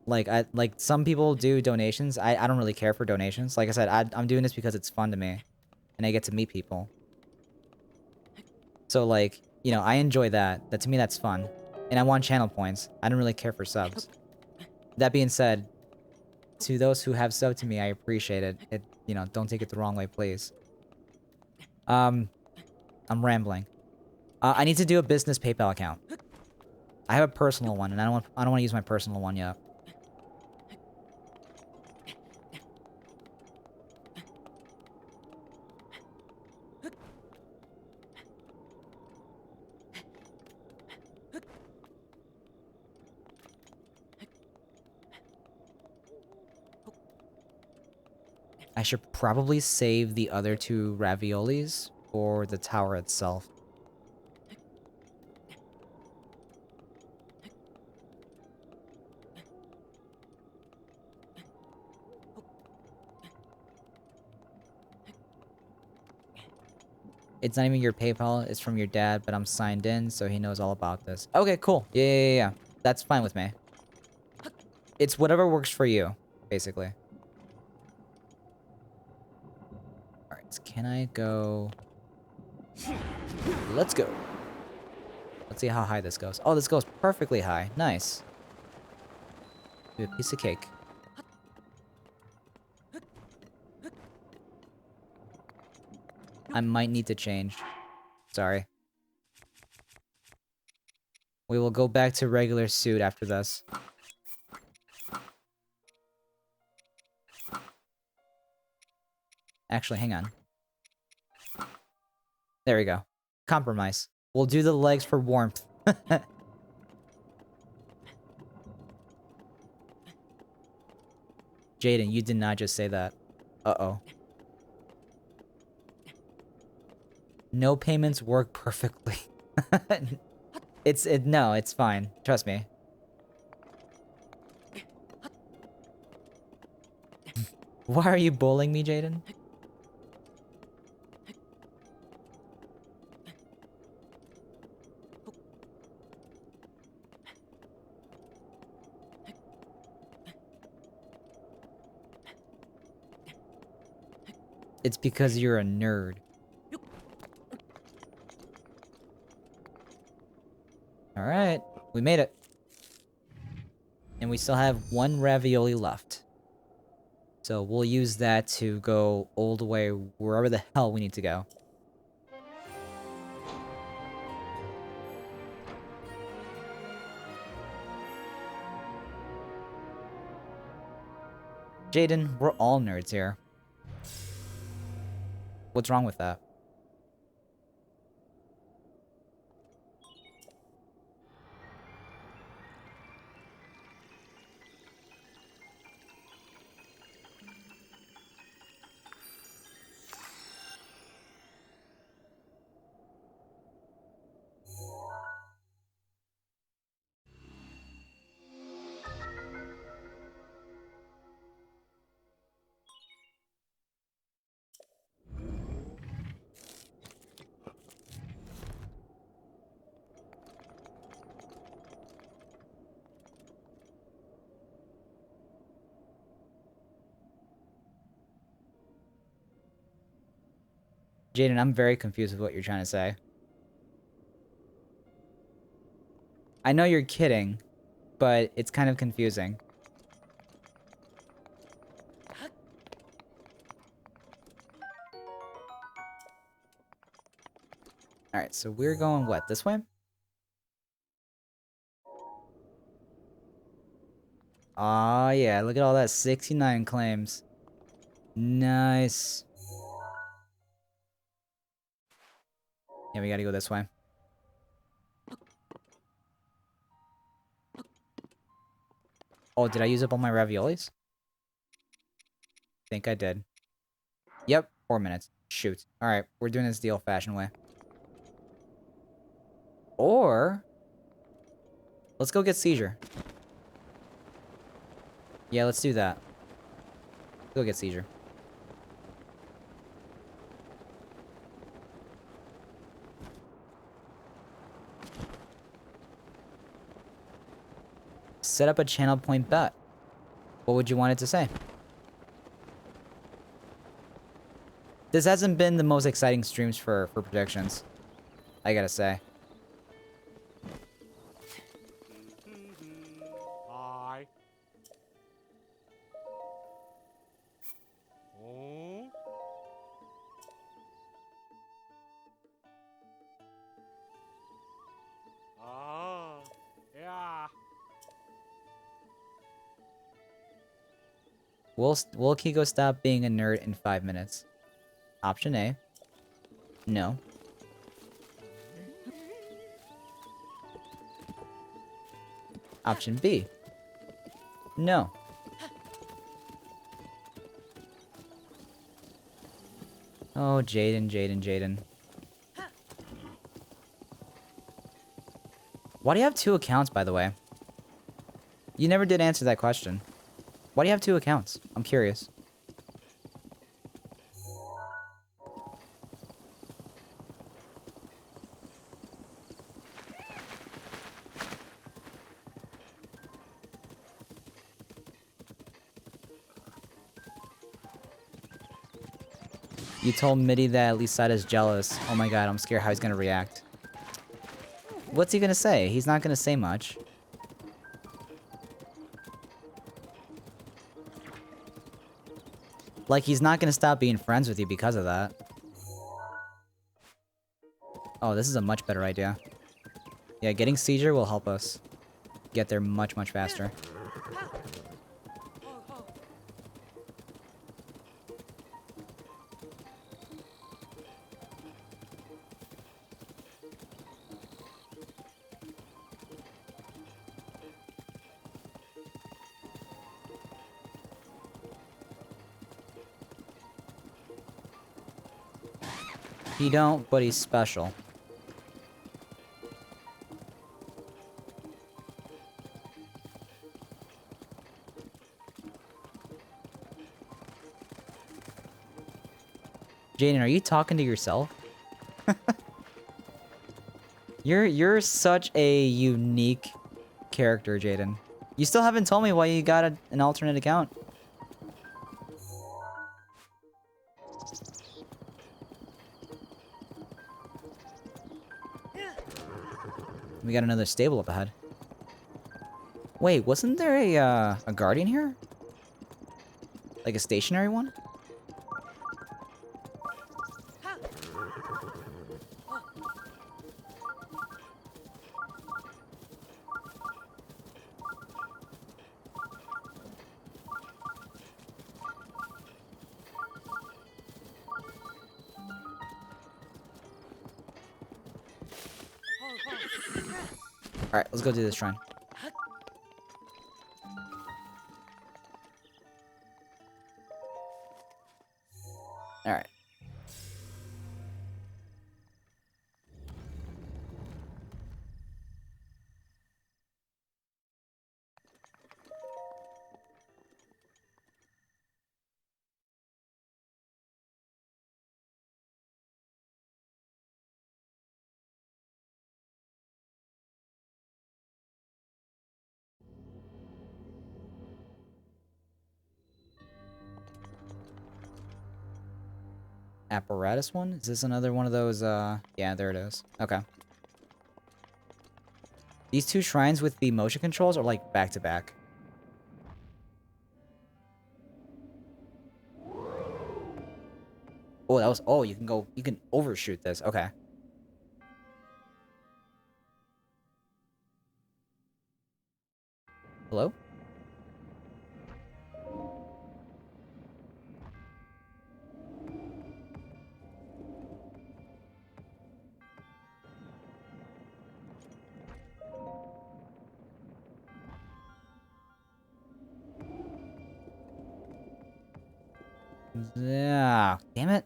Like some people do donations. I don't really care for donations. Like I said, I'm doing this because it's fun to me, and I get to meet people. So like, you know, I enjoy that. To me, that's fun, and I want channel points. I don't really care for subs. That being said, to those who have subbed to me, I appreciate it. You know, don't take it the wrong way, please. I'm rambling. I need to do a business PayPal account. I have a personal one, and I don't want to use my personal one yet. I should probably save the other 2 raviolis for the tower itself. It's not even your PayPal, it's from your dad, but I'm signed in, so he knows all about this. Okay, cool. Yeah. That's fine with me. It's whatever works for you, basically. Alright, so can I go... Let's go. Let's see how high this goes. Oh, this goes perfectly high. Nice. Do a piece of cake. I might need to change. Sorry. We will go back to regular suit after this. Actually, hang on. There we go. Compromise. We'll do the legs for warmth. Jaden, you did not just say that. Uh-oh. No payments work perfectly. No, it's fine. Trust me. Why are you bullying me, Jaden? It's because you're a nerd. Alright, we made it. And we still have 1 ravioli left. So we'll use that to go all the way wherever the hell we need to go. Jaden, we're all nerds here. What's wrong with that? Jaden, I'm very confused with what you're trying to say. I know you're kidding, but it's kind of confusing. Alright, so we're going what? This way? Aw, yeah, look at all that 69 claims. Nice. Yeah, we gotta go this way. Oh, did I use up all my raviolis? Think I did. Yep, 4 minutes. Shoot. Alright, we're doing this the old-fashioned way. Or... let's go get Seizure. Yeah, let's do that. Go get Seizure. Set up a channel point bet. What would you want it to say? This hasn't been the most exciting streams for predictions. I gotta say. Hi. Oh. Ah. Yeah. Will Kiko stop being a nerd in 5 minutes? Option A. No. Option B. No. Oh, Jaden. Why do you have 2 accounts, by the way? You never did answer that question. Why do you have 2 accounts? I'm curious. You told Mitty that Lisada's jealous. Oh my god, I'm scared how he's gonna react. What's he gonna say? He's not gonna say much. Like, he's not gonna stop being friends with you because of that. Oh, this is a much better idea. Yeah, getting Seizure will help us get there much, much faster. He don't, but he's special. Jaden, are you talking to yourself? You're such a unique character, Jaden. You still haven't told me why you got an alternate account. We got another stable up ahead. Wait, wasn't there a guardian here? Like a stationary one? Alright, let's go do this shrine. Alright. Apparatus one? Is this another one of those, yeah, there it is. Okay. These 2 shrines with the motion controls are, like, back-to-back. Oh, that was... oh, you can overshoot this. Okay. Hello? Yeah, damn it.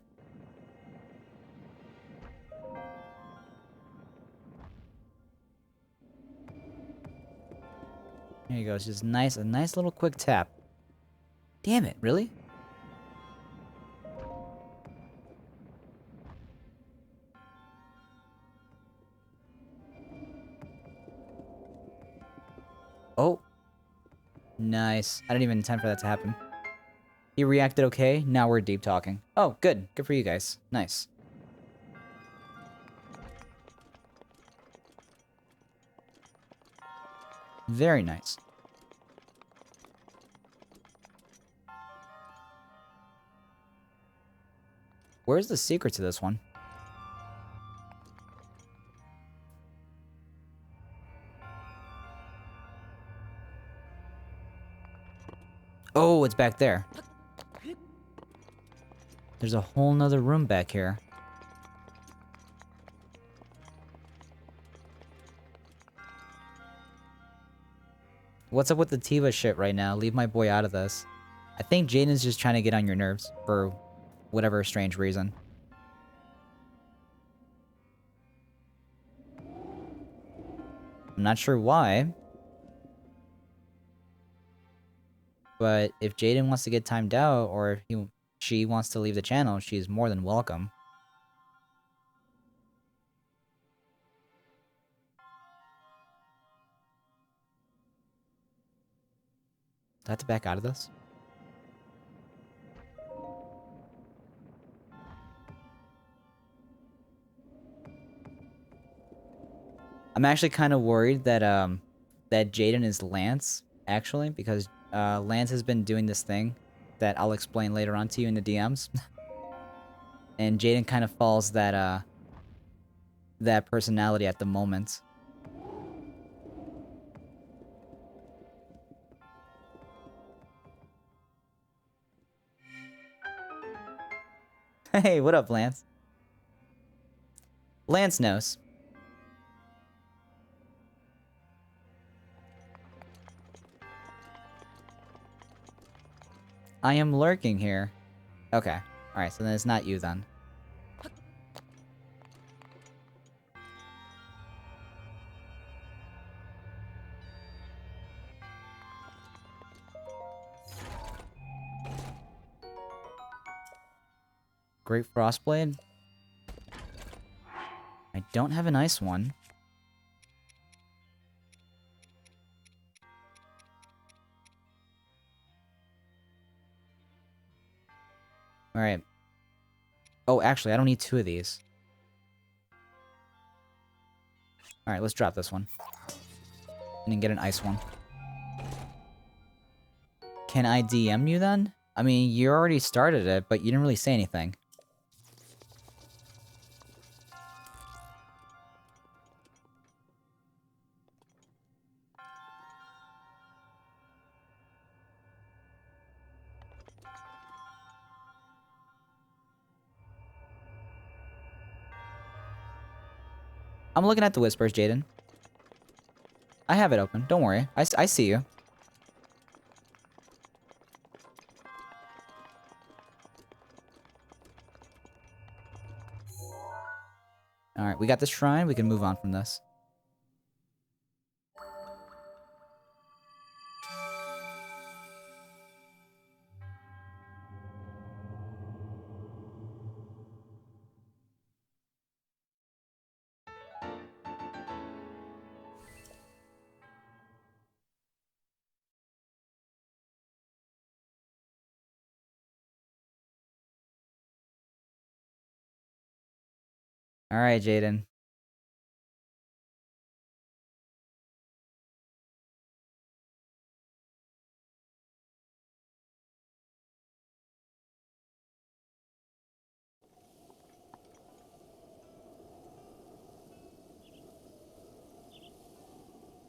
There you go. It's just nice, a nice little quick tap. Damn it, really? Oh. Nice. I didn't even intend for that to happen. He reacted okay. Now we're deep talking. Oh, good. Good for you guys. Nice. Very nice. Where's the secret to this one? Oh, it's back there. There's a whole nother room back here. What's up with the Tiva shit right now? Leave my boy out of this. I think Jaden's just trying to get on your nerves for whatever strange reason. I'm not sure why. But if Jaden wants to get timed out, or if she wants to leave the channel, she's more than welcome. Do I have to back out of this? I'm actually kind of worried that that Jaden is Lance, actually, because Lance has been doing this thing that I'll explain later on to you in the DMs. And Jaden kind of follows that that personality at the moment. Hey, what up, Lance? Lance knows. I am lurking here. Okay. Alright, so then it's not you then. Great Frostblade? I don't have an ice one. Alright. Oh, actually, I don't need two of these. Alright, let's drop this one. And then get an ice one. Can I DM you then? I mean, you already started it, but you didn't really say anything. I'm looking at the whispers, Jaden. I have it open. Don't worry. I see you. Alright, we got this shrine. We can move on from this. Alright, Jaden.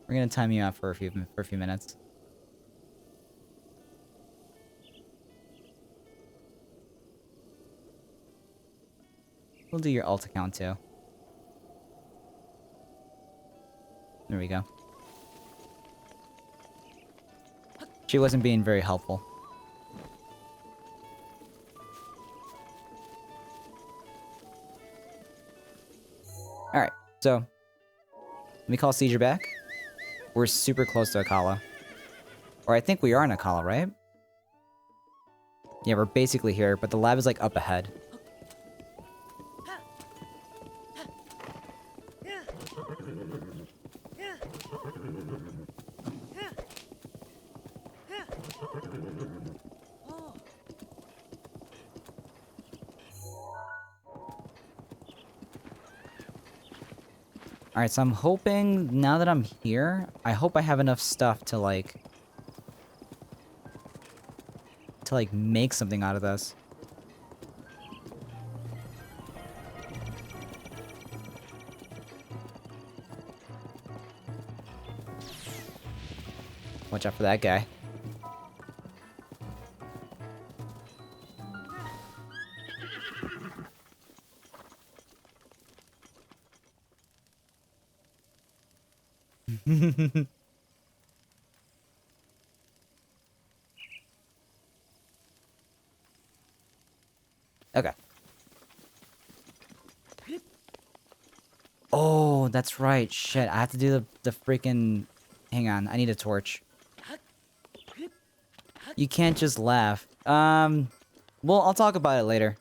We're gonna time you out for a few minutes. We'll do your ult account too. There we go. She wasn't being very helpful. Alright, so... Let me call Seizure back. We're super close to Akala. Or I think we are in Akala, right? Yeah, we're basically here, but the lab is like up ahead. Alright, so I'm hoping, now that I'm here, I hope I have enough stuff to, like... make something out of this. Watch out for that guy. Okay. Oh, that's right. Shit, I have to do the freaking... Hang on, I need a torch. You can't just laugh. Well, I'll talk about it later.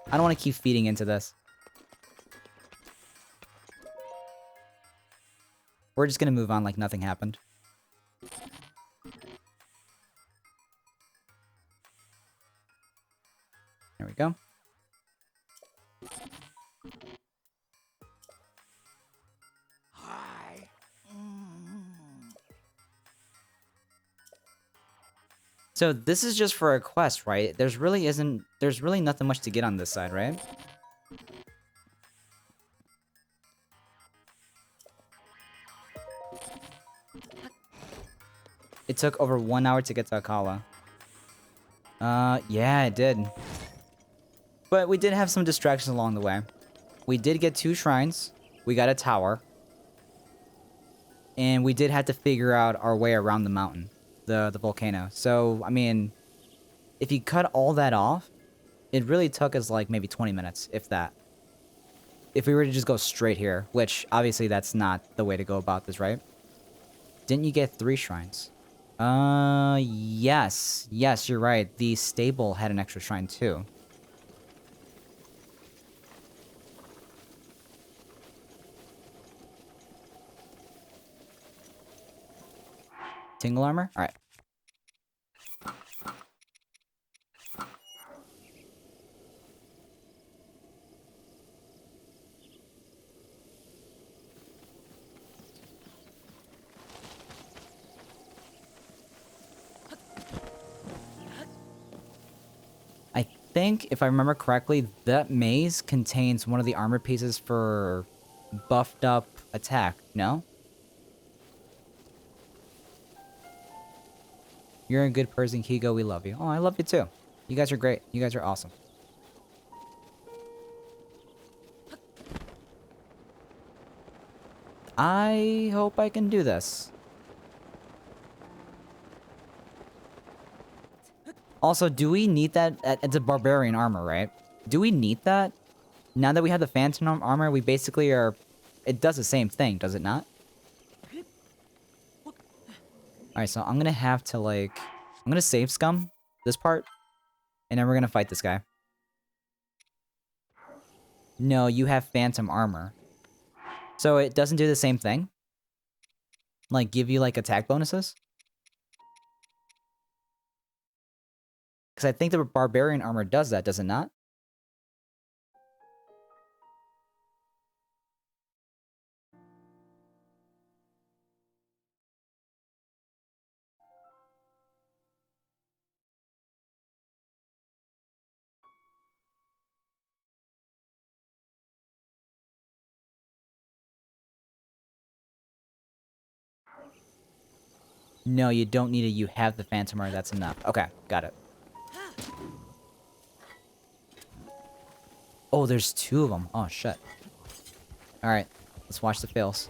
I don't want to keep feeding into this. We're just gonna move on like nothing happened. There we go. Hi. So this is just for a quest, right? There's really nothing much to get on this side, right? It took over 1 hour to get to Akala. Yeah, it did. But we did have some distractions along the way. We did get 2 shrines. We got a tower. And we did have to figure out our way around the mountain. The volcano. So, I mean, if you cut all that off, it really took us like maybe 20 minutes, if that. If we were to just go straight here, which obviously that's not the way to go about this, right? Didn't you get 3 shrines? Yes. Yes, you're right. The stable had an extra shrine too. Tingle armor? Alright. I think, if I remember correctly, that maze contains one of the armor pieces for buffed up attack, no? You're a good person, Kigo. We love you. Oh, I love you too. You guys are great. You guys are awesome. I hope I can do this. Also, do we need that? It's a barbarian armor, right? Do we need that? Now that we have the phantom armor, we basically are... It does the same thing, does it not? Alright, so I'm gonna have to, like... I'm gonna save scum this part. And then we're gonna fight this guy. No, you have phantom armor. So it doesn't do the same thing? Like, give you, like, attack bonuses? Because I think the barbarian armor does that, does it not? No, you don't need it. You have the phantom armor. That's enough. Okay, got it. Oh, there's two of them. Oh, shit. Alright, let's watch the fails.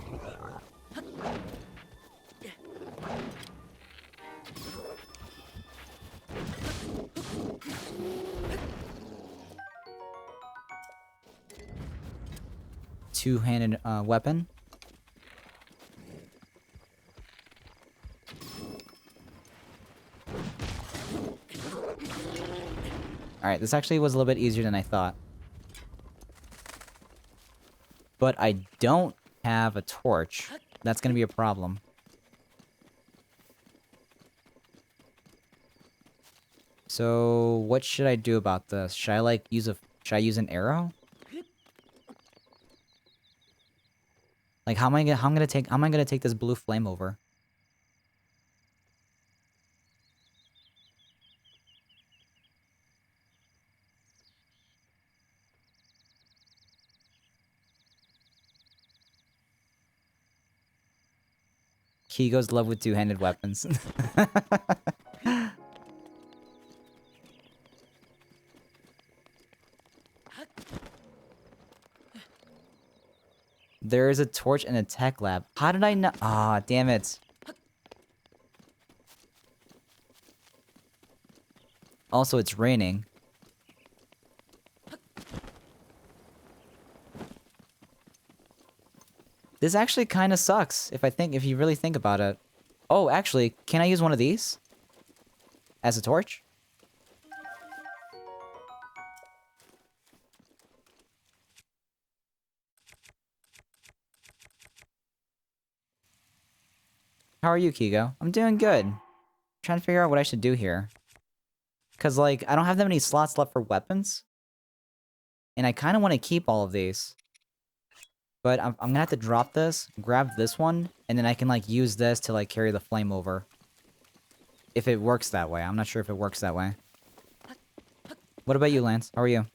Two-handed weapon. Alright, this actually was a little bit easier than I thought. But I don't have a torch. That's gonna be a problem. So, what should I do about this? Should I, like, use an arrow? Like, how am I gonna take this blue flame over? Kigo's love with two-handed weapons. There is a torch in a tech lab. How did I not? Ah, damn it. Also, it's raining. This actually kind of sucks if you really think about it. Oh, actually, can I use one of these as a torch? How are you, Kigo? I'm doing good. Trying to figure out what I should do here. Cause like, I don't have that many slots left for weapons. And I kind of want to keep all of these. But I'm gonna have to drop this, grab this one, and then I can like use this to like carry the flame over. If it works that way. I'm not sure if it works that way. What about you, Lance? How are you?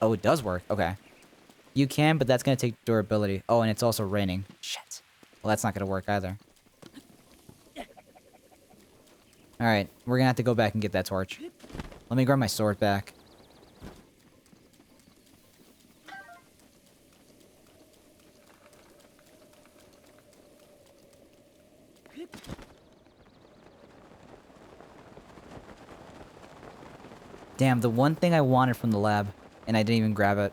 Oh, it does work. Okay. You can, but that's gonna take durability. Oh, and it's also raining. Shit. Well, that's not gonna work either. Alright, we're gonna have to go back and get that torch. Let me grab my sword back. Damn, the one thing I wanted from the lab, and I didn't even grab it.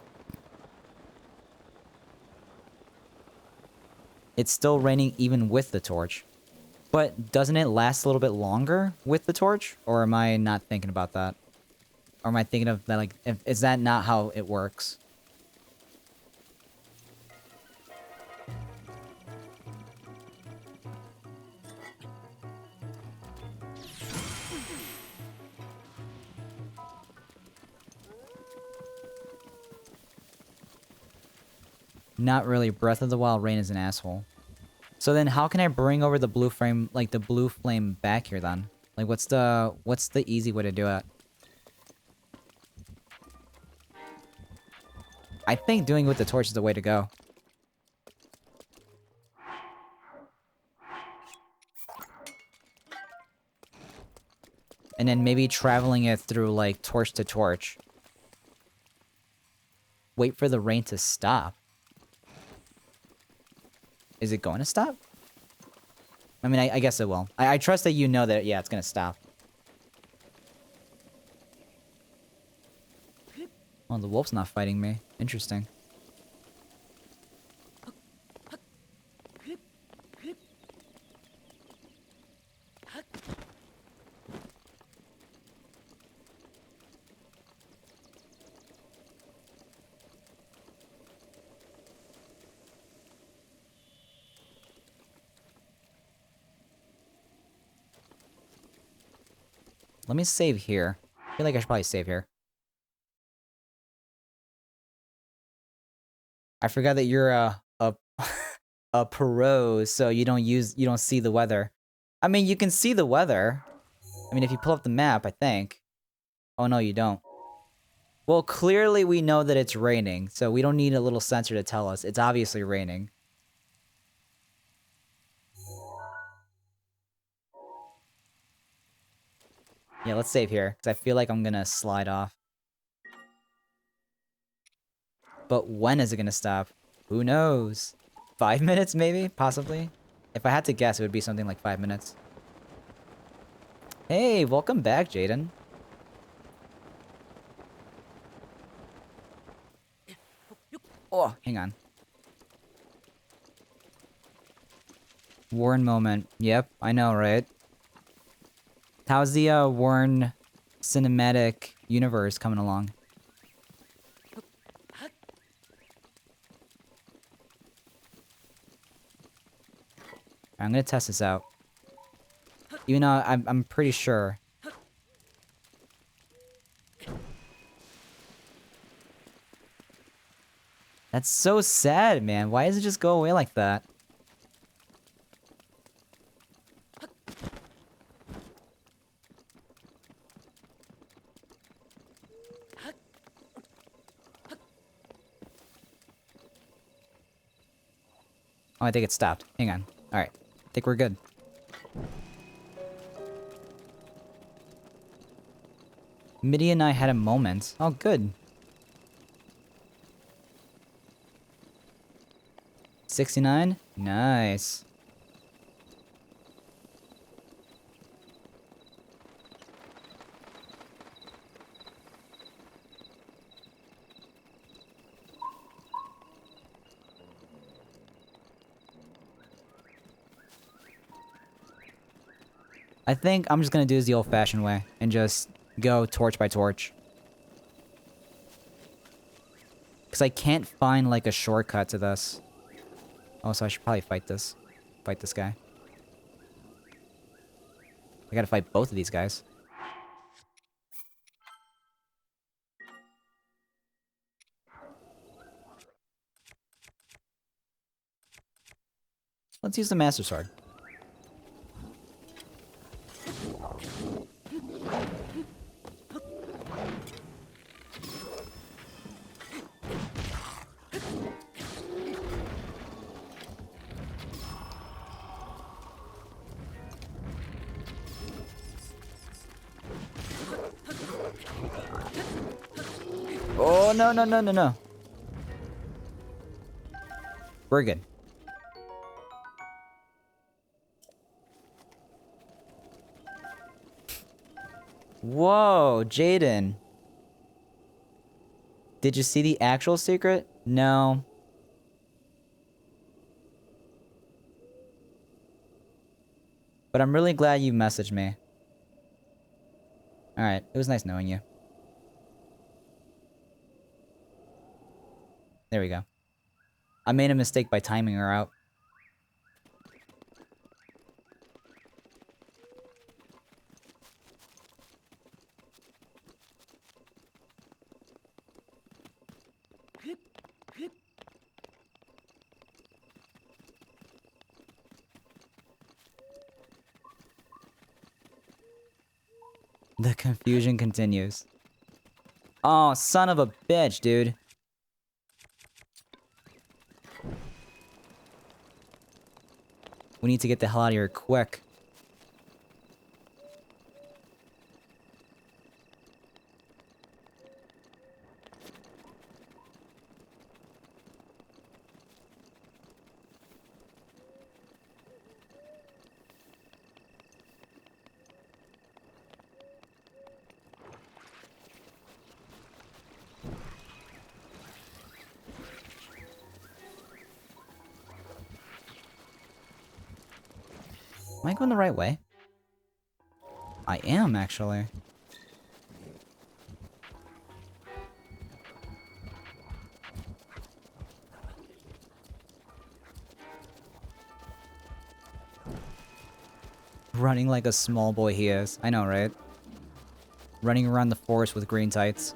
It's still raining even with the torch. But doesn't it last a little bit longer with the torch? Or am I not thinking about that? Or am I thinking of that, like, is that not how it works? Not really. Breath of the Wild Rain is an asshole. So then how can I bring over the blue flame, like the blue flame back here then? Like what's the easy way to do it? I think doing it with the torch is the way to go. And then maybe traveling it through like torch to torch. Wait for the rain to stop. Is it going to stop? I mean, I guess it will. I trust that you know that, yeah, it's going to stop. Oh, the wolf's not fighting me. Interesting. Let me save here. I feel like I should probably save here. I forgot that you're a pro, so you don't see the weather. I mean, you can see the weather. I mean, if you pull up the map, I think. Oh no, you don't. Well, clearly we know that it's raining, so we don't need a little sensor to tell us. It's obviously raining. Yeah, let's save here, because I feel like I'm gonna slide off. But when is it gonna stop? Who knows? 5 minutes, maybe? Possibly? If I had to guess, it would be something like 5 minutes. Hey, welcome back, Jaden. Oh, hang on. Warren moment. Yep, I know, right? How's the Warren cinematic universe coming along? I'm gonna test this out. Even though I'm pretty sure. That's so sad, man. Why does it just go away like that? Oh, I think it stopped. Hang on. Alright. I think we're good. Mitty and I had a moment. Oh, good. 69? Nice. I think I'm just gonna do this the old-fashioned way and just go torch by torch. Because I can't find, like, a shortcut to this. Oh, so I should probably fight this. Fight this guy. I gotta fight both of these guys. Let's use the Master Sword. Oh, no, no, no, no, no. We're good. Whoa, Jaden. Did you see the actual secret? No. But I'm really glad you messaged me. Alright, it was nice knowing you. There we go. I made a mistake by timing her out. The confusion continues. Oh, son of a bitch, dude. We need to get the hell out of here quick. Am I going the right way? I am, actually. Running like a small boy he is. I know, right? Running around the forest with green tights.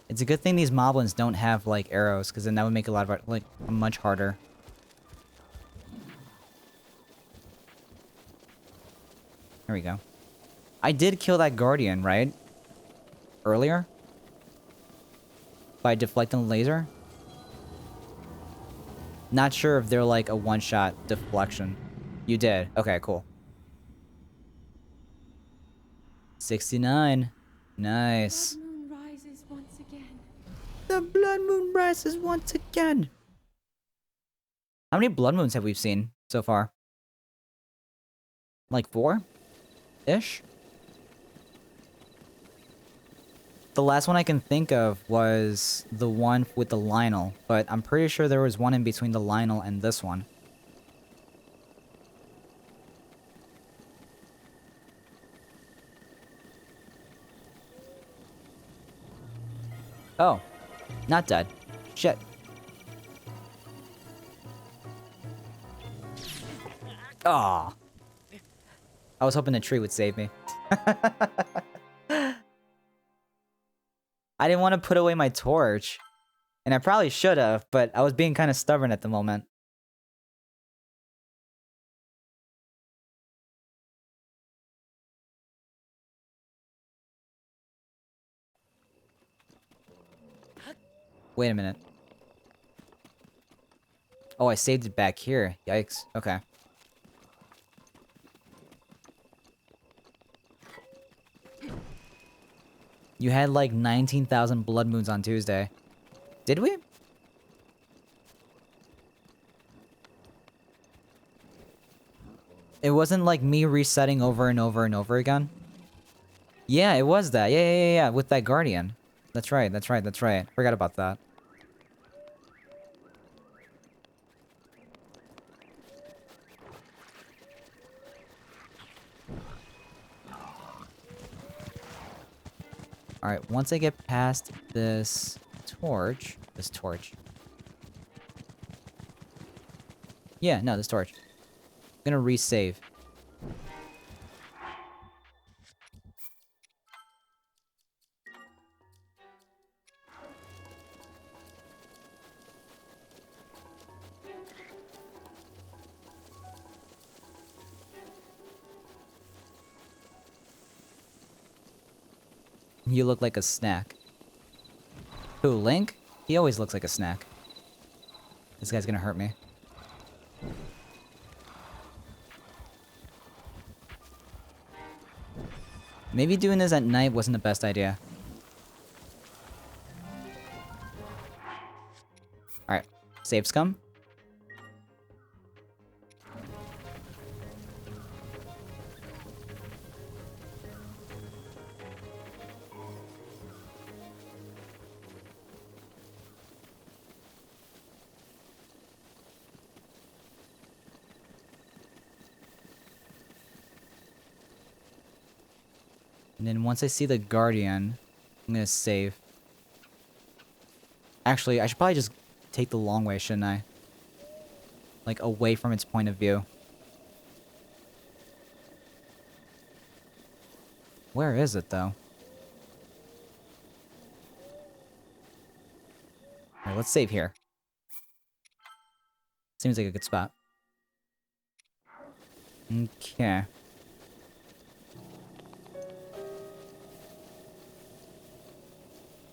It's a good thing these moblins don't have, like, arrows, because then that would make a lot of it, like, much harder. There we go. I did kill that guardian, right? Earlier? By deflecting the laser? Not sure if they're like a one-shot deflection. You did. Okay, cool. 69. Nice. Blood moon rises once again. The blood moon rises once again. How many blood moons have we seen so far? Like 4-ish? The last one I can think of was the one with the Lionel, but I'm pretty sure there was one in between the Lionel and this one. Oh, not dead. Shit. Aw. I was hoping the tree would save me. I didn't want to put away my torch. And I probably should have, but I was being kind of stubborn at the moment. Wait a minute. Oh, I saved it back here. Yikes. Okay. You had like 19,000 blood moons on Tuesday. Did we? It wasn't like me resetting over and over and over again? Yeah, it was that. Yeah, with that guardian. That's right. Forgot about that. Alright, once I get past this torch... Yeah, no, this torch. I'm gonna resave. You look like a snack. Who, Link? He always looks like a snack. This guy's gonna hurt me. Maybe doing this at night wasn't the best idea. Alright. Save scum. And then once I see the Guardian, I'm gonna save. Actually, I should probably just take the long way, shouldn't I? Like, away from its point of view. Where is it, though? Alright, let's save here. Seems like a good spot. Okay.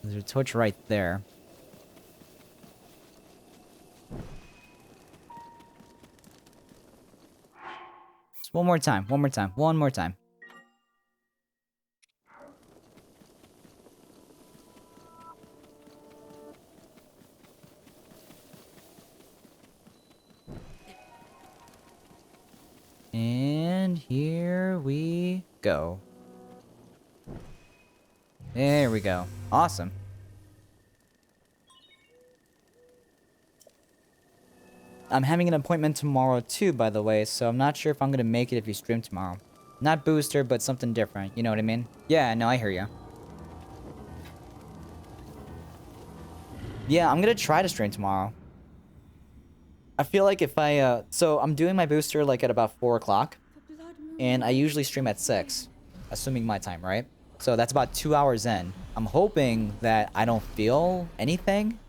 There's a torch right there. Just one more time. And here we go. There we go. Awesome. I'm having an appointment tomorrow too, by the way, so I'm not sure if I'm gonna make it if you stream tomorrow. Not booster, but something different, you know what I mean? Yeah, no, I hear ya. Yeah, I'm gonna try to stream tomorrow. I feel like if I, so I'm doing my booster like at about 4 o'clock, and I usually stream at 6, assuming my time, right? So that's about 2 hours in. I'm hoping that I don't feel anything,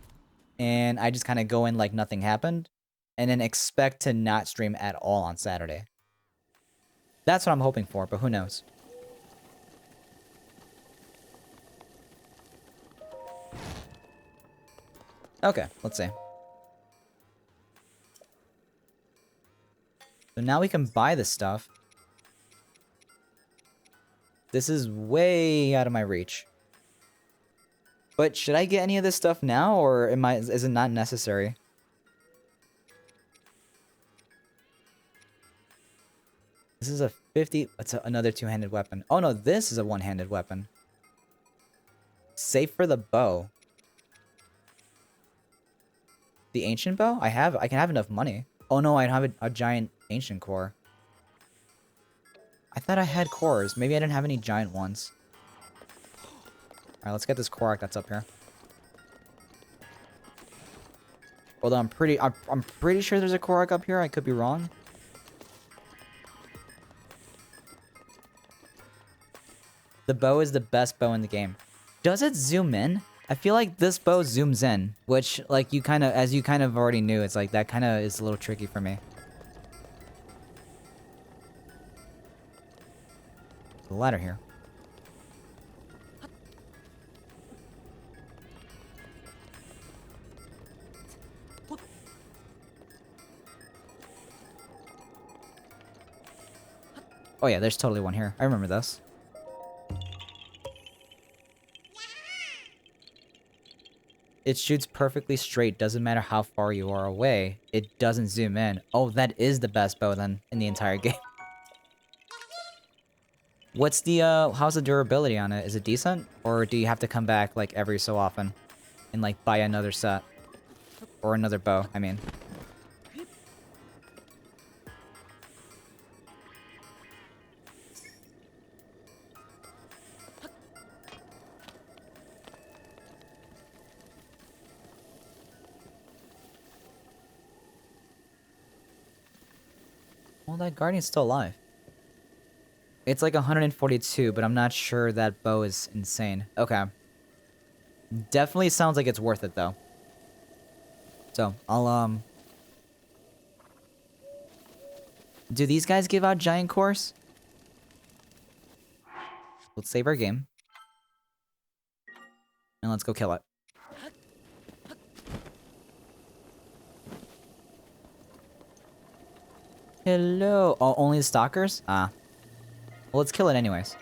and I just kind of go in like nothing happened, and then expect to not stream at all on Saturday. That's what I'm hoping for, but who knows? Okay, let's see. So now we can buy this stuff. This is way out of my reach. But should I get any of this stuff now, or is it not necessary? This is a 50... It's another two-handed weapon. Oh no, this is a one-handed weapon. Safe for the bow. The ancient bow? I can have enough money. Oh no, I don't have a giant ancient core. I thought I had cores. Maybe I didn't have any giant ones. Alright, let's get this core that's up here. Although I'm pretty sure there's a Korok up here. I could be wrong. The bow is the best bow in the game. Does it zoom in? I feel like this bow zooms in, which, like, as you kind of already knew, it's like that kind of is a little tricky for me. The ladder here. Oh yeah, there's totally one here. I remember this. It shoots perfectly straight, doesn't matter how far you are away. It doesn't zoom in. Oh, that is the best bow then in the entire game. What's the, how's the durability on it? Is it decent? Or do you have to come back, like, every so often? And, like, buy another set? Or another bow, I mean. Well, that guardian's still alive. It's like 142, but I'm not sure that bow is insane. Okay. Definitely sounds like it's worth it, though. So, I'll, do these guys give out giant cores? Let's save our game. And let's go kill it. Hello. Oh, only the stalkers? Ah. Well, let's kill it anyways.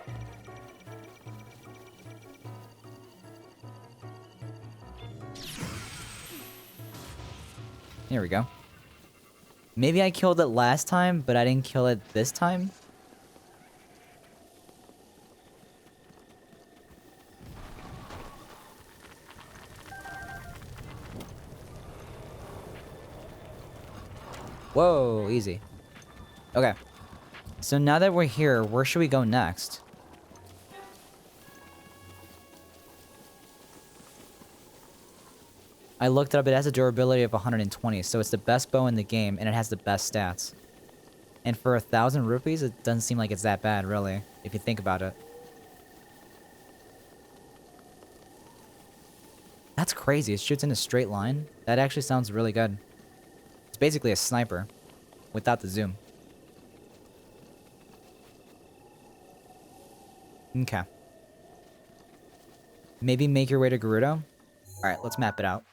Here we go. Maybe I killed it last time, but I didn't kill it this time? Whoa, easy. Okay. So now that we're here, where should we go next? I looked it up, it has a durability of 120, so it's the best bow in the game, and it has the best stats. And for 1,000 rupees, it doesn't seem like it's that bad, really, if you think about it. That's crazy, it shoots in a straight line. That actually sounds really good. It's basically a sniper, without the zoom. Okay. Maybe make your way to Gerudo? Alright, let's map it out.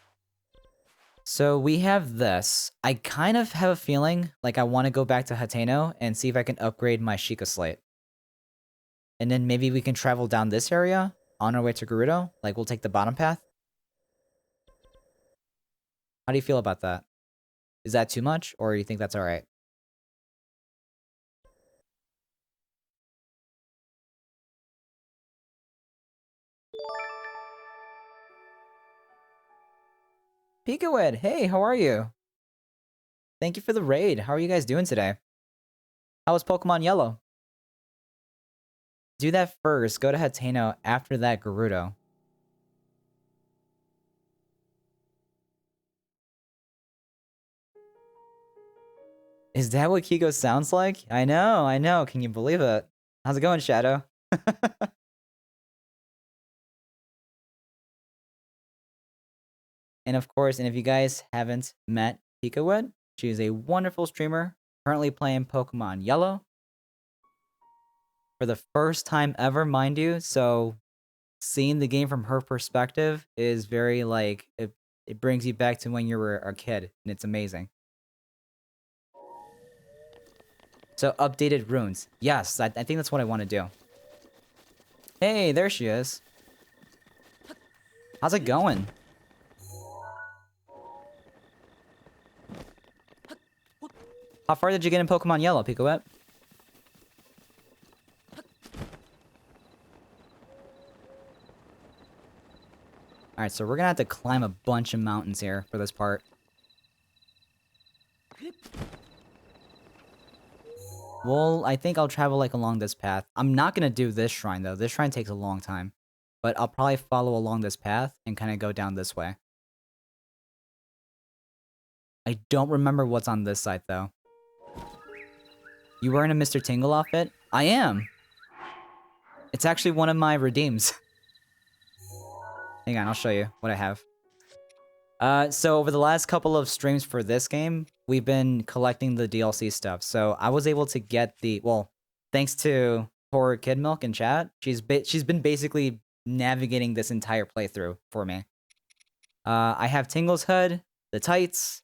So we have this. I kind of have a feeling like I want to go back to Hateno and see if I can upgrade my Sheikah Slate. And then maybe we can travel down this area on our way to Gerudo. Like, we'll take the bottom path. How do you feel about that? Is that too much, or do you think that's alright? Pikawood, hey, how are you? Thank you for the raid. How are you guys doing today? How was Pokemon Yellow? Do that first. Go to Hateno. After that, Gerudo. Is that what Kiko sounds like? I know, I know. Can you believe it? How's it going, Shadow? And of course, and if you guys haven't met Pikawood, she is a wonderful streamer, currently playing Pokemon Yellow. For the first time ever, mind you, so seeing the game from her perspective is very, like, It brings you back to when you were a kid, and it's amazing. So, updated runes. Yes, I think that's what I want to do. Hey, there she is. How's it going? How far did you get in Pokemon Yellow, Picowet? Alright, so we're gonna have to climb a bunch of mountains here for this part. Well, I think I'll travel, like, along this path. I'm not gonna do this shrine, though. This shrine takes a long time. But I'll probably follow along this path and kind of go down this way. I don't remember what's on this side, though. You wearing a Mr. Tingle outfit? I am! It's actually one of my redeems. Hang on, I'll show you what I have. So over the last couple of streams for this game, we've been collecting the DLC stuff. So I was able to get the, well, thanks to poor Kid Milk in chat, she's been basically navigating this entire playthrough for me. I have Tingle's hood, the tights,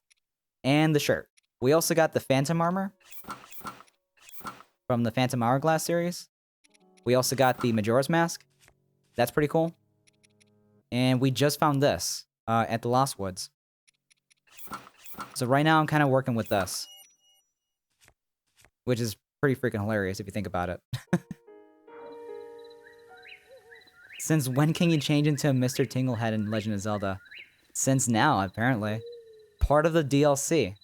and the shirt. We also got the Phantom armor from the Phantom Hourglass series. We also got the Majora's Mask. That's pretty cool. And we just found this at the Lost Woods. So right now I'm kind of working with this, which is pretty freaking hilarious if you think about it. Since when can you change into a Mr. Tinglehead in Legend of Zelda? Since now, apparently. Part of the DLC.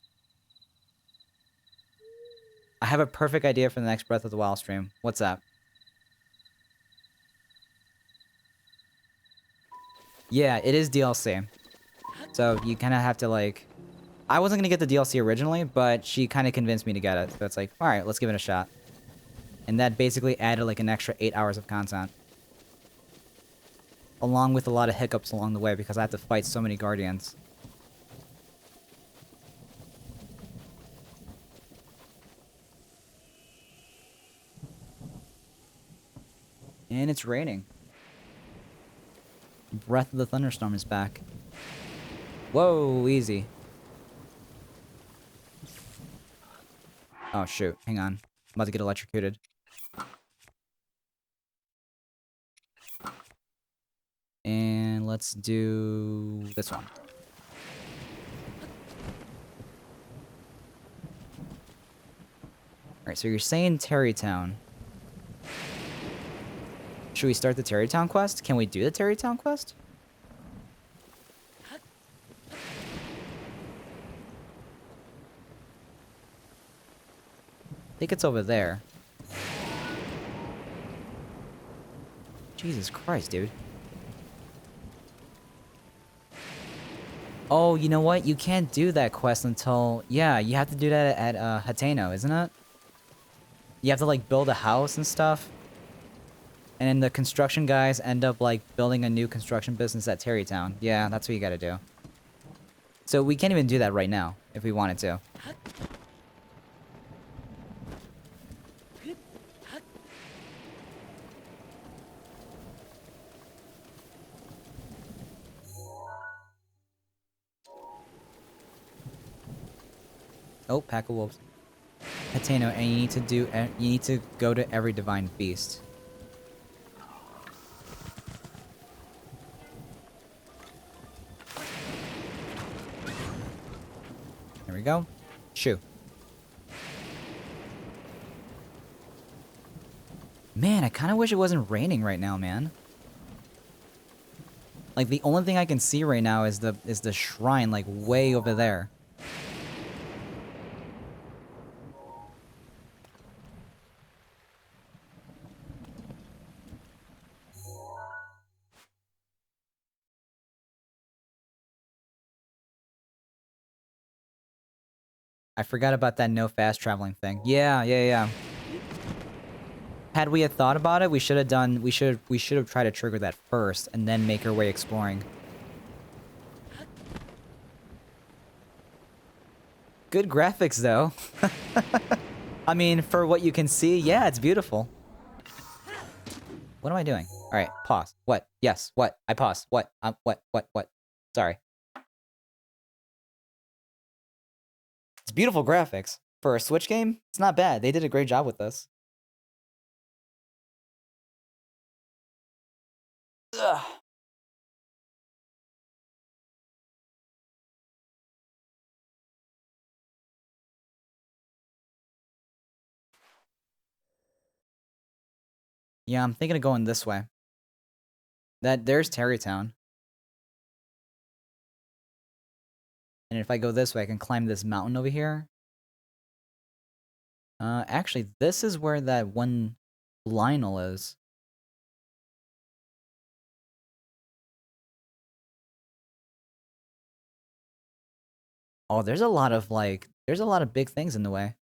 I have a perfect idea for the next Breath of the Wild stream. What's that? Yeah, it is DLC. So you kind of have to, like... I wasn't going to get the DLC originally, but she kind of convinced me to get it. So it's like, alright, let's give it a shot. And that basically added like an extra 8 hours of content. Along with a lot of hiccups along the way because I have to fight so many guardians. And it's raining. Breath of the Thunderstorm is back. Whoa, easy. Oh shoot, hang on. I'm about to get electrocuted. And let's do this one. Alright, so you're saying Terrytown. Should we start the Terrytown quest? Can we do the Terrytown quest? I think it's over there. Jesus Christ, dude. Oh, you know what? You can't do that quest until... Yeah, you have to do that at Hateno, isn't it? You have to, like, build a house and stuff. And then the construction guys end up, like, building a new construction business at Terrytown. Yeah, that's what you gotta do. So we can't even do that right now, if we wanted to. Oh, pack of wolves. Hateno, and you need to go to every divine beast. There we go. Shoo. Man, I kind of wish it wasn't raining right now, man. Like the only thing I can see right now is the shrine, like way over there. I forgot about that no fast traveling thing. Yeah. Had we had thought about it, we should have done. We should have tried to trigger that first and then make our way exploring. Good graphics though. I mean, for what you can see, yeah, it's beautiful. What am I doing? All right, pause. What? Yes. What? I paused. What? What? Sorry. It's beautiful graphics. For a Switch game, it's not bad. They did a great job with this. Ugh. Yeah, I'm thinking of going this way. There's Terrytown. And if I go this way, I can climb this mountain over here. Actually, this is where that one Lionel is. Oh, there's a lot of, like, there's a lot of big things in the way.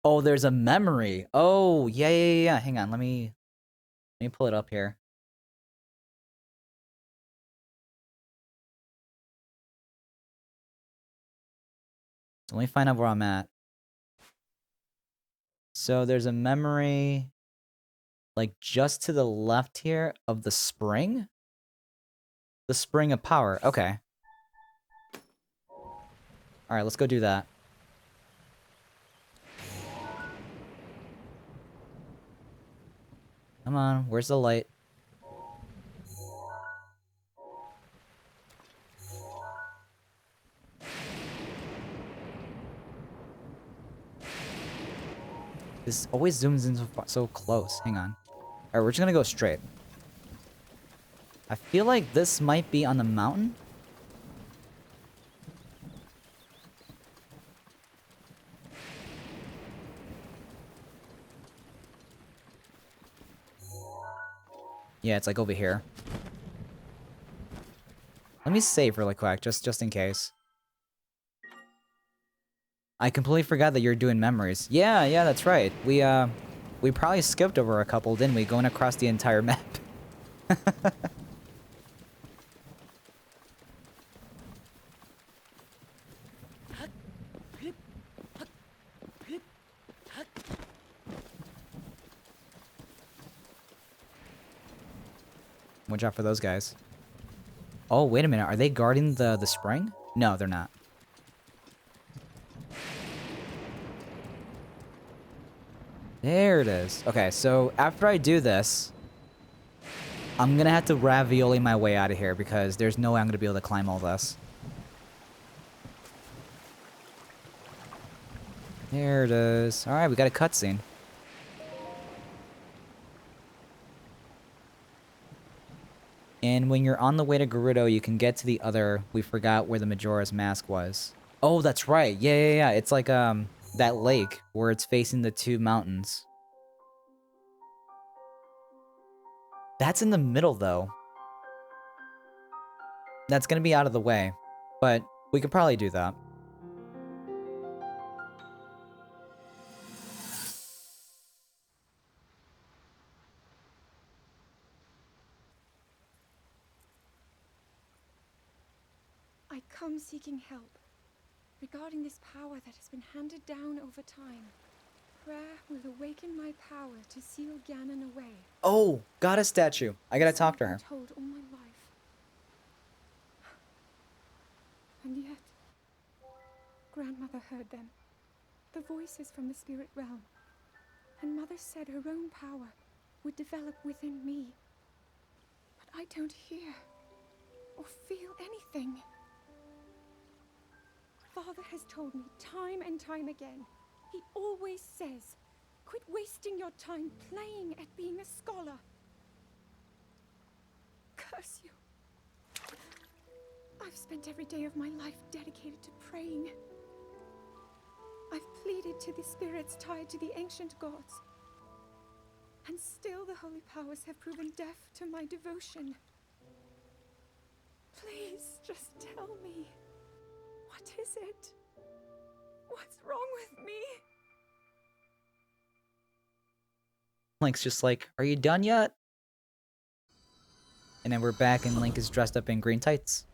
Oh, there's a memory. Oh, yeah. Hang on, let me pull it up here. So let me find out where I'm at. So there's a memory, like, just to the left here of the spring? The spring of power. Okay. Alright, let's go do that. Come on, where's the light? This always zooms in so close. Hang on. Alright, we're just gonna go straight. I feel like this might be on the mountain. Yeah, it's like over here. Let me save really quick, just in case. I completely forgot that you're doing memories. Yeah, that's right. We probably skipped over a couple, didn't we? Going across the entire map. Watch out for those guys. Oh, wait a minute. Are they guarding the spring? No, they're not. There it is. Okay, so after I do this, I'm gonna have to ravioli my way out of here because there's no way I'm gonna be able to climb all this. There it is. Alright, we got a cutscene. And when you're on the way to Gerudo, you can get to the other... We forgot where the Majora's Mask was. Oh, that's right. Yeah. It's like, that lake where it's facing the two mountains. That's in the middle, though. That's gonna be out of the way. But we could probably do that. I come seeking help regarding this power that has been handed down over time. Prayer will awaken my power to seal Ganon away. Oh, got a statue. I gotta talk to her. I've told all my life. And yet, Grandmother heard them. The voices from the spirit realm. And Mother said her own power would develop within me. But I don't hear or feel anything. Father has told me time and time again. He always says, quit wasting your time playing at being a scholar. Curse you. I've spent every day of my life dedicated to praying. I've pleaded to the spirits tied to the ancient gods. And still the holy powers have proven deaf to my devotion. Please, just tell me. What is it? What's wrong with me? Link's just like, are you done yet? And then we're back and Link is dressed up in green tights.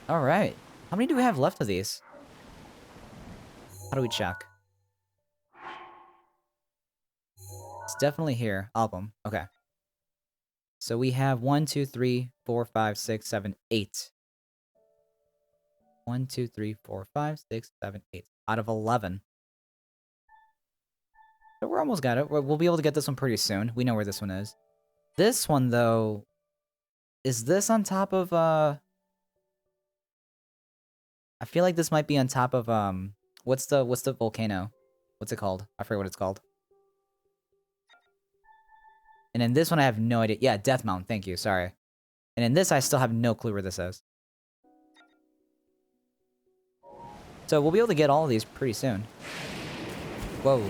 Alright. How many do we have left of these? How do we check? It's definitely here. Album. Okay. So we have 1, 2, 3, 4, 5, 6, 7, 8. 1, 2, 3, 4, 5, 6, 7, 8. Out of 11. So we're almost got it. We'll be able to get this one pretty soon. We know where this one is. This one, though... Is this on top of, I feel like this might be on top of, What's the volcano? What's it called? I forget what it's called. And in this one, I have no idea. Yeah, Death Mountain. Thank you. Sorry. And in this, I still have no clue where this is. So we'll be able to get all of these pretty soon. Whoa.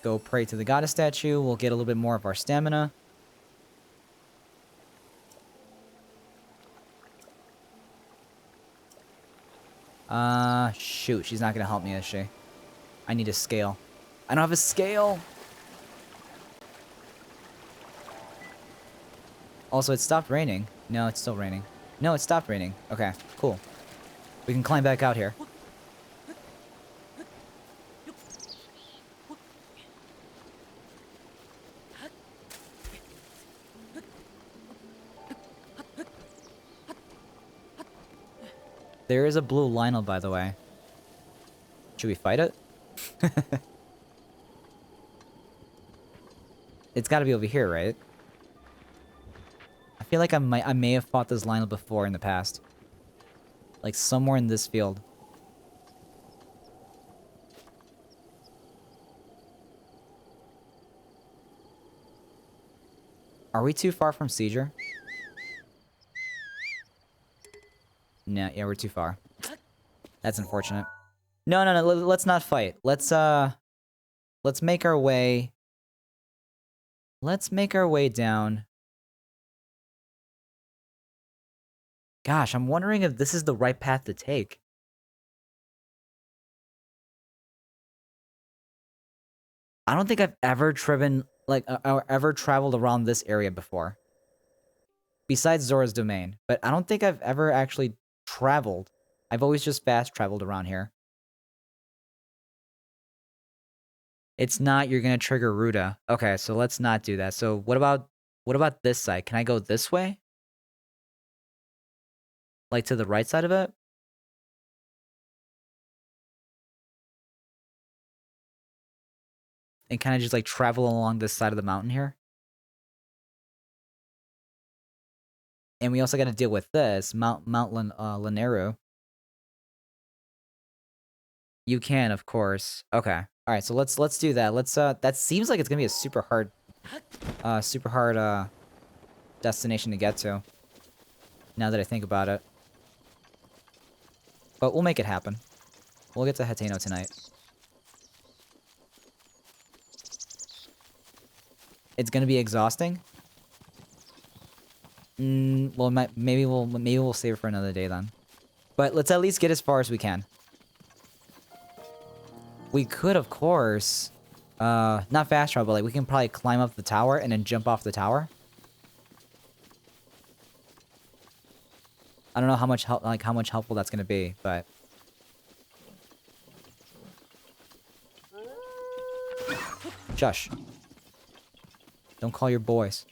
Go pray to the goddess statue. We'll get a little bit more of our stamina. Shoot. She's not gonna help me, is she? I need a scale. I don't have a scale! Also, it stopped raining. No, it's still raining. No, it stopped raining. Okay, cool. We can climb back out here. There is a blue Lionel, by the way. Should we fight it? It's gotta be over here, right? I feel like I may have fought this Lionel before in the past. Like, somewhere in this field. Are we too far from Seizure? No, yeah, we're too far. That's unfortunate. No, let's not fight. Let's make our way... Let's make our way down. Gosh, I'm wondering if this is the right path to take. I don't think I've ever driven, like, ever traveled around this area before. Besides Zora's Domain. But I don't think I've ever actually traveled. I've always just fast traveled around here. It's not, you're gonna trigger Ruda. Okay, so let's not do that. So what about this side? Can I go this way? Like to the right side of it? And kind of just like travel along this side of the mountain here? And we also got to deal with this, Mount Lanero. You can, of course. Okay. All right, so let's do that. Let's that seems like it's going to be a super hard destination to get to. Now that I think about it. But we'll make it happen. We'll get to Hateno tonight. It's going to be exhausting? Well, maybe we'll save it for another day then. But let's at least get as far as we can. We could, of course, not fast travel, but like we can probably climb up the tower and then jump off the tower. I don't know how much helpful that's gonna be, but shush. Don't call your boys.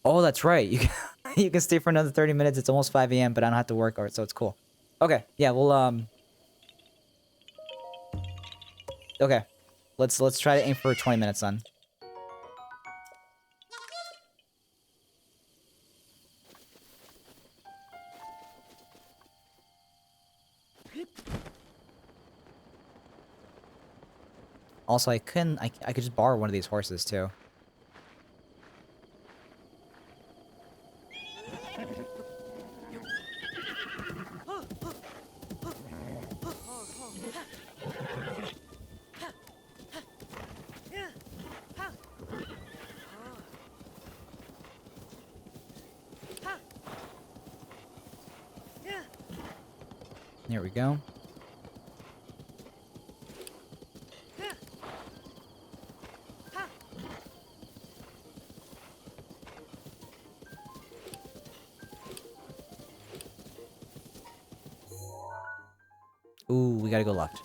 Oh, that's right. You can, you can stay for another 30 minutes. It's almost 5 a.m., but I don't have to work, so it's cool. Okay, yeah, we'll okay. Let's try to aim for 20 minutes then. Also, I could just borrow one of these horses too. There we go. Ooh, we gotta go left.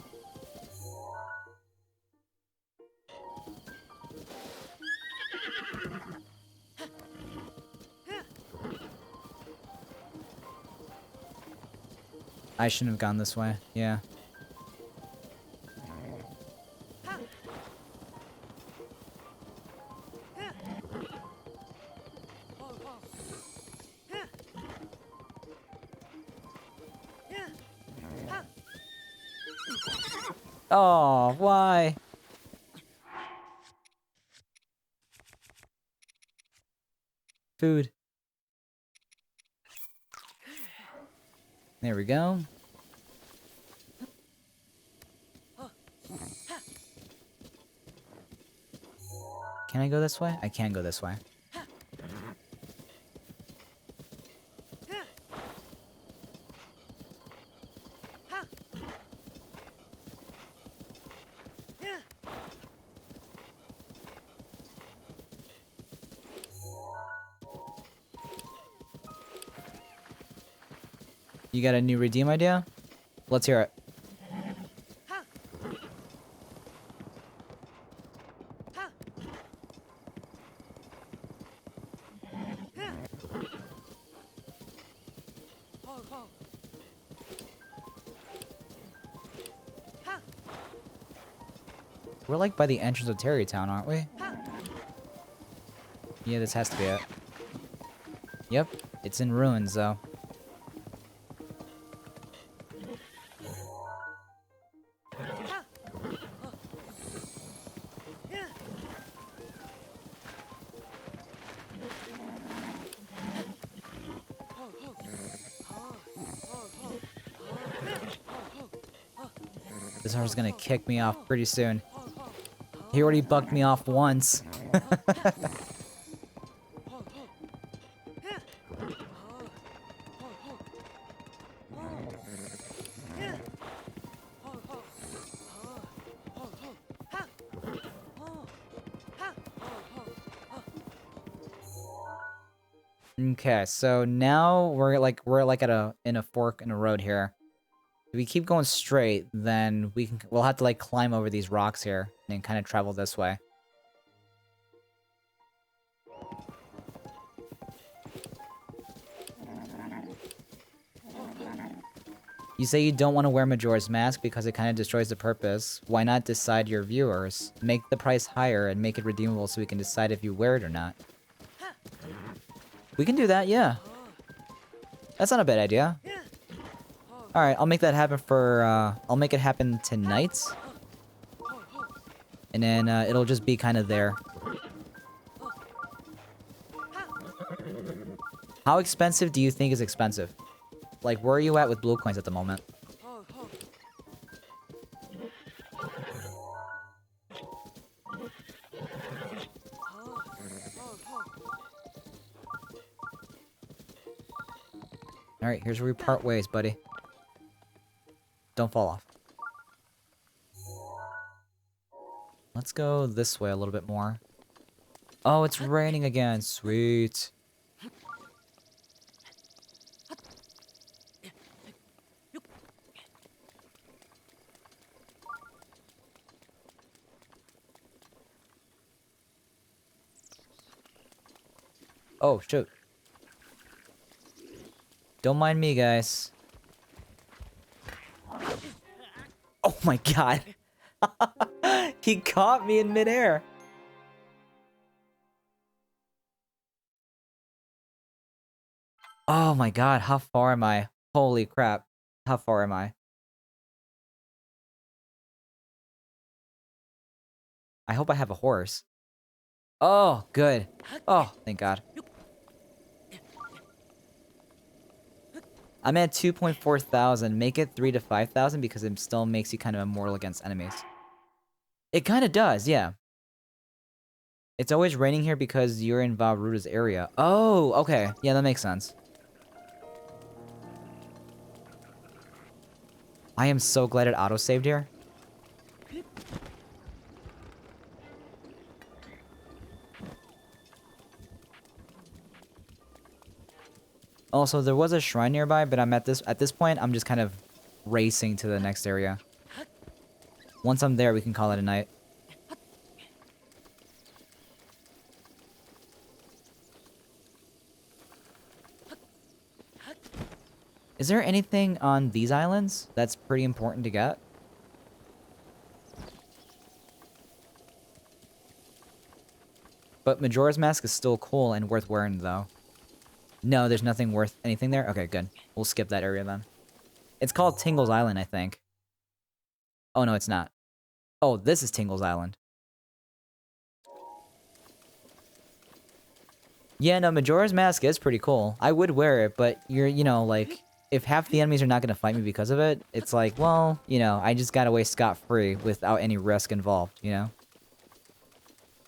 I shouldn't have gone this way. Yeah. Oh, why? Food. There we go. Can I go this way? I can go this way. You got a new redeem idea? Let's hear it. We're like by the entrance of Terrytown, aren't we? Yeah, this has to be it. Yep, it's in ruins though. This horse is gonna kick me off pretty soon. He already bucked me off once. Okay, so now we're like at in a fork in a road here. If we keep going straight, then we'll have to like climb over these rocks here and kind of travel this way. You say you don't want to wear Majora's Mask because it kind of destroys the purpose. Why not decide your viewers? Make the price higher and make it redeemable so we can decide if you wear it or not. We can do that, yeah. That's not a bad idea. Alright, I'll make that happen for, I'll make it happen tonight. And then, it'll just be kind of there. How expensive do you think is expensive? Like, where are you at with blue coins at the moment? Alright, here's where we part ways, buddy. Don't fall off. Let's go this way a little bit more. Oh, it's raining again. Sweet. Oh, shoot. Don't mind me, guys. Oh my god. He caught me in midair. Oh my god, how far am I? Holy crap. How far am I? I hope I have a horse. Oh, good. Oh, thank god. I'm at 2.4 thousand. Make it 3 to 5,000 because it still makes you kind of immortal against enemies. It kind of does, yeah. It's always raining here because you're in Valruta's area. Oh, okay. Yeah, that makes sense. I am so glad it auto-saved here. Also, there was a shrine nearby, but at this point, I'm just kind of racing to the next area. Once I'm there, we can call it a night. Is there anything on these islands that's pretty important to get? But Majora's Mask is still cool and worth wearing, though. No, there's nothing worth anything there? Okay, good. We'll skip that area then. It's called Tingle's Island, I think. Oh, no, it's not. Oh, this is Tingle's Island. Yeah, no, Majora's Mask is pretty cool. I would wear it, but you know, like, if half the enemies are not gonna fight me because of it, it's like, well, you know, I just got away scot-free without any risk involved, you know?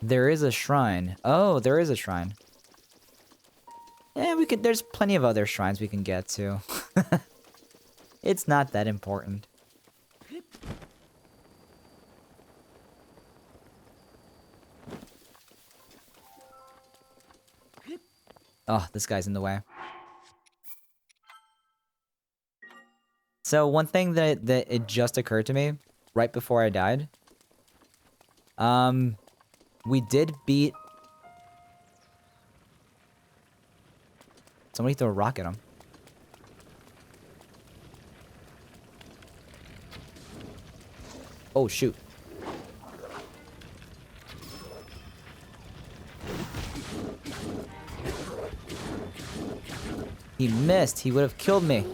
There is a shrine. Oh, there is a shrine. Yeah, there's plenty of other shrines we can get to. It's not that important. Oh, this guy's in the way. So one thing that it just occurred to me right before I died. We did beat. Somebody throw a rock at him. Oh shoot. He missed. He would have killed me.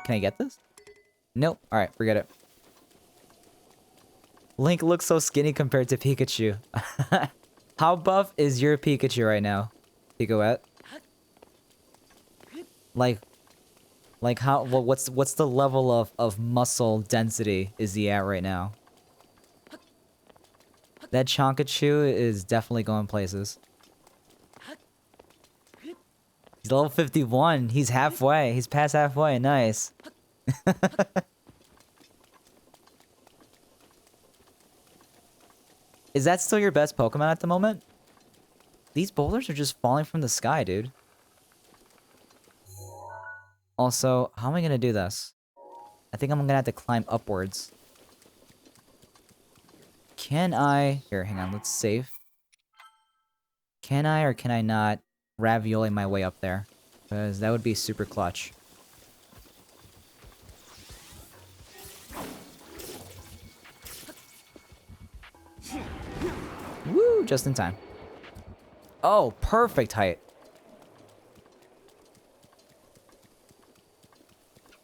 Can I get this? Nope. Alright, forget it. Link looks so skinny compared to Pikachu. How buff is your Pikachu right now, Pikachu? Like how? What's the level of muscle density is he at right now? That Chonkachu is definitely going places. He's level 51. He's halfway. He's past halfway. Nice. Is that still your best Pokemon at the moment? These boulders are just falling from the sky, dude. Also, how am I gonna do this? I think I'm gonna have to climb upwards. Can I... Here, hang on, let's save. Can I or can I not ravioli my way up there? Because that would be super clutch. Woo! Just in time. Oh, perfect height.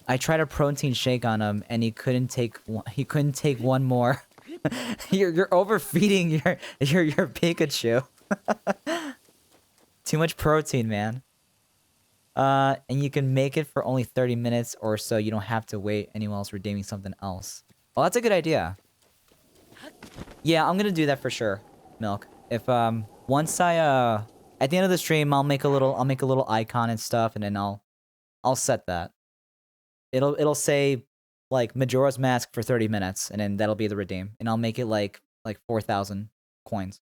I tried a protein shake on him, and he couldn't take one. He couldn't take one more. You're overfeeding your Pikachu. Too much protein, man. And you can make it for only 30 minutes or so. You don't have to wait anyone else redeeming something else. Well, that's a good idea. Yeah, I'm gonna do that for sure, Milk. If once I at the end of the stream, I'll make a little icon and stuff, and then I'll set that. It'll say like Majora's Mask for 30 minutes, and then that'll be the redeem, and I'll make it like 4,000 coins.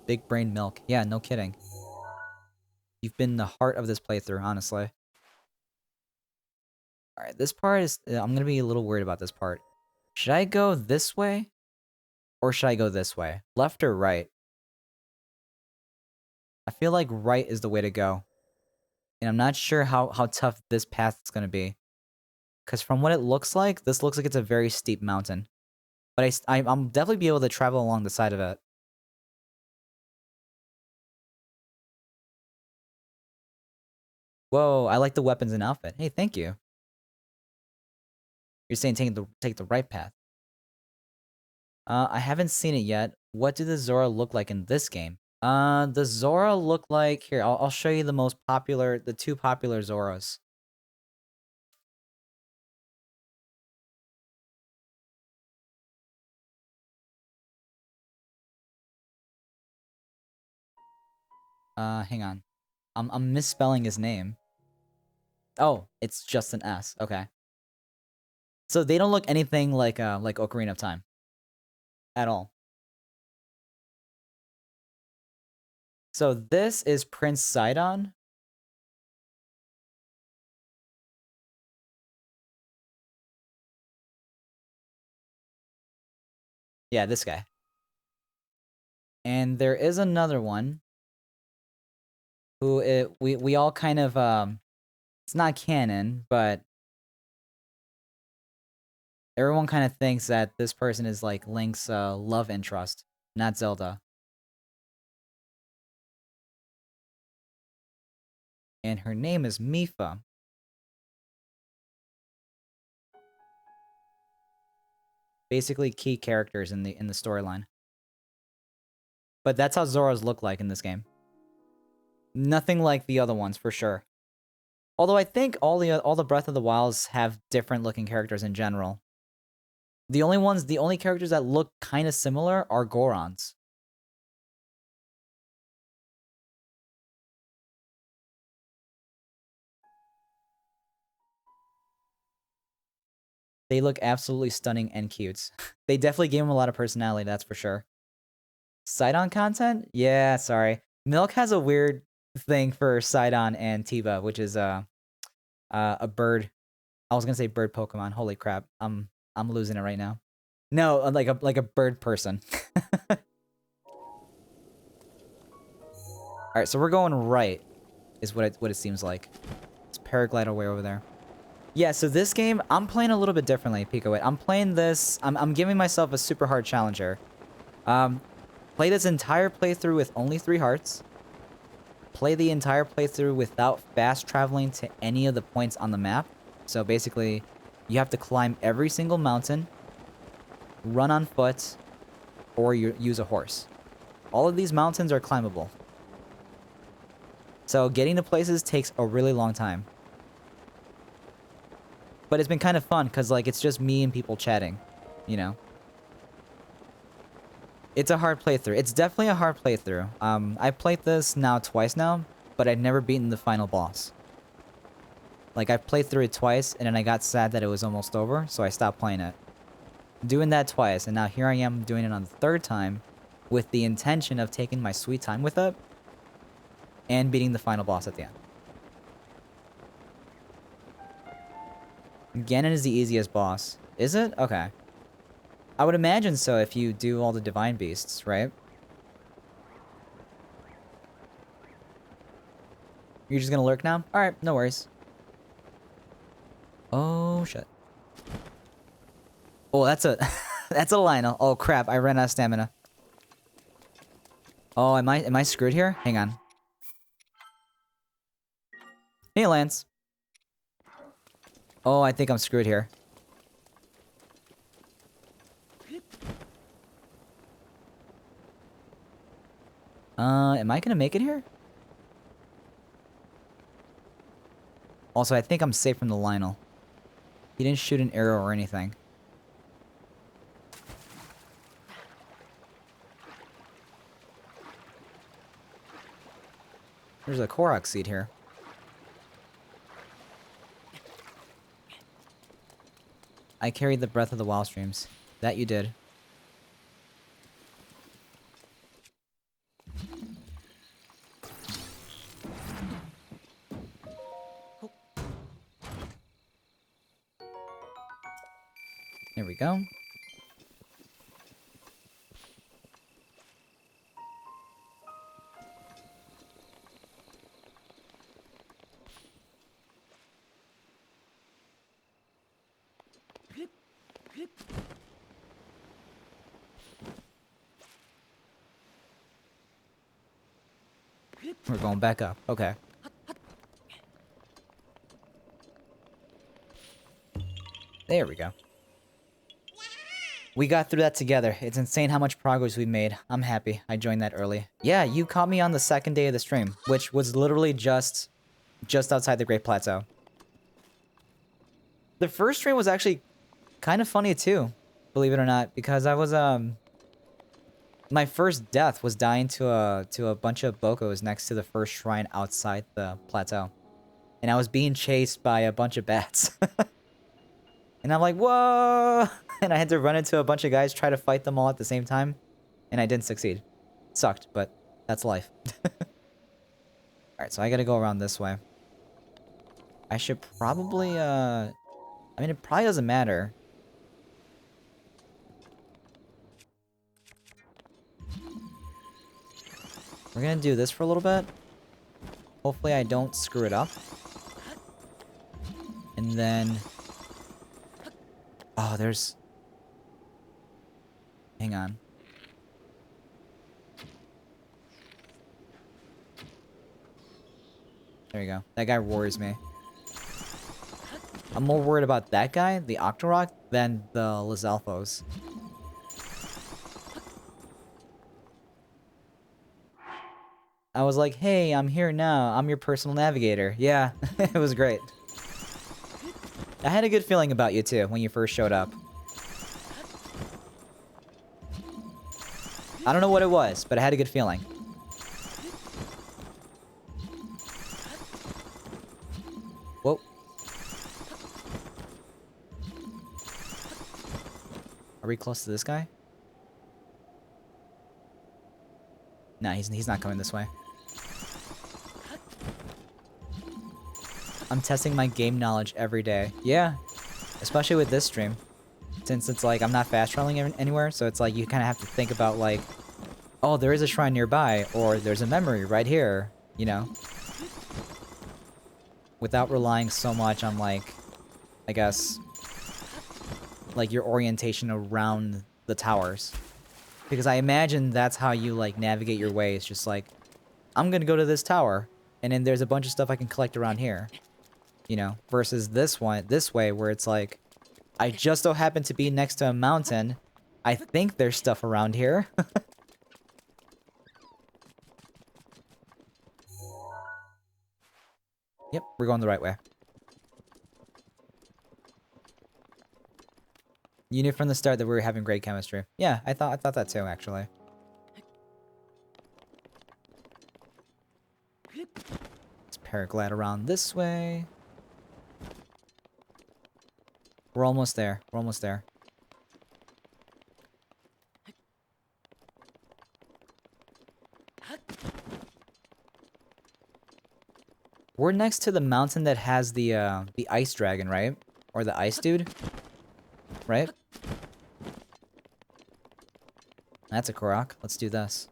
Big brain Milk. Yeah, no kidding. You've been the heart of this playthrough, honestly. Alright, this part is... I'm gonna be a little worried about this part. Should I go this way? Or should I go this way? Left or right? I feel like right is the way to go. And I'm not sure how tough this path is gonna be. Because from what it looks like, this looks like it's a very steep mountain. But I'm definitely be able to travel along the side of it. Whoa, I like the weapons and outfit. Hey, thank you. You're saying take the right path. I haven't seen it yet. What do the Zora look like in this game? The Zora look like... Here, I'll show you the two popular Zoras. Hang on. I'm misspelling his name. Oh, it's just an S. Okay. So they don't look anything like Ocarina of Time. At all. So this is Prince Sidon. Yeah, this guy. And there is another one who we all kind of it's not canon, but everyone kind of thinks that this person is like Link's love interest, not Zelda. And her name is Mipha. Basically key characters in the storyline. But that's how Zoras look like in this game. Nothing like the other ones for sure. Although I think all the Breath of the Wilds have different looking characters in general. The only characters that look kind of similar are Gorons. They look absolutely stunning and cute. They definitely gave him a lot of personality, that's for sure. Sidon content? Yeah, sorry. Milk has a weird thing for Sidon and Tiba, which is a bird. I was gonna say bird Pokemon. Holy crap. I'm losing it right now. No, like a bird person. Alright, so we're going right, is what it seems like. It's paraglider way over there. Yeah, so this game, I'm playing a little bit differently, Pico. I'm playing this, I'm giving myself a super hard challenger. Play this entire playthrough with only 3 hearts. Play the entire playthrough without fast traveling to any of the points on the map. So basically, you have to climb every single mountain, run on foot, or you use a horse. All of these mountains are climbable. So getting to places takes a really long time. But it's been kind of fun, because like, it's just me and people chatting, you know? It's a hard playthrough. It's definitely a hard playthrough. I've played this now twice now, but I've never beaten the final boss. Like, I played through it twice, and then I got sad that it was almost over, so I stopped playing it. Doing that twice, and now here I am doing it on the 3rd time, with the intention of taking my sweet time with it, and beating the final boss at the end. Ganon is the easiest boss. Is it? Okay. I would imagine so if you do all the divine beasts, right? You're just gonna lurk now? Alright, no worries. Oh, shit. Oh, that's a... that's a Lionel. Oh, crap. I ran out of stamina. Oh, am I screwed here? Hang on. Hey, Lance. Oh, I think I'm screwed here. Am I gonna make it here? Also, I think I'm safe from the Lionel. He didn't shoot an arrow or anything. There's a Korok seed here. I carried the Breath of the Wild streams. That you did. There we go. We're going back up. Okay. There we go. We got through that together. It's insane how much progress we made. I'm happy I joined that early. Yeah, you caught me on the 2nd day of the stream, which was literally just outside the Great Plateau. The first stream was actually kind of funny too, believe it or not, because I was my first death was dying to a bunch of Bokos next to the first shrine outside the plateau. And I was being chased by a bunch of bats. And I'm like, whoa! And I had to run into a bunch of guys, try to fight them all at the same time. And I didn't succeed. Sucked, but That's life. Alright, so I gotta go around this way. I should probably, I mean, it probably doesn't matter. We're gonna do this for a little bit. Hopefully I don't screw it up. And then... Oh, there's... Hang on. There you go. That guy worries me. I'm more worried about that guy, the Octorok, than the Lizalfos. I was like, hey, I'm here now. I'm your personal navigator. Yeah, it was great. I had a good feeling about you, too, when you first showed up. I don't know what it was, but I had a good feeling. Whoa. Are we close to this guy? Nah, he's not coming this way. I'm testing my game knowledge every day. Yeah, especially with this stream. Since it's like, I'm not fast traveling anywhere, so it's like, you kind of have to think about like, oh, there is a shrine nearby, or there's a memory right here, you know? Without relying so much on like, I guess, like your orientation around the towers. Because I imagine that's how you like navigate your way. It's just like, I'm gonna go to this tower, and then there's a bunch of stuff I can collect around here. You know, versus this way where it's like, I just so happen to be next to a mountain. I think there's stuff around here. Yep, we're going the right way. You knew from the start that we were having great chemistry. Yeah, I thought that too, actually. Let's paraglide around this way. We're almost there. We're almost there. We're next to the mountain that has the ice dragon, right? Or the ice dude? Right? That's a Korok. Let's do this.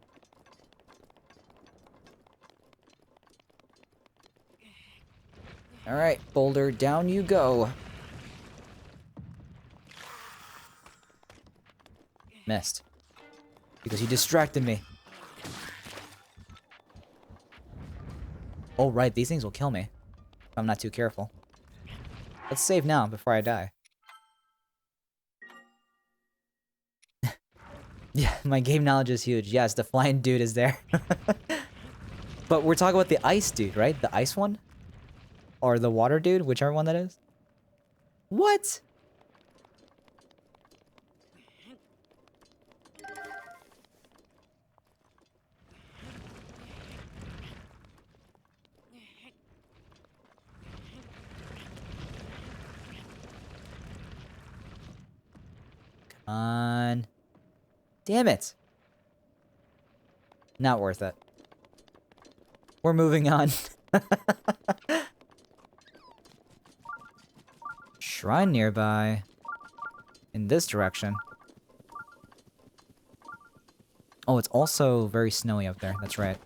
Alright, boulder, down you go. Missed. Because you distracted me. Oh, right, these things will kill me. If I'm not too careful. Let's save now before I die. Yeah, my game knowledge is huge. Yes, the flying dude is there. But we're talking about the ice dude, right? The ice one? Or the water dude, whichever one that is. What? Come on. Damn it. Not worth it. We're moving on. Shrine nearby. In this direction. Oh, it's also very snowy up there. That's right.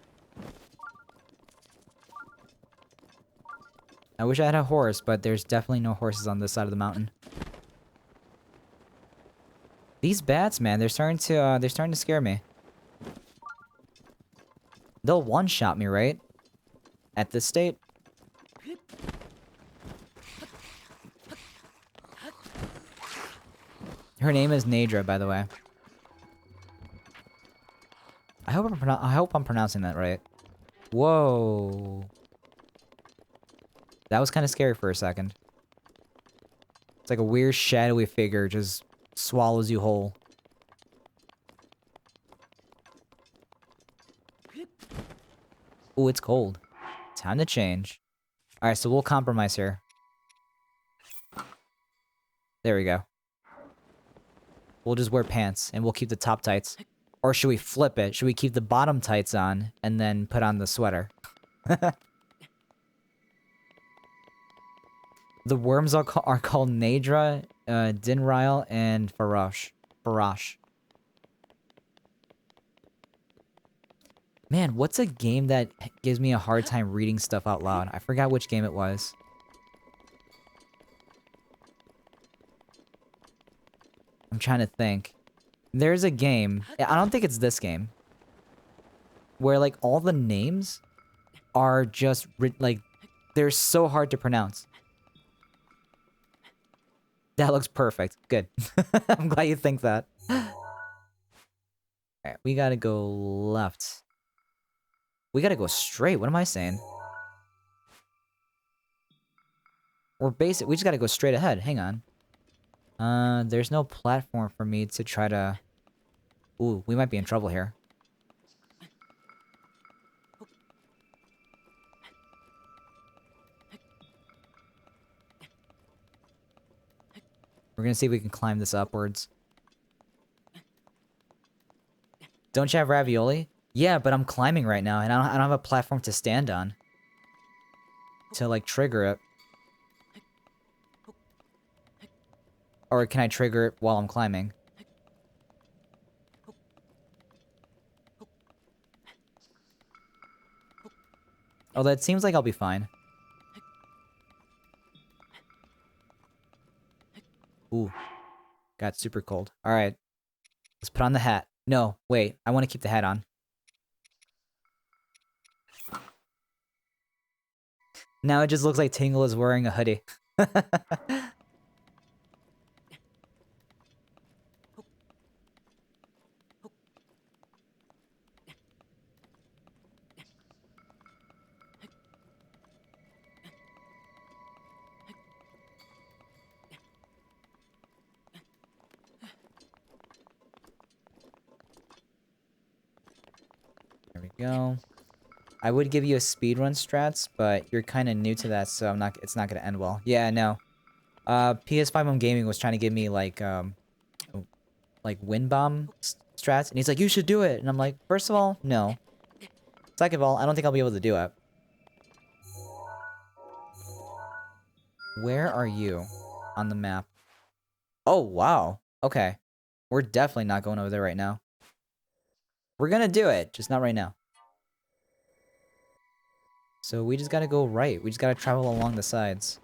I wish I had a horse, but there's definitely no horses on this side of the mountain. These bats, man, they're starting to scare me. They'll one-shot me, right? At this state? Her name is Nadra, by the way. I hope I'm pronouncing that right. Whoa. That was kind of scary for a second. It's like a weird shadowy figure just swallows you whole. Ooh, it's cold. Time to change. Alright, so we'll compromise here. There we go. We'll just wear pants, and we'll keep the top tights. Or should we flip it? Should we keep the bottom tights on and then put on the sweater? The worms are called Nadra, Dinryle, and Farosh. Man, what's a game that gives me a hard time reading stuff out loud? I forgot which game it was. I'm trying to think. There's a game, I don't think it's this game, where like all the names are just like, they're so hard to pronounce. That looks perfect. Good. I'm glad you think that. Alright, we gotta go left. We gotta go straight. What am I saying? We just gotta go straight ahead. Hang on. There's no platform for me to try to... Ooh, we might be in trouble here. We're gonna see if we can climb this upwards. Don't you have ravioli? Yeah, but I'm climbing right now, and I don't have a platform to stand on. To, like, trigger it. Or can I trigger it while I'm climbing? Oh, that seems like I'll be fine. Ooh. Got super cold. Alright. Let's put on the hat. No, wait. I want to keep the hat on. Now it just looks like Tingle is wearing a hoodie. There we go. I would give you a speedrun strats, but you're kind of new to that, so it's not gonna end well. Yeah, no. PS5 Home Gaming was trying to give me like wind bomb strats, and he's like, you should do it, and I'm like, first of all, no. Second of all, I don't think I'll be able to do it. Where are you on the map? Oh, wow. Okay. We're definitely not going over there right now. We're gonna do it, just not right now. So we just gotta go right. We just gotta travel along the sides.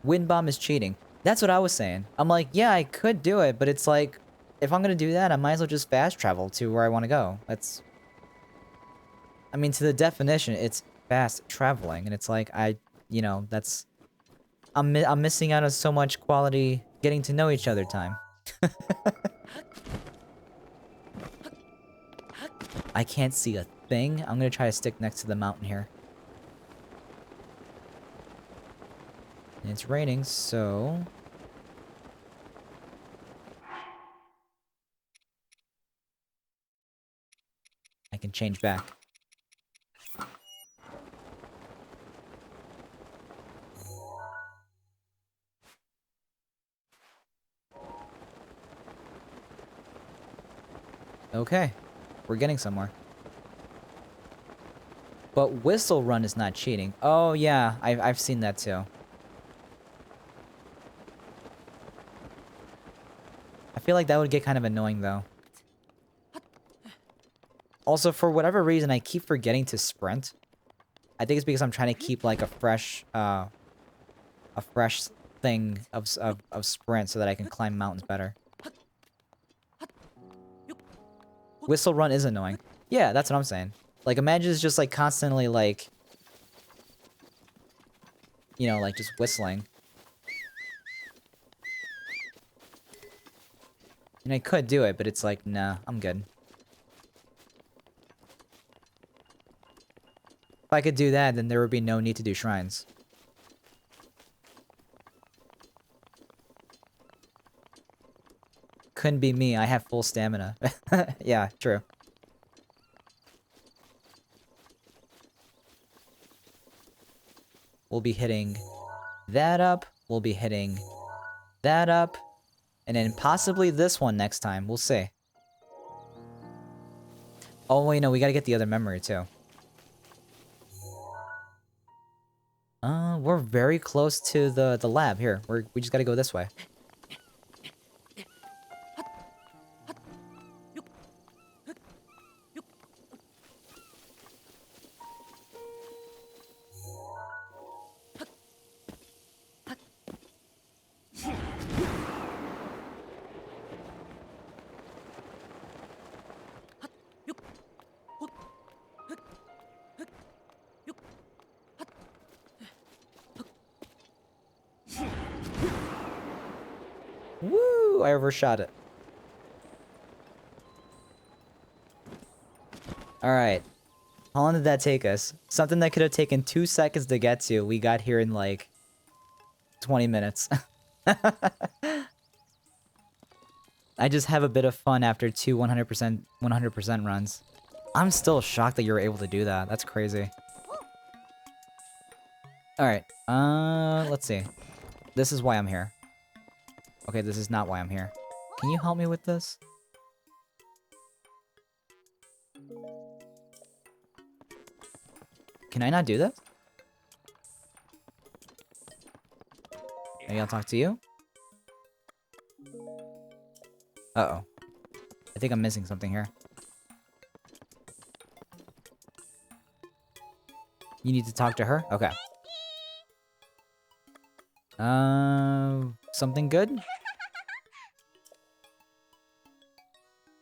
Wind bomb is cheating. That's what I was saying. I'm like, yeah, I could do it, but it's like, if I'm gonna do that, I might as well just fast travel to where I want to go. That's... I mean, to the definition, it's fast traveling, and it's like, that's... I'm missing out on so much quality getting to know each other time. I can't see a thing. I'm gonna try to stick next to the mountain here. And it's raining, so... I can change back. Okay. We're getting somewhere. But Whistle Run is not cheating. Oh, yeah. I've seen that, too. I feel like that would get kind of annoying, though. Also, for whatever reason, I keep forgetting to sprint. I think it's because I'm trying to keep, like, a fresh thing of sprint so that I can climb mountains better. Whistle Run is annoying. Yeah, that's what I'm saying. Like, imagine it's just, like, constantly, like... You know, like, just whistling. And I could do it, but it's like, nah, I'm good. If I could do that, then there would be no need to do shrines. Couldn't be me, I have full stamina. Yeah, true. We'll be hitting that up, we'll be hitting that up, and then possibly this one next time, we'll see. Oh, wait, no, we gotta get the other memory, too. We're very close to the lab. Here, we just gotta go this way. Woo! I overshot it. Alright. How long did that take us? Something that could have taken 2 seconds to get to, we got here in like 20 minutes. I just have a bit of fun after 2 100% runs. I'm still shocked that you were able to do that. That's crazy. Alright, let's see. This is why I'm here. Okay, this is not why I'm here. Can you help me with this? Can I not do this? Maybe I'll talk to you? Uh-oh. I think I'm missing something here. You need to talk to her? Okay. Something good?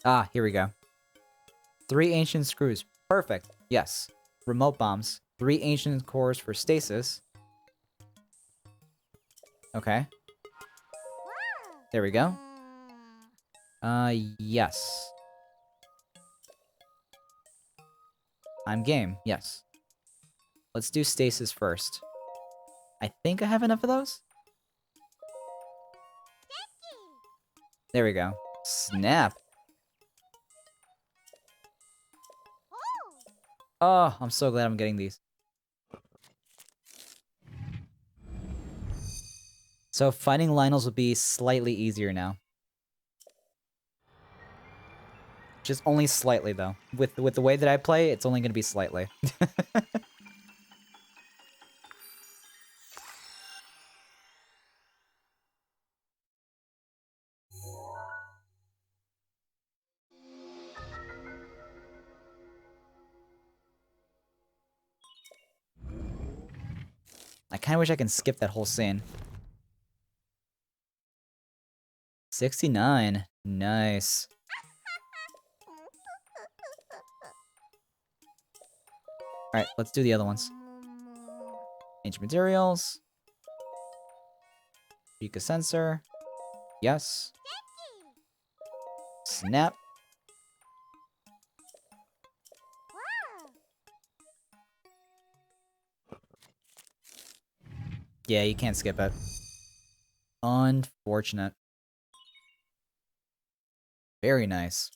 Ah, here we go. 3 ancient screws. Perfect. Yes. Remote bombs. 3 ancient cores for stasis. Okay. There we go. Yes. I'm game. Yes. Let's do stasis first. I think I have enough of those? There we go. Snap! Oh, I'm so glad I'm getting these. So fighting Lionels will be slightly easier now. Just only slightly, though. With the way that I play, it's only gonna be slightly. I kinda wish I can skip that whole scene. 69. Nice. Alright, let's do the other ones. Ancient materials. Pika sensor. Yes. Snap. Yeah, you can't skip it. Unfortunate. Very nice.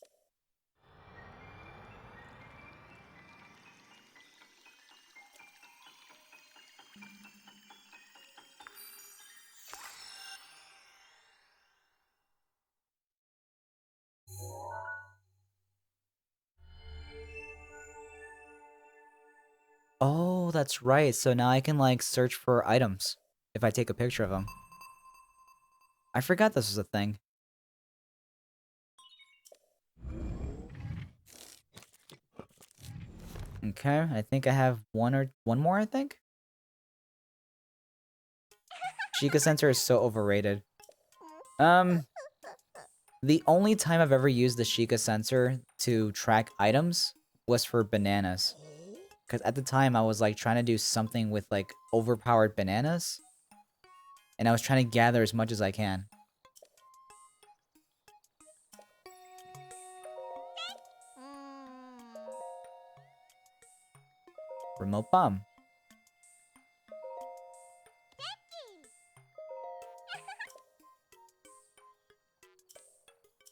Oh, that's right. So now I can, like, search for items if I take a picture of them. I forgot this was a thing. Okay, I think I have one more, I think? Sheikah Sensor is so overrated. The only time I've ever used the Sheikah Sensor to track items was for bananas. Because at the time, I was, like, trying to do something with, like, overpowered bananas. And I was trying to gather as much as I can. Remote bomb.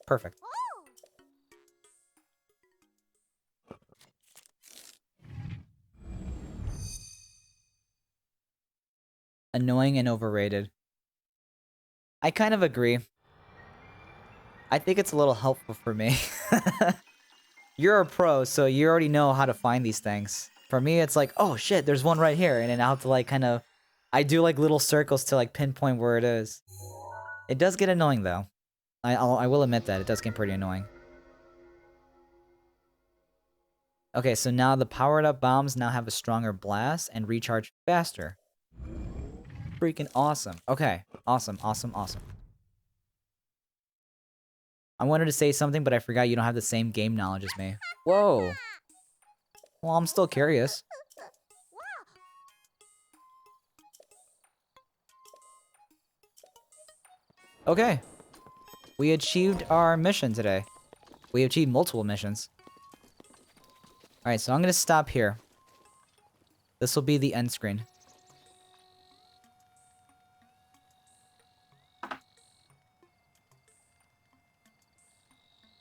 Perfect. Annoying and overrated. I kind of agree. I think it's a little helpful for me. you're a pro, so you already know how to find these things. For me, it's like, oh shit, there's one right here, and then I'll have to like kind of, I do like little circles to like pinpoint where it is. It does get annoying though. I will admit that it does get pretty annoying. Okay, so now the powered up bombs now have a stronger blast and recharge faster. Freaking awesome. Okay, awesome, awesome, awesome. I wanted to say something, but I forgot you don't have the same game knowledge as me. Whoa. Well, I'm still curious. Okay. We achieved our mission today. We achieved multiple missions. Alright, so I'm gonna stop here. This will be the end screen.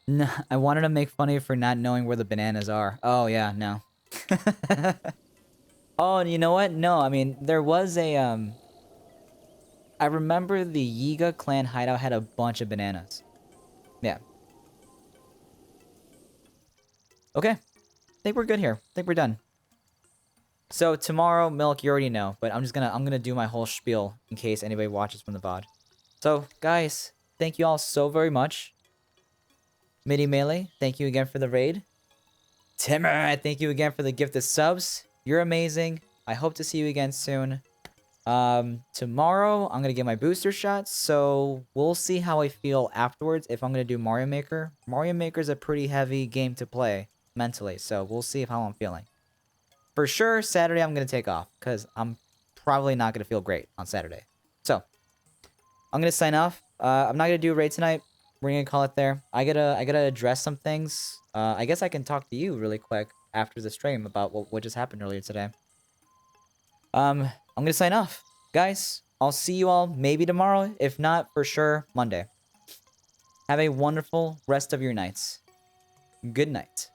No, I wanted to make fun of you for not knowing where the bananas are. Oh, yeah, no. Oh, and you know what? No, I mean, there was a, I remember the Yiga clan hideout had a bunch of bananas. Yeah. Okay. I think we're good here. I think we're done. So, tomorrow, Milk, you already know, but I'm gonna do my whole spiel in case anybody watches from the VOD. So, guys, thank you all so very much. Midi Melee, thank you again for the raid. Timmer, thank you again for the gifted subs. You're amazing. I hope to see you again soon. Tomorrow, I'm gonna get my booster shots, so we'll see how I feel afterwards if I'm gonna do Mario Maker. Mario Maker is a pretty heavy game to play mentally, so we'll see how I'm feeling. For sure, Saturday I'm gonna take off, because I'm probably not gonna feel great on Saturday. So, I'm gonna sign off. I'm not gonna do a raid tonight. We're gonna call it there. I gotta address some things. I guess I can talk to you really quick after the stream about what just happened earlier today. I'm gonna sign off. Guys, I'll see you all maybe tomorrow. If not, for sure, Monday. Have a wonderful rest of your nights. Good night.